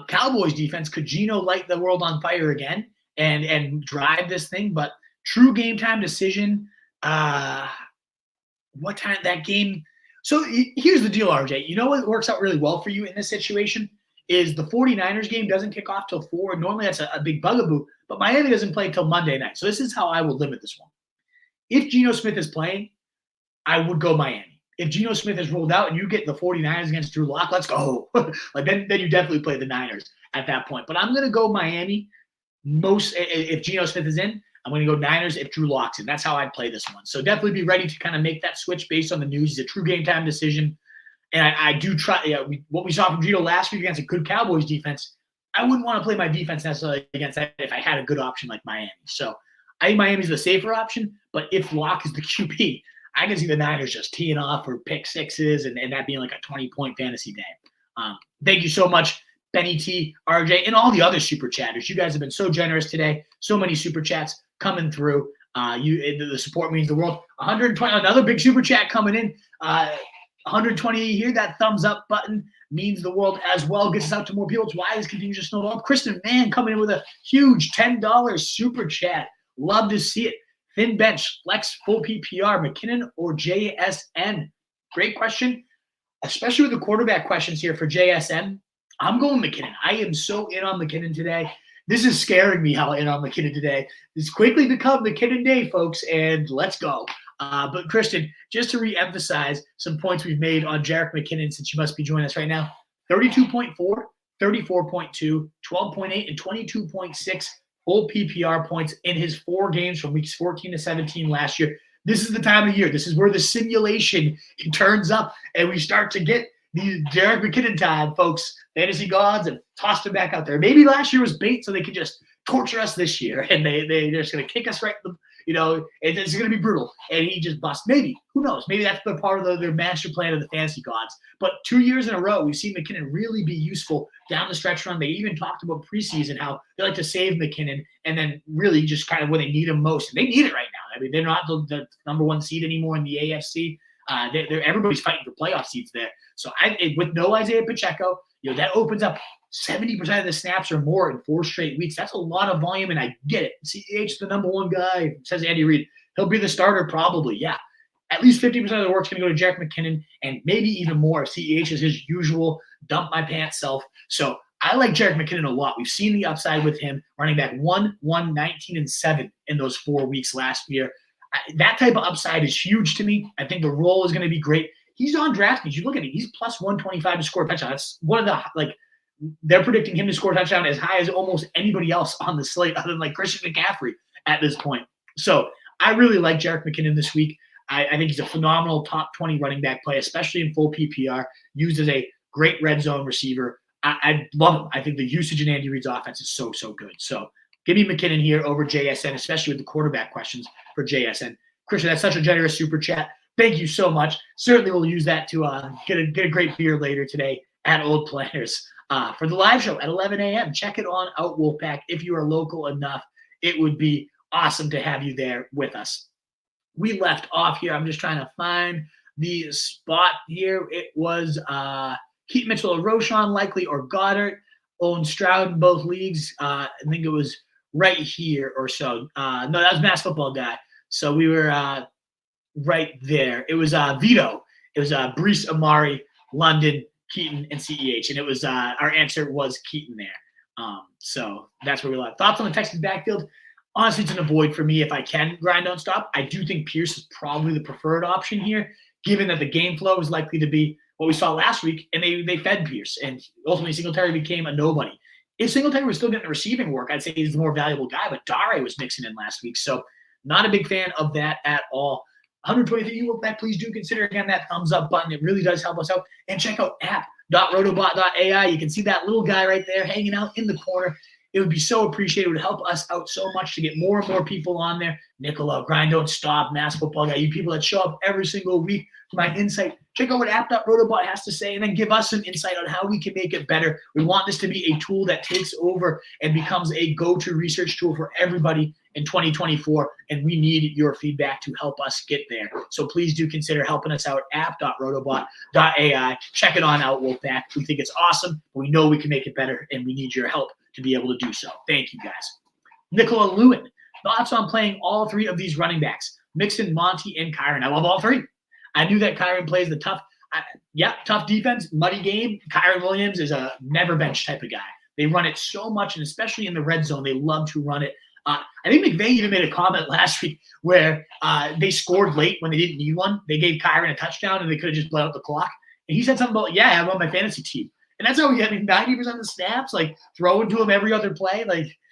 Cowboys defense. Could Geno light the world on fire again and drive this thing? But true game time decision, what time that game? So here's the deal, RJ. You know what works out really well for you in this situation is the 49ers game doesn't kick off till 4. Normally that's a big bugaboo, but Miami doesn't play till Monday night. So this is how I will limit this one. If Geno Smith is playing, I would go Miami. If Geno Smith is rolled out and you get the 49ers against Drew Lock, let's go. then you definitely play the Niners at that point. But I'm going to go Miami. If Geno Smith is in, I'm going to go Niners if Drew Lock's in. That's how I'd play this one. So definitely be ready to kind of make that switch based on the news. He's a true game time decision. And I do try what we saw from Geno last week against a good Cowboys defense. I wouldn't want to play my defense necessarily against that if I had a good option like Miami. So I think Miami's the safer option, but if Locke is the QB, I can see the Niners just teeing off for pick sixes and that being like a 20-point fantasy day. Thank you so much, Benny T, RJ, and all the other super chatters. You guys have been so generous today. So many super chats coming through. The support means the world. 120, another big super chat coming in. 120 here. That thumbs up button means the world as well. Gets us out to more people. It's why this continues to snowball. Kristen Mann coming in with a huge $10 super chat. Love to see it. Thin bench, flex, full PPR, McKinnon or JSN? Great question, especially with the quarterback questions here for JSN. I'm going McKinnon. I am so in on McKinnon today. This is scaring me how in on McKinnon today. It's quickly become McKinnon day, folks, and let's go. But, Kristen, just to reemphasize some points we've made on Jerick McKinnon since you must be joining us right now, 32.4, 34.2, 12.8, and 22.6 full PPR points in his 4 games from weeks 14 to 17 last year. This is the time of year. This is where the simulation turns up and we start to get the Jerick McKinnon time, folks. Fantasy gods have tossed him back out there. Maybe last year was bait so they could just torture us this year and they're just going to kick us right It's going to be brutal. And he just busts. Maybe. Who knows? Maybe that's the part of their master plan of the fantasy gods. But 2 years in a row, we've seen McKinnon really be useful down the stretch run. They even talked about preseason how they like to save McKinnon and then really just kind of when they need him most. And they need it right now. I mean, they're not the number 1 seed anymore in the AFC. Everybody's fighting for playoff seats there. So with no Isiah Pacheco, that opens up 70% of the snaps or more in 4 straight weeks. That's a lot of volume, and I get it. CEH is the number 1 guy, says Andy Reid. He'll be the starter probably, yeah. At least 50% of the work's going to go to Jerick McKinnon, and maybe even more if CEH is his usual dump-my-pants self. So I like Jerick McKinnon a lot. We've seen the upside with him, running back 1, 19, and 7 in those 4 weeks last year. That type of upside is huge to me. I think the role is going to be great. He's on DraftKings. You look at it, he's plus 125 to score a touchdown. That's one of the, they're predicting him to score a touchdown as high as almost anybody else on the slate other than Christian McCaffrey at this point. So I really like Jerick McKinnon this week. I think he's a phenomenal top 20 running back play, especially in full PPR, used as a great red zone receiver. I love him. I think the usage in Andy Reid's offense is so, so good. So give me McKinnon here over JSN, especially with the quarterback questions for JSN. Christian, that's such a generous super chat. Thank you so much. Certainly we'll use that to get a great beer later today at Old Players. For the live show at 11 a.m., check it on out, Wolfpack. If you are local enough, it would be awesome to have you there with us. We left off here. I'm just trying to find the spot here. It was Keaton Mitchell or Roschon, likely, or Goddard. Owned Stroud in both leagues. I think it was right here or so. No, that was Mass Football Guy. So we were right there. It was Vito. It was Brees, Amari, London, Keaton, and CEH. And it was our answer was Keaton there. So that's where we left. Thoughts on the Texans backfield? Honestly, it's an avoid for me if I can grind, don't stop. I do think Pierce is probably the preferred option here, given that the game flow is likely to be what we saw last week, and they fed Pierce, and ultimately Singletary became a nobody. If Singletary was still getting the receiving work, I'd say he's the more valuable guy, but Dare was mixing in last week, so not a big fan of that at all. 123 you bet, please do consider, again, that thumbs up button. It really does help us out. And check out app.rotobot.ai. You can see that little guy right there hanging out in the corner. It would be so appreciated. It would help us out so much to get more and more people on there. Nicola, Grind Don't Stop, Mass Football Guy, you people that show up every single week for my insight. Check out what app.rotobot has to say and then give us some insight on how we can make it better. We want this to be a tool that takes over and becomes a go-to research tool for everybody in 2024, and we need your feedback to help us get there. So please do consider helping us out, app.rotobot.ai. Check it on out, Wolfpack. We think it's awesome. We know we can make it better, and we need your help to be able to do so. Thank you, guys. Nicola Lewin, thoughts on playing all 3 of these running backs, Mixon, Monty, and Kyron? I love all 3. I knew that Kyron plays the tough defense, muddy game. Kyron Williams is a never bench type of guy. They run it so much, and especially in the red zone, they love to run it. I think McVay even made a comment last week where they scored late when they didn't need one. They gave Kyron a touchdown, and they could have just bled out the clock. And he said something about, I'm on my fantasy team. And that's how we get 90% of the snaps, throwing to him every other play.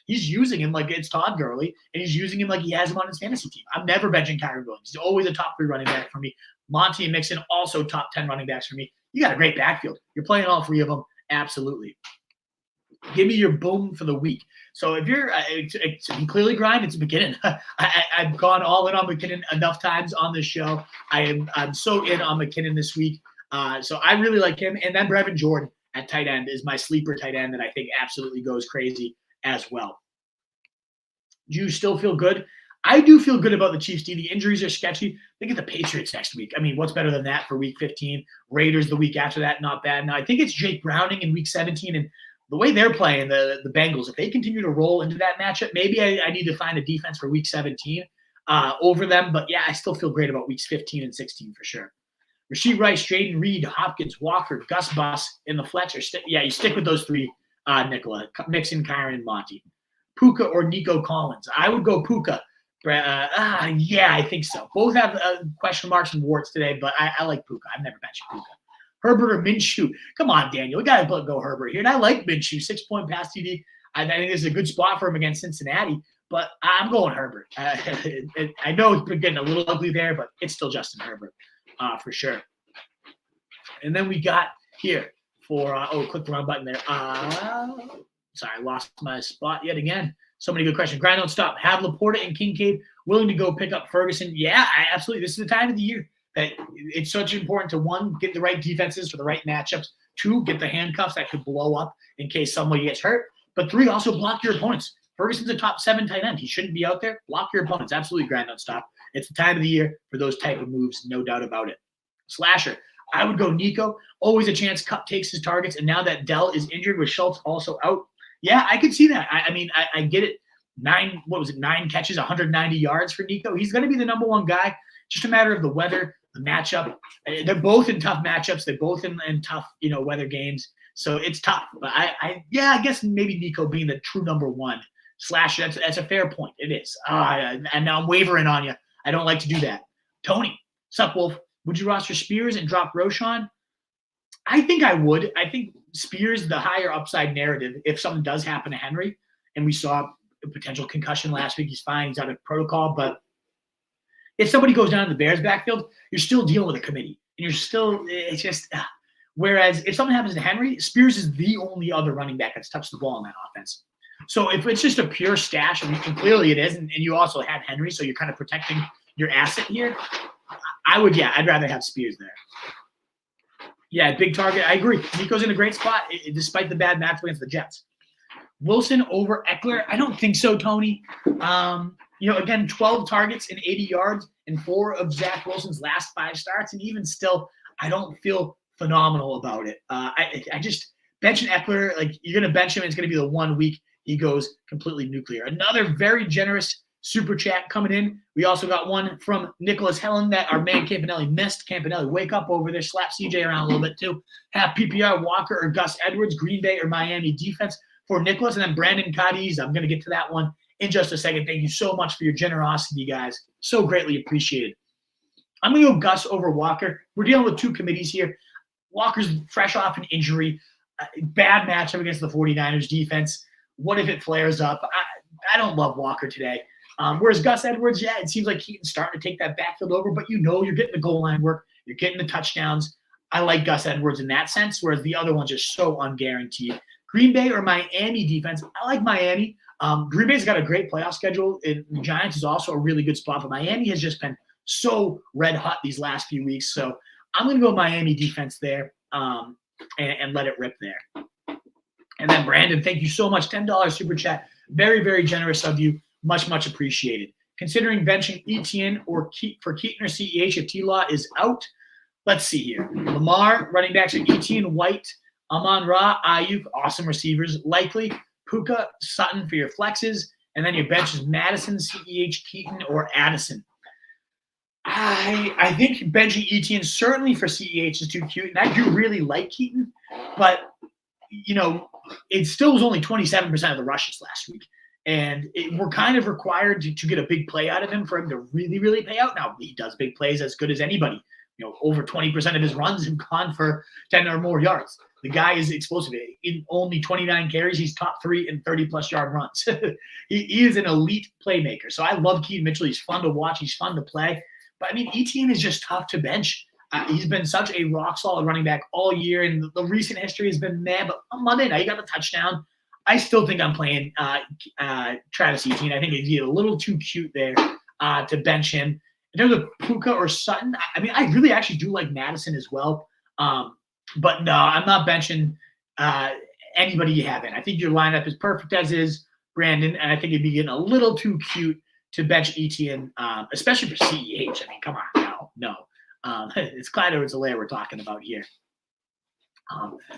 He's using him like it's Todd Gurley, and he's using him like he has him on his fantasy team. I'm never benching Kyron Williams. He's always a top 3 running back for me. Monty and Mixon, also top 10 running backs for me. You got a great backfield. You're playing all 3 of them. Absolutely. Give me your boom for the week. So if you're clearly grind, it's McKinnon. I've gone all in on McKinnon enough times on this show. I'm so in on McKinnon this week. So I really like him. And then Brevin Jordan at tight end is my sleeper tight end that I think absolutely goes crazy as well. Do you still feel good? I do feel good about the Chiefs, D. The injuries are sketchy. They get the Patriots next week. I mean, what's better than that for week 15? Raiders the week after that, not bad. Now, I think it's Jake Browning in week 17, and the way they're playing, the Bengals, if they continue to roll into that matchup, maybe I need to find a defense for week 17 over them. But, I still feel great about weeks 15 and 16 for sure. Rasheed Rice, Jaden Reed, Hopkins, Walker, Gus Bus, and the Fletcher. You stick with those 3, Nicola. Mixon, Kyron, and Monty. Puka or Nico Collins. I would go Puka. I think so. Both have question marks and warts today, but I like Puka. I've never benched Puka. Herbert or Minshew? Come on, Daniel. We got to go Herbert here. And I like Minshew, 6-point pass TD. I think this is a good spot for him against Cincinnati, but I'm going Herbert. I know it's been getting a little ugly there, but it's still Justin Herbert for sure. And then we got here for click the wrong button there. Sorry, I lost my spot yet again. So many good questions. Grind, don't stop. Have Laporta and Kincaid willing to go pick up Ferguson? Yeah, absolutely. This is the time of the year that it's such important to, one, get the right defenses for the right matchups. Two, get the handcuffs that could blow up in case somebody gets hurt. But three, also block your opponents. Ferguson's a top 7 tight end. He shouldn't be out there. Block your opponents. Absolutely, grind, don't stop. It's the time of the year for those type of moves, no doubt about it. Slasher, I would go Nico. Always a chance Cup takes his targets, and now that Dell is injured with Schultz also out, yeah, I could see that. I get it. 9 catches, 190 yards for Nico. He's going to be the number one guy. Just a matter of the weather, the matchup. They're both in tough matchups. They're both in tough, weather games. So it's tough. But I guess maybe Nico being the true number one. Slasher, that's a fair point. It is. And now I'm wavering on you. I don't like to do that. Tony, sup, Wolf? Would you roster Spears and drop Roschon? I think I would. I think Spears, the higher upside narrative, if something does happen to Henry, and we saw a potential concussion last week, he's fine. He's out of protocol. But if somebody goes down in the Bears backfield, you're still dealing with a committee. And you're still – it's just whereas if something happens to Henry, Spears is the only other running back that's touched the ball in that offense. So if it's just a pure stash, and clearly it is, and you also have Henry, so you're kind of protecting your asset here, I'd rather have Spears there. Yeah, big target. I agree. Nico's in a great spot, despite the bad matchup against the Jets. Wilson over Eckler? I don't think so, Tony. Again, 12 targets and 80 yards in 4 of Zach Wilson's last 5 starts, and even still, I don't feel phenomenal about it. I just benching Eckler, like you're going to bench him, and it's going to be the 1 week he goes completely nuclear. Another very generous super chat coming in. We also got one from Nicholas Helen that our man Campanelli missed. Campanelli, wake up over there. Slap CJ around a little bit too. Have PPR, Walker or Gus Edwards, Green Bay or Miami defense for Nicholas. And then Brandon Cadiz. I'm going to get to that one in just a second. Thank you so much for your generosity, guys. So greatly appreciated. I'm going to go Gus over Walker. We're dealing with 2 committees here. Walker's fresh off an injury. Bad matchup against the 49ers defense. What if it flares up? I don't love Walker today. Whereas Gus Edwards, yeah, it seems like Keaton's starting to take that backfield over, but you're getting the goal line work. You're getting the touchdowns. I like Gus Edwards in that sense, whereas the other ones are so unguaranteed. Green Bay or Miami defense, I like Miami. Green Bay's got a great playoff schedule. And the Giants is also a really good spot, but Miami has just been so red hot these last few weeks. So I'm going to go Miami defense there and let it rip there. And then Brandon, thank you so much. $10 super chat. Very, very generous of you. Much, much appreciated. Considering benching Etienne for Keaton or CEH if T-Law is out. Let's see here. Lamar, running backs are Etienne, White, Amon-Ra, Ayuk, awesome receivers. Likely Puka, Sutton for your flexes. And then your bench is Madison, CEH, Keaton, or Addison. I think benching Etienne certainly for CEH is too cute. And I do really like Keaton. But, it still was only 27% of the rushes last week. And we're kind of required to get a big play out of him for him to really, really pay out. Now, he does big plays as good as anybody. Over 20% of his runs have gone for 10 or more yards. The guy is explosive. In only 29 carries, he's top 3 in 30-plus yard runs. he is an elite playmaker. So I love Keaton Mitchell. He's fun to watch. He's fun to play. But, Etienne is just tough to bench. He's been such a rock-solid running back all year, and the recent history has been mad. But on Monday night, he got the touchdown. I still think I'm playing Travis Etienne. I think he's a little too cute there to bench him. In terms of Puka or Sutton, I really actually do like Madison as well. But no, I'm not benching anybody you have in. I think your lineup is perfect as is, Brandon, and I think it'd be getting a little too cute to bench Etienne, especially for CEH. Come on, no. It's Clyde Edwards-Helaire we're talking about here.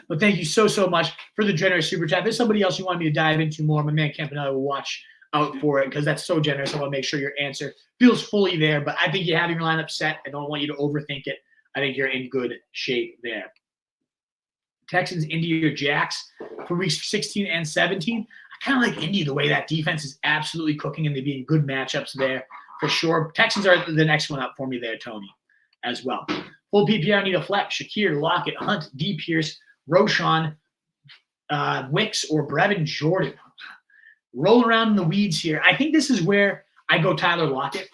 But thank you so much for the generous super chat. If there's somebody else you want me to dive into more, my man Campanelli will watch out for it because that's so generous. I want to make sure your answer feels fully there. But I think you have your lineup set. I don't want you to overthink it. I think you're in good shape there. Texans, Indy, or Jacks for weeks 16 and 17. I kind of like Indy the way that defense is absolutely cooking and they being good matchups there for sure. Texans are the next one up for me there, Tony, as well. Full PPR, need a flex. Shakir, Lockett, Hunt, D. Pierce, Roschon, Wicks, or Brevin Jordan. Roll around in the weeds here. I think this is where I go Tyler Lockett.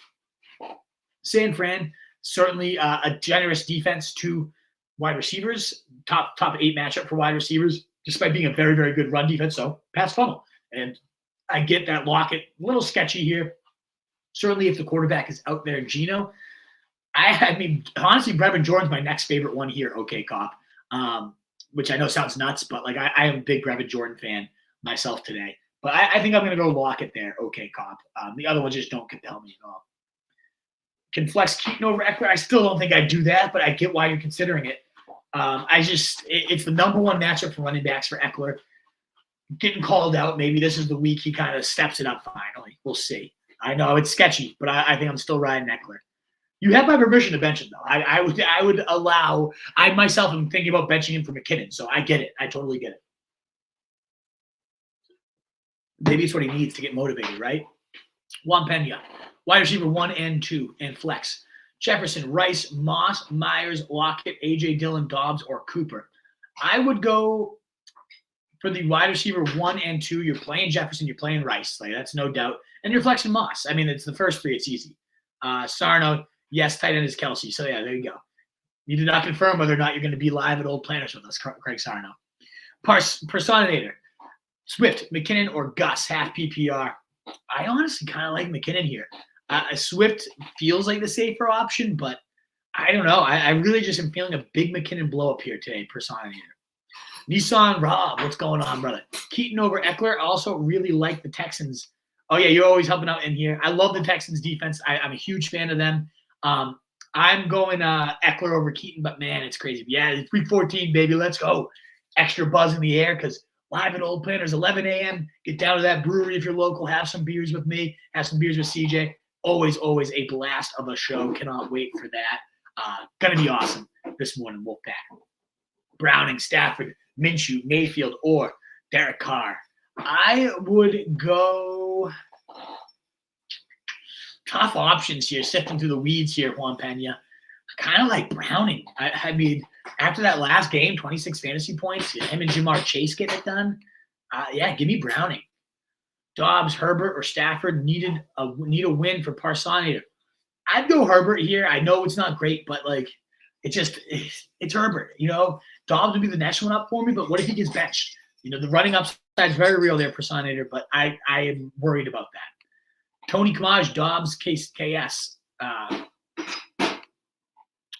San Fran, certainly a generous defense to wide receivers. Top 8 matchup for wide receivers, despite being a very, very good run defense. So pass funnel. And I get that Lockett, a little sketchy here. Certainly if the quarterback is out there, Geno. I mean, honestly, Brevin Jordan's my next favorite one here, okay, Cop, which I know sounds nuts, but like I am a big Brevin Jordan fan myself today. But I think I'm going to go Lockett there, okay, Cop. The other ones just don't compel me at all. Can flex Keaton over Eckler? I still don't think I'd do that, but I get why you're considering it. It's the number one matchup for running backs for Eckler. Getting called out, maybe this is the week he kind of steps it up finally. We'll see. I know it's sketchy, but I think I'm still riding Eckler. You have my permission to bench him, though. I would allow – I myself am thinking about benching him for McKinnon, so I get it. I totally get it. Maybe it's what he needs to get motivated, right? Juan Pena, wide receiver 1 and 2, and flex. Jefferson, Rice, Moss, Myers, Lockett, A.J. Dillon, Dobbs, or Cooper. I would go for the wide receiver 1 and 2. You're playing Jefferson, you're playing Rice. Like, that's no doubt. And you're flexing Moss. I mean, it's the first 3. It's easy. Sarno, yes, tight end is Kelsey. So, yeah, there you go. You did not confirm whether or not you're going to be live at Old Planners with us, Craig Sarno. Personator, Swift, McKinnon, or Gus, half PPR. I honestly kind of like McKinnon here. Swift feels like the safer option, but I don't know. I really just am feeling a big McKinnon blow up here today, Personator. Nissan Rob, what's going on, brother? Keaton over Eckler. I also really like the Texans. Oh, yeah, you're always helping out in here. I love the Texans defense. I'm a huge fan of them. I'm going Eckler over Keaton, but, man, it's crazy. Yeah, it's week 14, baby. Let's go. Extra buzz in the air because live at Old Planners, 11 a.m. Get down to that brewery if you're local. Have some beers with me. Have some beers with CJ. Always a blast of a show. Cannot wait for that. Going to be awesome this morning, Wolfpack. Browning, Stafford, Minshew, Mayfield, or Derek Carr. I would go tough options here, sifting through the weeds here, Juan Pena. Kind of like Browning. I mean, after that last game, 26 fantasy points, him and Jamar Chase getting it done. Yeah, give me Browning. Dobbs, Herbert, or Stafford need a win for Personator. I'd go Herbert here. I know it's not great, but like it's Herbert. You know, Dobbs would be the next one up for me, but what if he gets benched? You know, the running upside is very real there, Personator, but I am worried about that. Tony Kamaj, Dobbs, KS.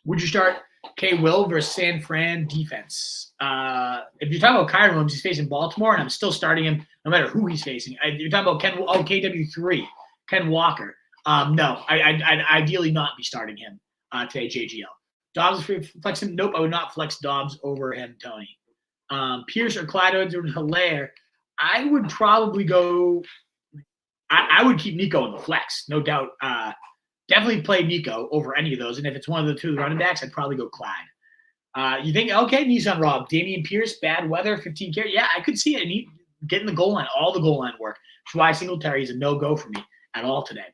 Would you start K. Will versus San Fran defense? If you're talking about Kyron Williams, he's facing Baltimore, and I'm still starting him no matter who he's facing. You're talking about KW3, Ken Walker. No, I'd ideally not be starting him today, JGL. Dobbs flex him? Nope, I would not flex Dobbs over him, Tony. Pierce or Clyde Edwards-Helaire, I would probably go – I would keep Nico in the flex, no doubt. Definitely play Nico over any of those, and if it's one of the two running backs, I'd probably go Clyde. You think, okay, Nissan Rob, Damian Pierce, bad weather, 15 carry. Yeah, I could see it. Getting the goal line, all the goal line work. Schwei Singletary is a no-go for me at all today.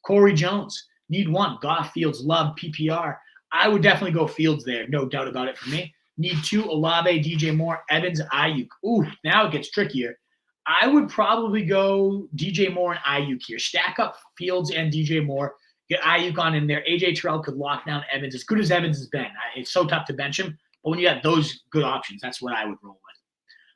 Corey Jones, need one. Goff, Fields, Love, PPR. I would definitely go Fields there, no doubt about it for me. Need 2, Olave, DJ Moore, Evans, Ayuk. Ooh, now it gets trickier. I would probably go DJ Moore and Ayuk here. Stack up Fields and DJ Moore. Get Ayuk on in there. AJ Terrell could lock down Evans. As good as Evans has been, it's so tough to bench him. But when you got those good options, that's what I would roll with.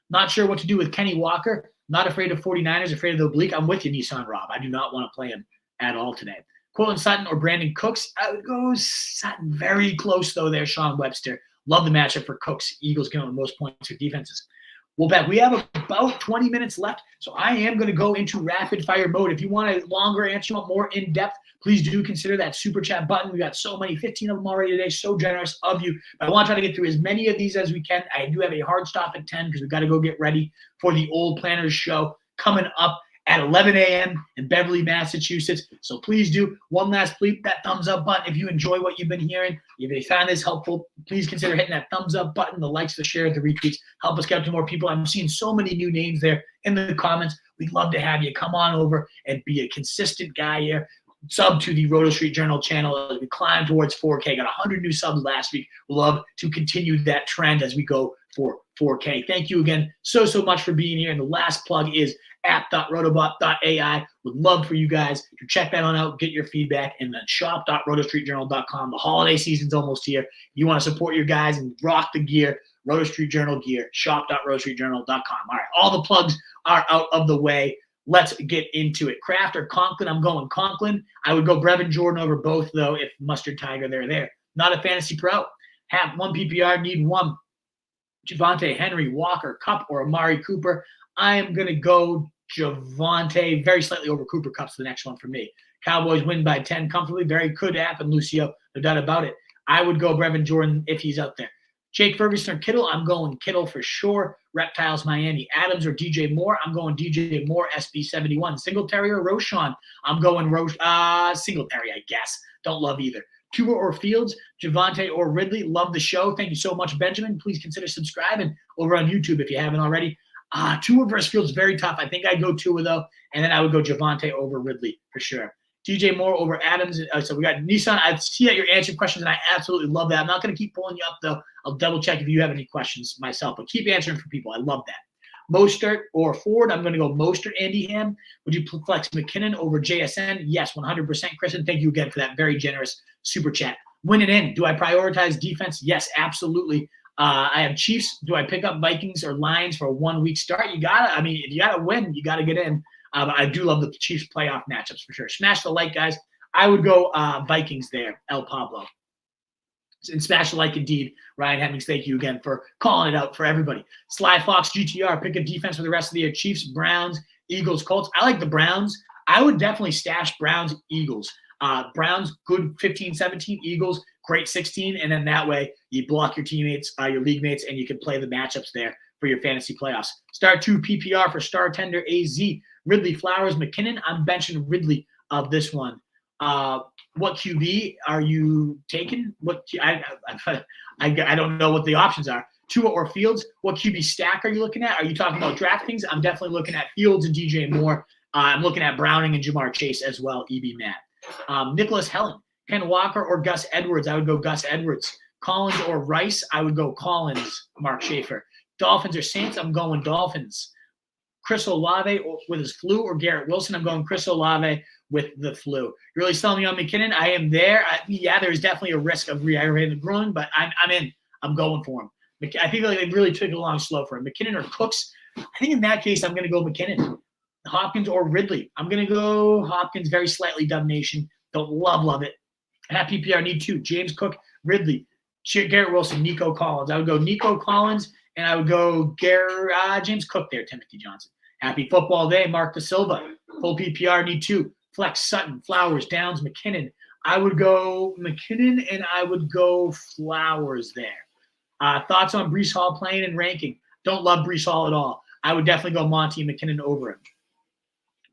Not sure what to do with Kenny Walker. Not afraid of 49ers, afraid of the oblique. I'm with you, Nissan Rob. I do not want to play him at all today. Cortland Sutton or Brandon Cooks. I would go Sutton. Very close, though, there, Sean Webster. Love the matchup for Cooks. Eagles giving the most points for defenses. Well, back, we have about 20 minutes left, so I am going to go into rapid-fire mode. If you want a longer answer, you want more in-depth, please do consider that super chat button. We got so many, 15 of them already today. So generous of you. I want to try to get through as many of these as we can. I do have a hard stop at 10 because we've got to go get ready for the Old Planners show coming up at 11 a.m. in Beverly, Massachusetts. So please do. One last please, that thumbs up button. If you enjoy what you've been hearing, if you found this helpful, please consider hitting that thumbs up button, the likes, the share, the retweets. Help us get up to more people. I'm seeing so many new names there in the comments. We'd love to have you come on over and be a consistent guy here. Sub to the Roto Street Journal channel as we climb towards 4K. Got 100 new subs last week. Love to continue that trend as we go for 4K. Thank you again so much for being here. And the last plug is app.rotobot.ai. Would love for you guys to check that on out, get your feedback, and then shop.rotostreetjournal.com. The holiday season's almost here. You want to support your guys and rock the gear, Roto Street Journal gear, shop.rotostreetjournal.com. All right, all the plugs are out of the way. Let's get into it. Kraft or Conklin? I'm going Conklin. I would go Brevin Jordan over both, though, if Mustard Tiger they're there. Not a fantasy pro. Have one PPR, need one. Javonte, Henry, Walker, Kupp, or Amari Cooper. I am going to go Javonte, very slightly over Cooper. Kupp's the next one for me. Cowboys win by 10 comfortably. Very could happen, Lucio. No doubt about it. I would go Brevin Jordan if he's out there. Jake Ferguson or Kittle? I'm going Kittle for sure. Reptiles, Miami. Adams or DJ Moore? I'm going DJ Moore, SB71. Singletary or Roschon? I'm going Singletary, I guess. Don't love either. Tua or Fields? Javonte or Ridley? Love the show. Thank you so much, Benjamin. Please consider subscribing over on YouTube if you haven't already. Tua versus Fields, very tough. I think I'd go Tua, though, and then I would go Javonte over Ridley for sure. DJ Moore over Adams. So we got Nissan. I see that you're answering questions, and I absolutely love that. I'm not going to keep pulling you up, though. I'll double-check if you have any questions myself, but keep answering for people. I love that. Mostert or Ford? I'm going to go Mostert, Andy Ham. Would you flex McKinnon over JSN? Yes, 100%, Kristen. Thank you again for that very generous super chat. Win it in. Do I prioritize defense? Yes, absolutely. I have Chiefs. Do I pick up Vikings or Lions for a 1 week start? If you got to win, you got to get in. But I do love the Chiefs playoff matchups for sure. Smash the like, guys. I would go Vikings there, El Pablo. And smash the like indeed. Ryan Hemmings, thank you again for calling it out for everybody. Sly Fox, GTR, pick a defense for the rest of the year. Chiefs, Browns, Eagles, Colts. I like the Browns. I would definitely stash Browns, Eagles. Browns, good 15, 17. Eagles, great 16. And then that way you block your teammates, your league mates, and you can play the matchups there for your fantasy playoffs. Start 2 PPR for Star Tender AZ. Ridley, Flowers, McKinnon. I'm benching Ridley of this one. What QB are you taking? I don't know what the options are. Tua or Fields? What QB stack are you looking at? Are you talking about DraftKings? I'm definitely looking at Fields and DJ Moore. I'm looking at Browning and Jamar Chase as well, EB Matt. Nicholas Helen, Ken Walker or Gus Edwards? I would go Gus Edwards. Collins or Rice? I would go Collins, Mark Schaefer. Dolphins or Saints? I'm going Dolphins. Chris Olave with his flu or Garrett Wilson? I'm going Chris Olave with the flu. You're really selling me on McKinnon? I am there. There's definitely a risk of re-aggravating the groin, but I'm in. I'm going for him. I think like they really took it along slow for him. McKinnon or Cooks? I think in that case, I'm going to go McKinnon. Hopkins or Ridley? I'm going to go Hopkins, very slightly domination. Don't love it. At PPR, need 2. James Cook, Ridley, Garrett Wilson, Nico Collins. I would go Nico Collins, and I would go James Cook there, Timothy Johnson. Happy football day, Mark Da Silva. Full PPR, need 2. Flex, Sutton, Flowers, Downs, McKinnon. I would go McKinnon, and I would go Flowers there. Thoughts on Breece Hall playing and ranking? Don't love Breece Hall at all. I would definitely go Monty and McKinnon over him.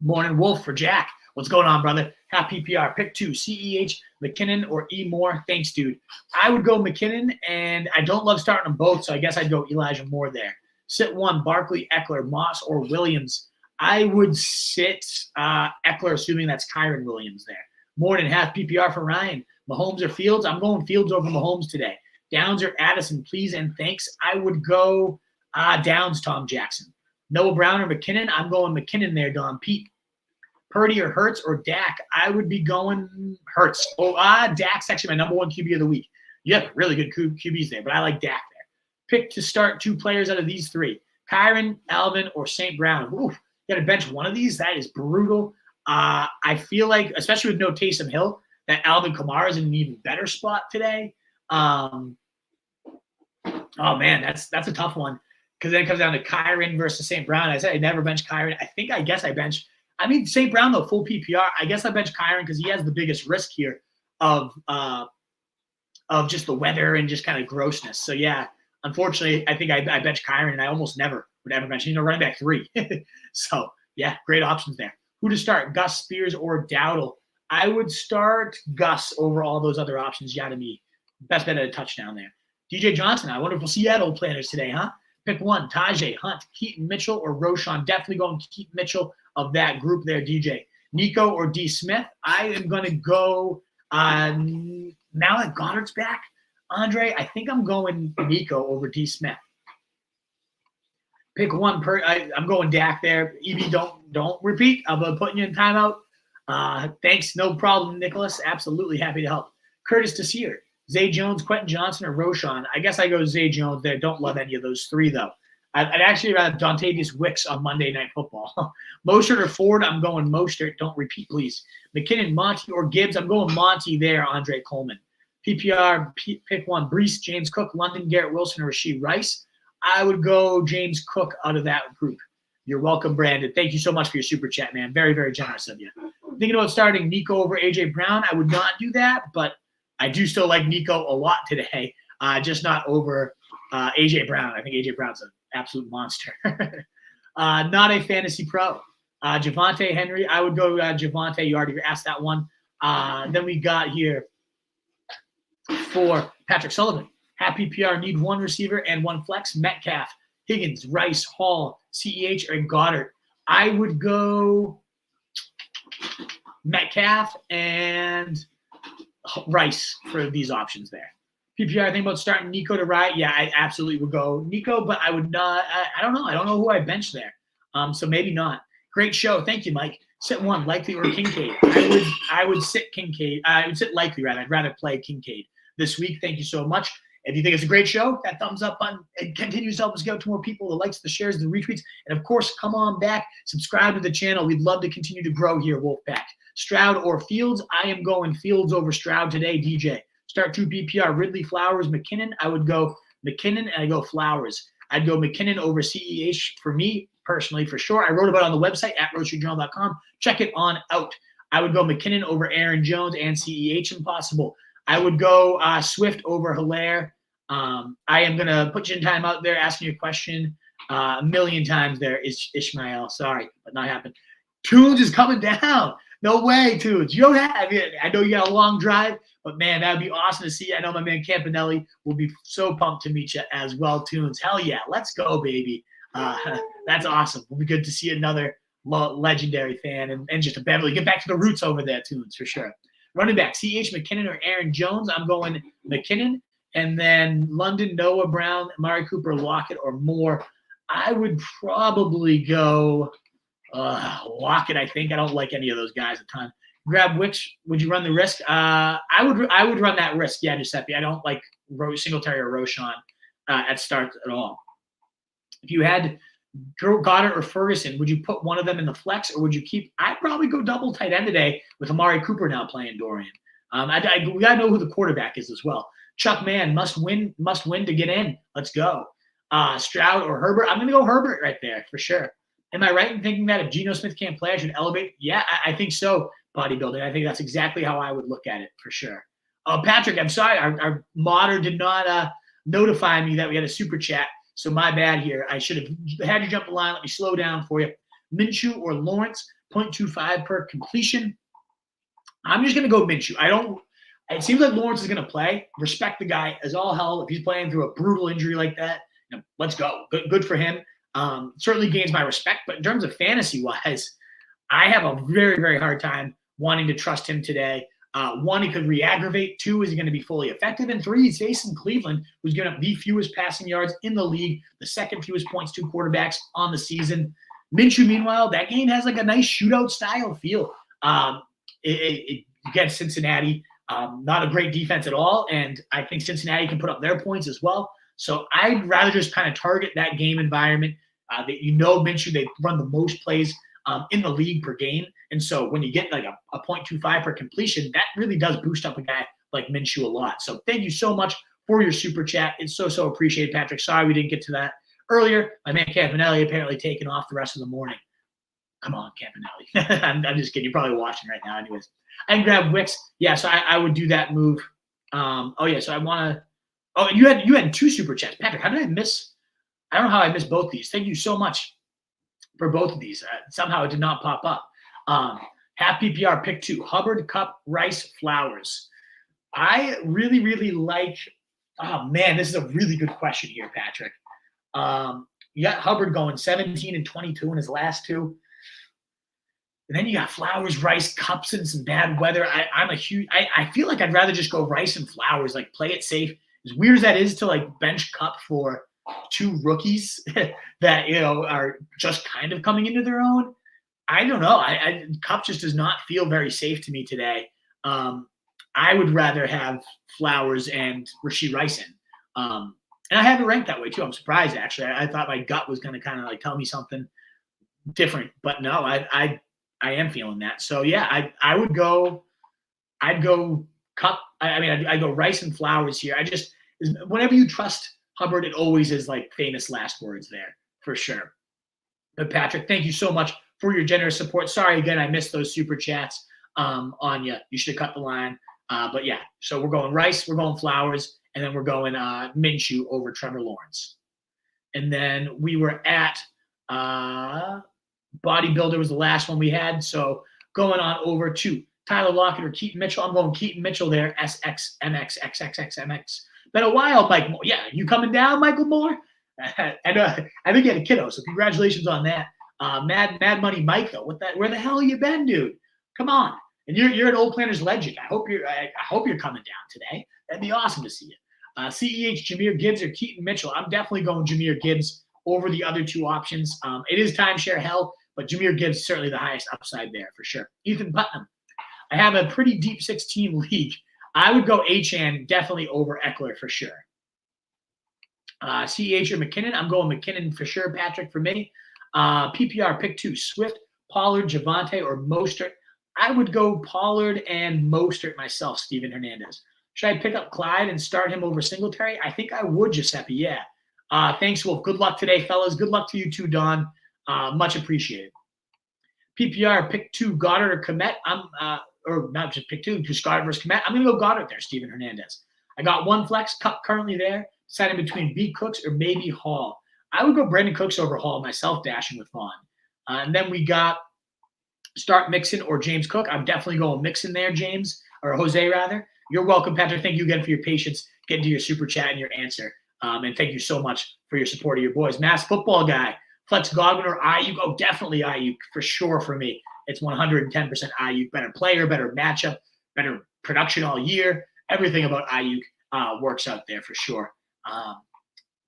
Morning Wolf for Jack. What's going on, brother? Half PPR. Pick 2. CEH, McKinnon, or E. Moore. Thanks, dude. I would go McKinnon, and I don't love starting them both, so I guess I'd go Elijah Moore there. Sit 1, Barkley, Eckler, Moss, or Williams. I would sit Eckler, assuming that's Kyron Williams there. More than half PPR for Ryan. Mahomes or Fields? I'm going Fields over Mahomes today. Downs or Addison, please and thanks. I would go Downs, Tom Jackson. Noah Brown or McKinnon? I'm going McKinnon there, Don Pete. Purdy or Hurts or Dak? I would be going Hurts. Dak's actually my number 1 QB of the week. You have really good QBs there, but I like Dak there. Pick to start 2 players out of these 3. Kyron, Alvin, or St. Brown. Ooh, you got to bench one of these? That is brutal. I feel like, especially with no Taysom Hill, that Alvin Kamara is in an even better spot today. Oh, man, that's a tough one because then it comes down to Kyron versus St. Brown. I said I never bench Kyron. I guess I bench. St. Brown, though, full PPR. I guess I bench Kyron because he has the biggest risk here of just the weather and just kind of grossness. So, yeah, unfortunately, I think I bench Kyron, and I almost never would ever bench. He's running back 3. So, yeah, great options there. Who to start, Gus, Spears, or Dowdle? I would start Gus over all those other options. Yeah, to me, best bet at a touchdown there. DJ Johnson, I wonder if we'll see Seattle planners today, huh? Pick 1, Tajay, Hunt, Keaton Mitchell, or Roschon. Definitely going to Keaton Mitchell of that group there, DJ. Nico or D. Smith? I am going to go now that Goddard's back, Andre, I think I'm going Nico over D. Smith. Pick 1 I'm going Dak there. EB, don't repeat. I'm putting you in timeout. Thanks, no problem, Nicholas. Absolutely happy to help. Curtis Desir, Zay Jones, Quentin Johnson, or Roschon. I guess I go Zay Jones there. Don't love any of those 3, though. I'd actually rather Dontavius Wicks on Monday Night Football. Mostert or Ford, I'm going Mostert. Don't repeat, please. McKinnon, Monty, or Gibbs, I'm going Monty there, Andre Coleman. PPR, pick one. Brees, James Cook, London, Garrett Wilson, or Rashee Rice. I would go James Cook out of that group. You're welcome, Brandon. Thank you so much for your super chat, man. Very, very generous of you. Thinking about starting Nico over A.J. Brown. I would not do that, but I do still like Nico a lot today, just not over A.J. Brown. I think A.J. Brown's an absolute monster. Not a fantasy pro. Javonte Henry, I would go Javonte. You already asked that one. Then we got here for Patrick Sullivan. Happy PR, need one receiver and one flex. Metcalf, Higgins, Rice, Hall, CEH, or Goddard. I would go Metcalf and Rice for these options there. PPR, I think about starting Nico to right. Yeah, I absolutely would go Nico, but I would not. I don't know. I don't know who I bench there. So maybe not. Great show. Thank you, Mike. Sit one, Likely or Kincaid. I would sit Kincaid. I would sit Likely rather. I'd rather play Kincaid this week. Thank you so much. If you think it's a great show, that thumbs up button, it continues to help us get out to more people, the likes, the shares, the retweets. And, of course, come on back. Subscribe to the channel. We'd love to continue to grow here, Wolfpack. Stroud or Fields? I am going Fields over Stroud today, DJ. Start 2 PPR, Ridley, Flowers, McKinnon. I would go McKinnon, and I go Flowers. I'd go McKinnon over CEH for me, personally, for sure. I wrote about it on the website at roadstreetjournal.com. Check it on out. I would go McKinnon over Aaron Jones and CEH if possible. I would go Swift over Helaire. I am going to put you in time out there asking you a question a million times there. Ishmael, sorry, but not happened. Tunes is coming down. No way, Tunes. You don't have it. I know you got a long drive, but, man, that would be awesome to see. I know my man Campanelli will be so pumped to meet you as well, Tunes. Hell yeah. Let's go, baby. That's awesome. It'll be good to see another legendary fan and just a Beverly. Get back to the roots over there, Tunes, for sure. Running back, CH McKinnon or Aaron Jones. I'm going McKinnon. And then London, Noah Brown, Amari Cooper, Lockett, or Moore. I would probably go Lockett, I think. I don't like any of those guys a ton. Grab which would you run the risk? I would run that risk, yeah, Giuseppe. I don't like Singletary or Roschon at start at all. If you had Goddard or Ferguson, would you put one of them in the flex, or would you keep – I'd probably go double tight end today with Amari Cooper now playing Dorian. We got to know who the quarterback is as well. Chuck Mann, must win to get in. Let's go. Stroud or Herbert? I'm going to go Herbert right there for sure. Am I right in thinking that if Geno Smith can't play, I should elevate? Yeah, I think so, bodybuilding. I think that's exactly how I would look at it for sure. Patrick, I'm sorry. Our modder did not notify me that we had a super chat, so my bad here. I should have had you jump the line. Let me slow down for you. Minshew or Lawrence, 0.25 per completion. I'm just going to go Minshew. It seems like Lawrence is going to play. Respect the guy as all hell. If he's playing through a brutal injury like that, let's go. Good for him. Certainly gains my respect. But in terms of fantasy-wise, I have a very, very hard time wanting to trust him today. One, he could re-aggravate. Two, is he going to be fully effective? And three, he's facing Cleveland, who's going to be fewest passing yards in the league, the second fewest points to quarterbacks on the season. Minshew, meanwhile, that game has like a nice shootout-style feel against Cincinnati. Not a great defense at all, and I think Cincinnati can put up their points as well. So I'd rather just kind of target that game environment. Minshew, they run the most plays in the league per game. And so when you get like a 0.25 per completion, that really does boost up a guy like Minshew a lot. So thank you so much for your super chat. It's so appreciated, Patrick. Sorry we didn't get to that earlier. My man Campanelli apparently taking off the rest of the morning. Come on, Campanelli. I'm just kidding. You're probably watching right now anyways. I can grab Wicks. Yeah, so I would do that move. So I want to – oh, you had two super chats. Patrick, how did I miss – I don't know how I missed both these. Thank you so much for both of these. Somehow it did not pop up. Half PPR, pick two. Hubbard, Cup, Rice, Flowers. I really, really like – oh, man, this is a really good question here, Patrick. You got Hubbard going 17 and 22 in his last two. And then you got Flowers, Rice, Cups, and some bad weather. I feel like I'd rather just go Rice and Flowers, like play it safe. As weird as that is to like bench Cup for two rookies that, are just kind of coming into their own. I don't know. Cup just does not feel very safe to me today. I would rather have Flowers and Rashee Rice in. And I have it ranked that way too. I'm surprised, actually. I thought my gut was going to kind of like tell me something different, but no, I am feeling that. So yeah, I'd go Cup. I'd go Rice and Flowers here. Whenever you trust Hubbard, it always is like famous last words there for sure. But Patrick, thank you so much for your generous support. Sorry again, I missed those super chats on you. You should have cut the line. But yeah, so we're going Rice, we're going Flowers, and then we're going Minshew over Trevor Lawrence. And then we were at Bodybuilder was the last one we had. So going on over to Tyler Lockett or Keaton Mitchell. I'm going Keaton Mitchell there. SXMXXXXMX. Been a while, Mike Moore. Yeah, you coming down, Michael Moore? And I think you had a kiddo, so congratulations on that. Mad Money Mike, though. Where the hell you been, dude? Come on. And you're an Old Planners legend. I hope you're coming down today. That'd be awesome to see you. CEH, Jahmyr Gibbs or Keaton Mitchell. I'm definitely going Jahmyr Gibbs over the other two options. It is timeshare hell, but Jahmyr Gibbs is certainly the highest upside there for sure. Ethan Putnam. I have a pretty deep 16 league. I would go Achane definitely over Eckler for sure. CEH or McKinnon. I'm going McKinnon for sure, Patrick, for me. PPR pick 2, Swift, Pollard, Javonte, or Mostert. I would go Pollard and Mostert myself, Steven Hernandez. Should I pick up Clyde and start him over Singletary? I think I would, Giuseppe, yeah. Thanks, Wolf. Good luck today, fellas. Good luck to you too, Don. Much appreciated. PPR, pick 2, Goddard or Kmet. Or not just pick 2, just Goddard versus Kmet. I'm going to go Goddard there, Steven Hernandez. I got one flex, Cup currently there, deciding between B. Cooks or maybe Hall. I would go Brandon Cooks over Hall myself, dashing with Vaughn. And then we got start Mixon or James Cook. I'm definitely going Mixon there, James, or Jose rather. You're welcome, Patrick. Thank you again for your patience, getting to your super chat and your answer. And thank you so much for your support of your boys. Mass football guy, Flex Godwin or Ayuk. Oh, definitely Ayuk for sure for me. It's 110% Ayuk. Better player, better matchup, better production all year. Everything about Ayuk works out there for sure.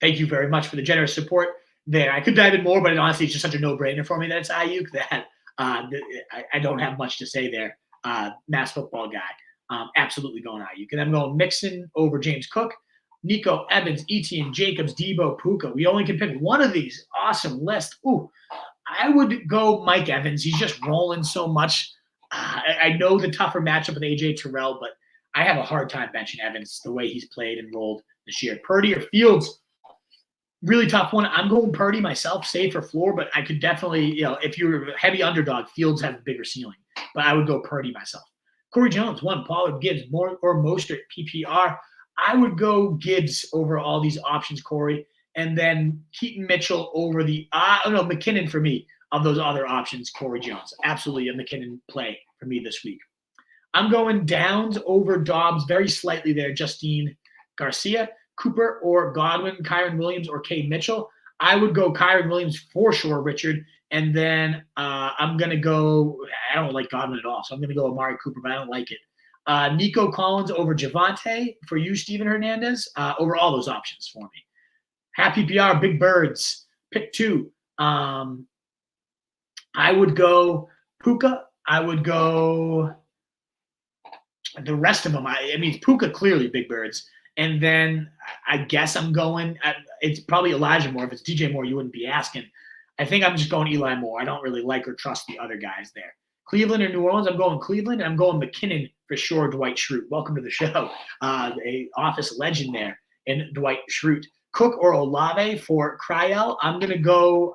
Thank you very much for the generous support there. I could dive in more, but honestly, it's just such a no-brainer for me that it's Ayuk that I don't have much to say there. Mass football guy. Absolutely going Ayuk. And I'm going Mixon over James Cook, Nico Evans, Etienne, Jacobs, Debo, Puka. We only can pick one of these. Awesome list. Ooh, I would go Mike Evans. He's just rolling so much. I know the tougher matchup with AJ Terrell, but I have a hard time benching Evans the way he's played and rolled this year. Purdy or Fields, really tough one. I'm going Purdy myself, save for floor, but I could definitely, if you're a heavy underdog, Fields has a bigger ceiling. But I would go Purdy myself. Corey Jones, 1. Pollard, Gibbs, or Mostert, PPR. I would go Gibbs over all these options, Corey. And then Keaton Mitchell over McKinnon for me of those other options, Corey Jones. Absolutely a McKinnon play for me this week. I'm going Downs over Dobbs very slightly there. Justine Garcia, Cooper or Godwin, Kyron Williams or K. Mitchell. I would go Kyron Williams for sure, Richard. And then I'm going to go – I don't like Godwin at all, so I'm going to go Amari Cooper, but I don't like it. Nico Collins over Javonte for you, Steven Hernandez, over all those options for me. Happy PR, Big Birds, pick 2. I would go Puka. I would go the rest of them. Puka clearly Big Birds. And then I guess I'm going – it's probably Elijah Moore. If it's DJ Moore, you wouldn't be asking. I think I'm just going Eli Moore. I don't really like or trust the other guys there. Cleveland or New Orleans, I'm going Cleveland. I'm going McKinnon for sure, Dwight Schrute. Welcome to the show. A office legend there in Dwight Schrute. Cook or Olave for Cryel. I'm going to go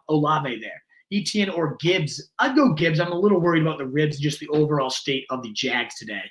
Olave there. Etienne or Gibbs. I'd go Gibbs. I'm a little worried about the ribs, just the overall state of the Jags today.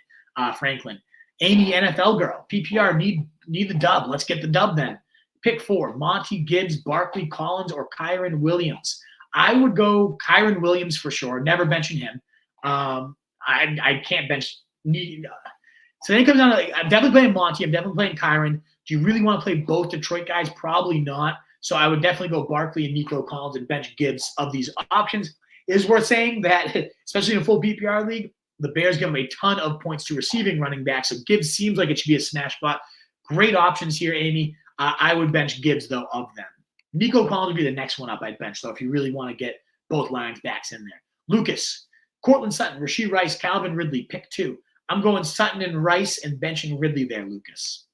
Franklin. Amy, NFL girl. PPR, need the dub. Let's get the dub then. Pick 4, Monty, Gibbs, Barkley, Collins, or Kyron Williams. I would go Kyron Williams for sure. Never benching him. I can't bench. So then it comes down to I'm definitely playing Monty. I'm definitely playing Kyron. Do you really want to play both Detroit guys? Probably not. So I would definitely go Barkley and Nico Collins and bench Gibbs of these options. It is worth saying that, especially in a full PPR league, the Bears give him a ton of points to receiving running back. So Gibbs seems like it should be a smash spot. Great options here, Amy. I would bench Gibbs, though, of them. Nico Collins would be the next one up I'd bench, though, if you really want to get both lines backs in there. Lucas, Cortland Sutton, Rashee Rice, Calvin Ridley, pick 2. I'm going Sutton and Rice and benching Ridley there, Lucas.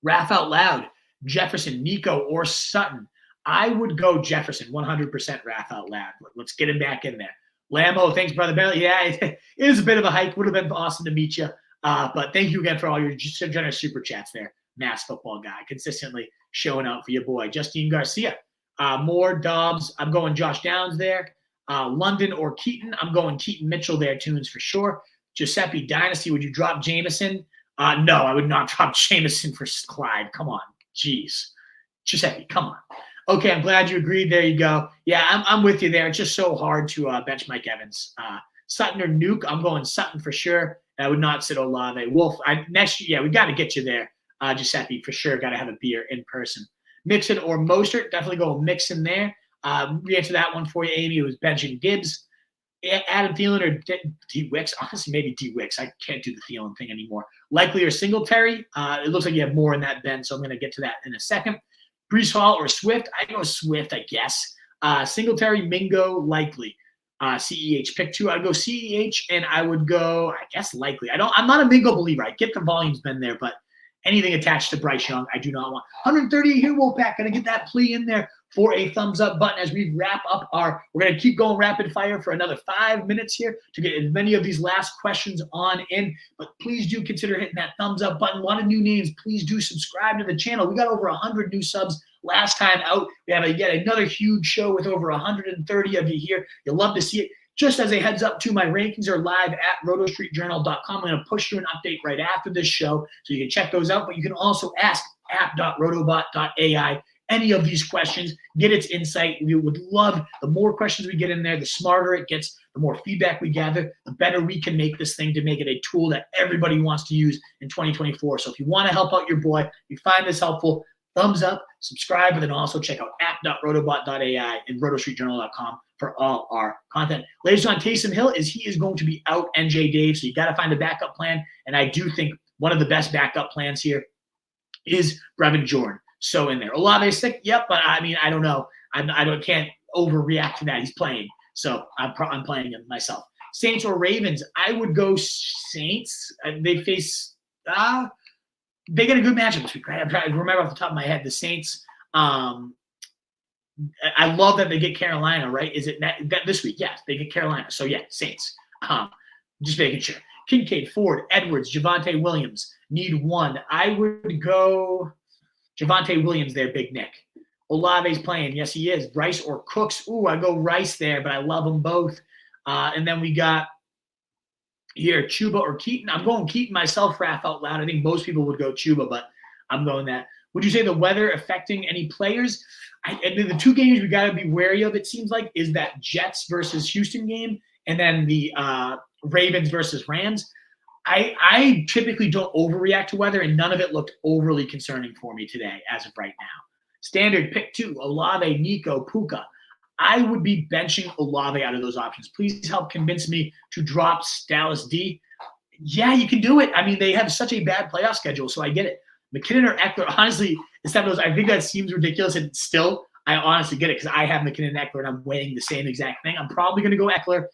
Laugh out loud. Jefferson, Nico, or Sutton. I would go Jefferson, 100% Wrath out loud. Let's get him back in there. Lambo, thanks, Brother Bailey. Yeah, it is a bit of a hike. Would have been awesome to meet you. But thank you again for all your generous super chats there. Mass football guy, consistently showing out for your boy. Justine Garcia. Moore, Dobbs. I'm going Josh Downs there. London or Keaton. I'm going Keaton Mitchell there, Tunes for sure. Giuseppe Dynasty, would you drop Jameson? No, I would not drop Jameson for Clyde. Come on. Jeez. Giuseppe, come on. Okay, I'm glad you agreed. There you go. Yeah, I'm with you there. It's just so hard to bench Mike Evans. Sutton or Nuke, I'm going Sutton for sure. I would not sit Olave. Wolf, next year, yeah, we got to get you there, Giuseppe, for sure. Got to have a beer in person. Mixon or Mostert, definitely go Mixon there. We answered that one for you, Amy. It was Benjamin Gibbs. Adam Thielen or D. Wicks. Honestly, maybe D. Wicks. I can't do the Thielen thing anymore. Likely or Singletary. It looks like you have more in that, Ben, so I'm going to get to that in a second. Breece Hall or Swift. I go Swift, I guess. Singletary, Mingo, Likely. CEH. Pick two. I'd go CEH, and I would go, I guess, Likely. I'm not a Mingo believer. I get the volume's been there, but anything attached to Bryce Young, I do not want. 130 here, Wolfpack. Going to get that plea in there for a thumbs up button as we wrap up we're going to keep going rapid fire for another 5 minutes here to get as many of these last questions on in. But please do consider hitting that thumbs up button. A lot of new names. Please do subscribe to the channel. We got over 100 new subs last time out. We have yet another huge show with over 130 of you here. You'll love to see it. Just as a heads up too, my rankings are live at rotostreetjournal.com. I'm going to push you an update right after this show, so you can check those out. But you can also ask app.rotobot.ai any of these questions, get its insight. We would love, the more questions we get in there, the smarter it gets, the more feedback we gather, the better we can make this thing to make it a tool that everybody wants to use in 2024. So if you want to help out your boy, if you find this helpful, thumbs up, subscribe, and then also check out app.rotobot.ai and rotostreetjournal.com for all our content. Latest on Taysom Hill is he is going to be out, NJ Dave, so you got to find a backup plan. And I do think one of the best backup plans here is Brevin Jordan. So in there. Olave sick, yep, but I mean, I don't know. Can't overreact to that. He's playing, so I'm playing him myself. Saints or Ravens? I would go Saints. They face they get a good matchup this week. Right? I'm trying to remember off the top of my head. The Saints. I love that they get Carolina. Right? Is it that this week? Yes, they get Carolina. So yeah, Saints. Just making sure. Kincaid, Ford, Edwards, Javonte Williams. Need one. I would go Javonte Williams there, Big Nick. Olave's playing. Yes, he is. Rice or Cooks. Ooh, I go Rice there, but I love them both. And then we got here Chuba or Keaton. I'm going Keaton myself, Raph out loud. I think most people would go Chuba, but I'm going that. Would you say the weather affecting any players? The two games we got to be wary of, it seems like, is that Jets versus Houston game and then the Ravens versus Rams. I typically don't overreact to weather, and none of it looked overly concerning for me today as of right now. Standard pick two, Olave, Nico, Puka. I would be benching Olave out of those options. Please help convince me to drop Dallas D. Yeah, you can do it. I mean, they have such a bad playoff schedule, so I get it. McKinnon or Eckler, honestly, instead of those, I think that seems ridiculous, and still, I honestly get it because I have McKinnon and Eckler, and I'm weighing the same exact thing. I'm probably going to go Eckler.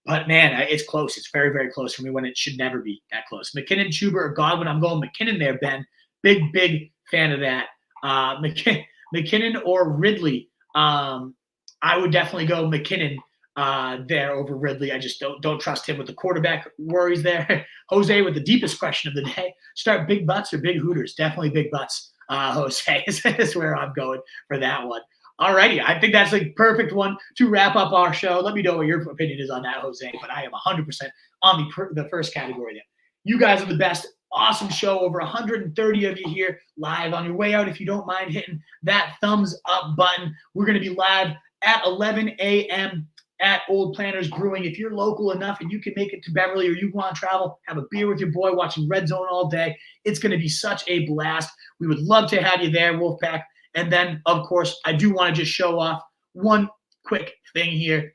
But, man, it's close. It's very, very close for me when it should never be that close. McKinnon, Chuba, or Godwin. I'm going McKinnon there, Ben. Big, big fan of that. McKinnon or Ridley. I would definitely go McKinnon there over Ridley. I just don't trust him with the quarterback worries there. Jose with the deepest question of the day. Start big butts or big hooters? Definitely big butts, Jose. is where I'm going for that one. Alrighty, I think that's a perfect one to wrap up our show. Let me know what your opinion is on that, Jose. But I am 100% on the first category there. You guys are the best. Awesome show. Over 130 of you here live. On your way out, if you don't mind hitting that thumbs up button, we're going to be live at 11 a.m. at Old Planters Brewing. If you're local enough and you can make it to Beverly or you want to travel, have a beer with your boy watching Red Zone all day, it's going to be such a blast. We would love to have you there, Wolfpack. And then, of course, I do want to just show off one quick thing here,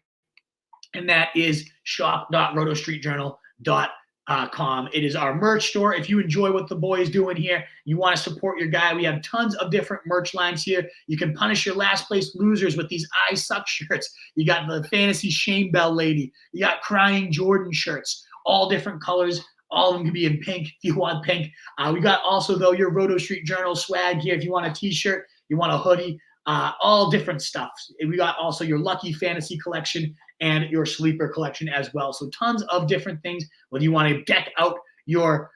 and that is shop.rotostreetjournal.com. It is our merch store. If you enjoy what the boy is doing here, you want to support your guy, we have tons of different merch lines here. You can punish your last place losers with these I Suck shirts. You got the Fantasy Shame Bell lady. You got Crying Jordan shirts, all different colors, All of them can be in pink if you want pink. We got also, though, your Roto Street Journal swag here. If you want a t-shirt, you want a hoodie, all different stuff. We got also your Lucky Fantasy collection and your Sleeper collection as well. So tons of different things. Whether you want to deck out your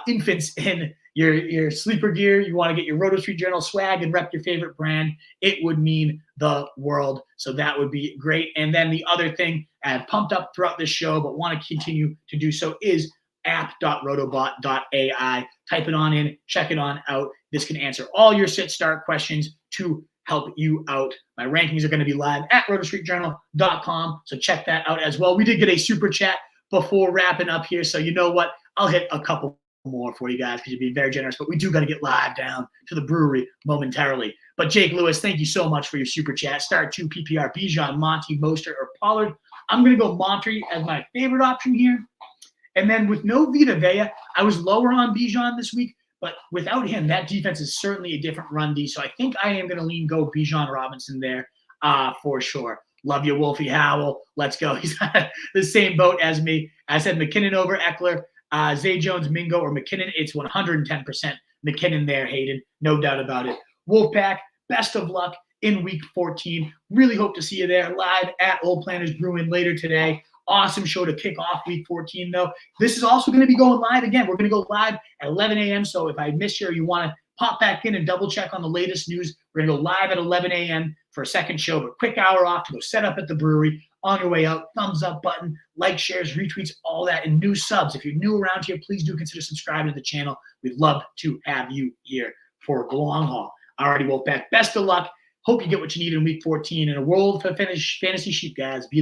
infants in your sleeper gear, you want to get your Roto Street Journal swag and rep your favorite brand, it would mean the world. So that would be great. And then the other thing I've pumped up throughout this show, but want to continue to do so, is app.rotobot.ai. Type it on in, check it on out. This can answer all your sit-start questions to help you out. My rankings are going to be live at rotostreetjournal.com, so check that out as well. We did get a super chat before wrapping up here, so you know what? I'll hit a couple more for you guys because you're being very generous, but we do got to get live down to the brewery momentarily. But Jake Lewis, thank you so much for your super chat. Start 2 PPR, Bijan, Monty, Mostert, or Pollard. I'm going to go Monty as my favorite option here. And then with no Vita Vea, I was lower on Bijan this week, but without him, that defense is certainly a different run D. So I think I am going to go Bijan Robinson there for sure. Love you, Wolfie Howell. Let's go. He's on the same boat as me. I said McKinnon over Eckler, Zay Jones, Mingo, or McKinnon. It's 110% McKinnon there, Hayden. No doubt about it. Wolfpack, best of luck in Week 14. Really hope to see you there live at Old Planners Brewing later today. Awesome show to kick off Week 14, though. This is also going to be going live again. We're going to go live at 11 a.m. So if I missed you or you want to pop back in and double check on the latest news, we're going to go live at 11 a.m. for a second show, but quick hour off to go set up at the brewery. On your way out, thumbs up button, like, shares, retweets, all that, and new subs. If you're new around here, please do consider subscribing to the channel. We'd love to have you here for the long haul. Alrighty, Wolfpack, best of luck. Hope you get what you need in Week 14 in a world of fantasy sheep, guys. Be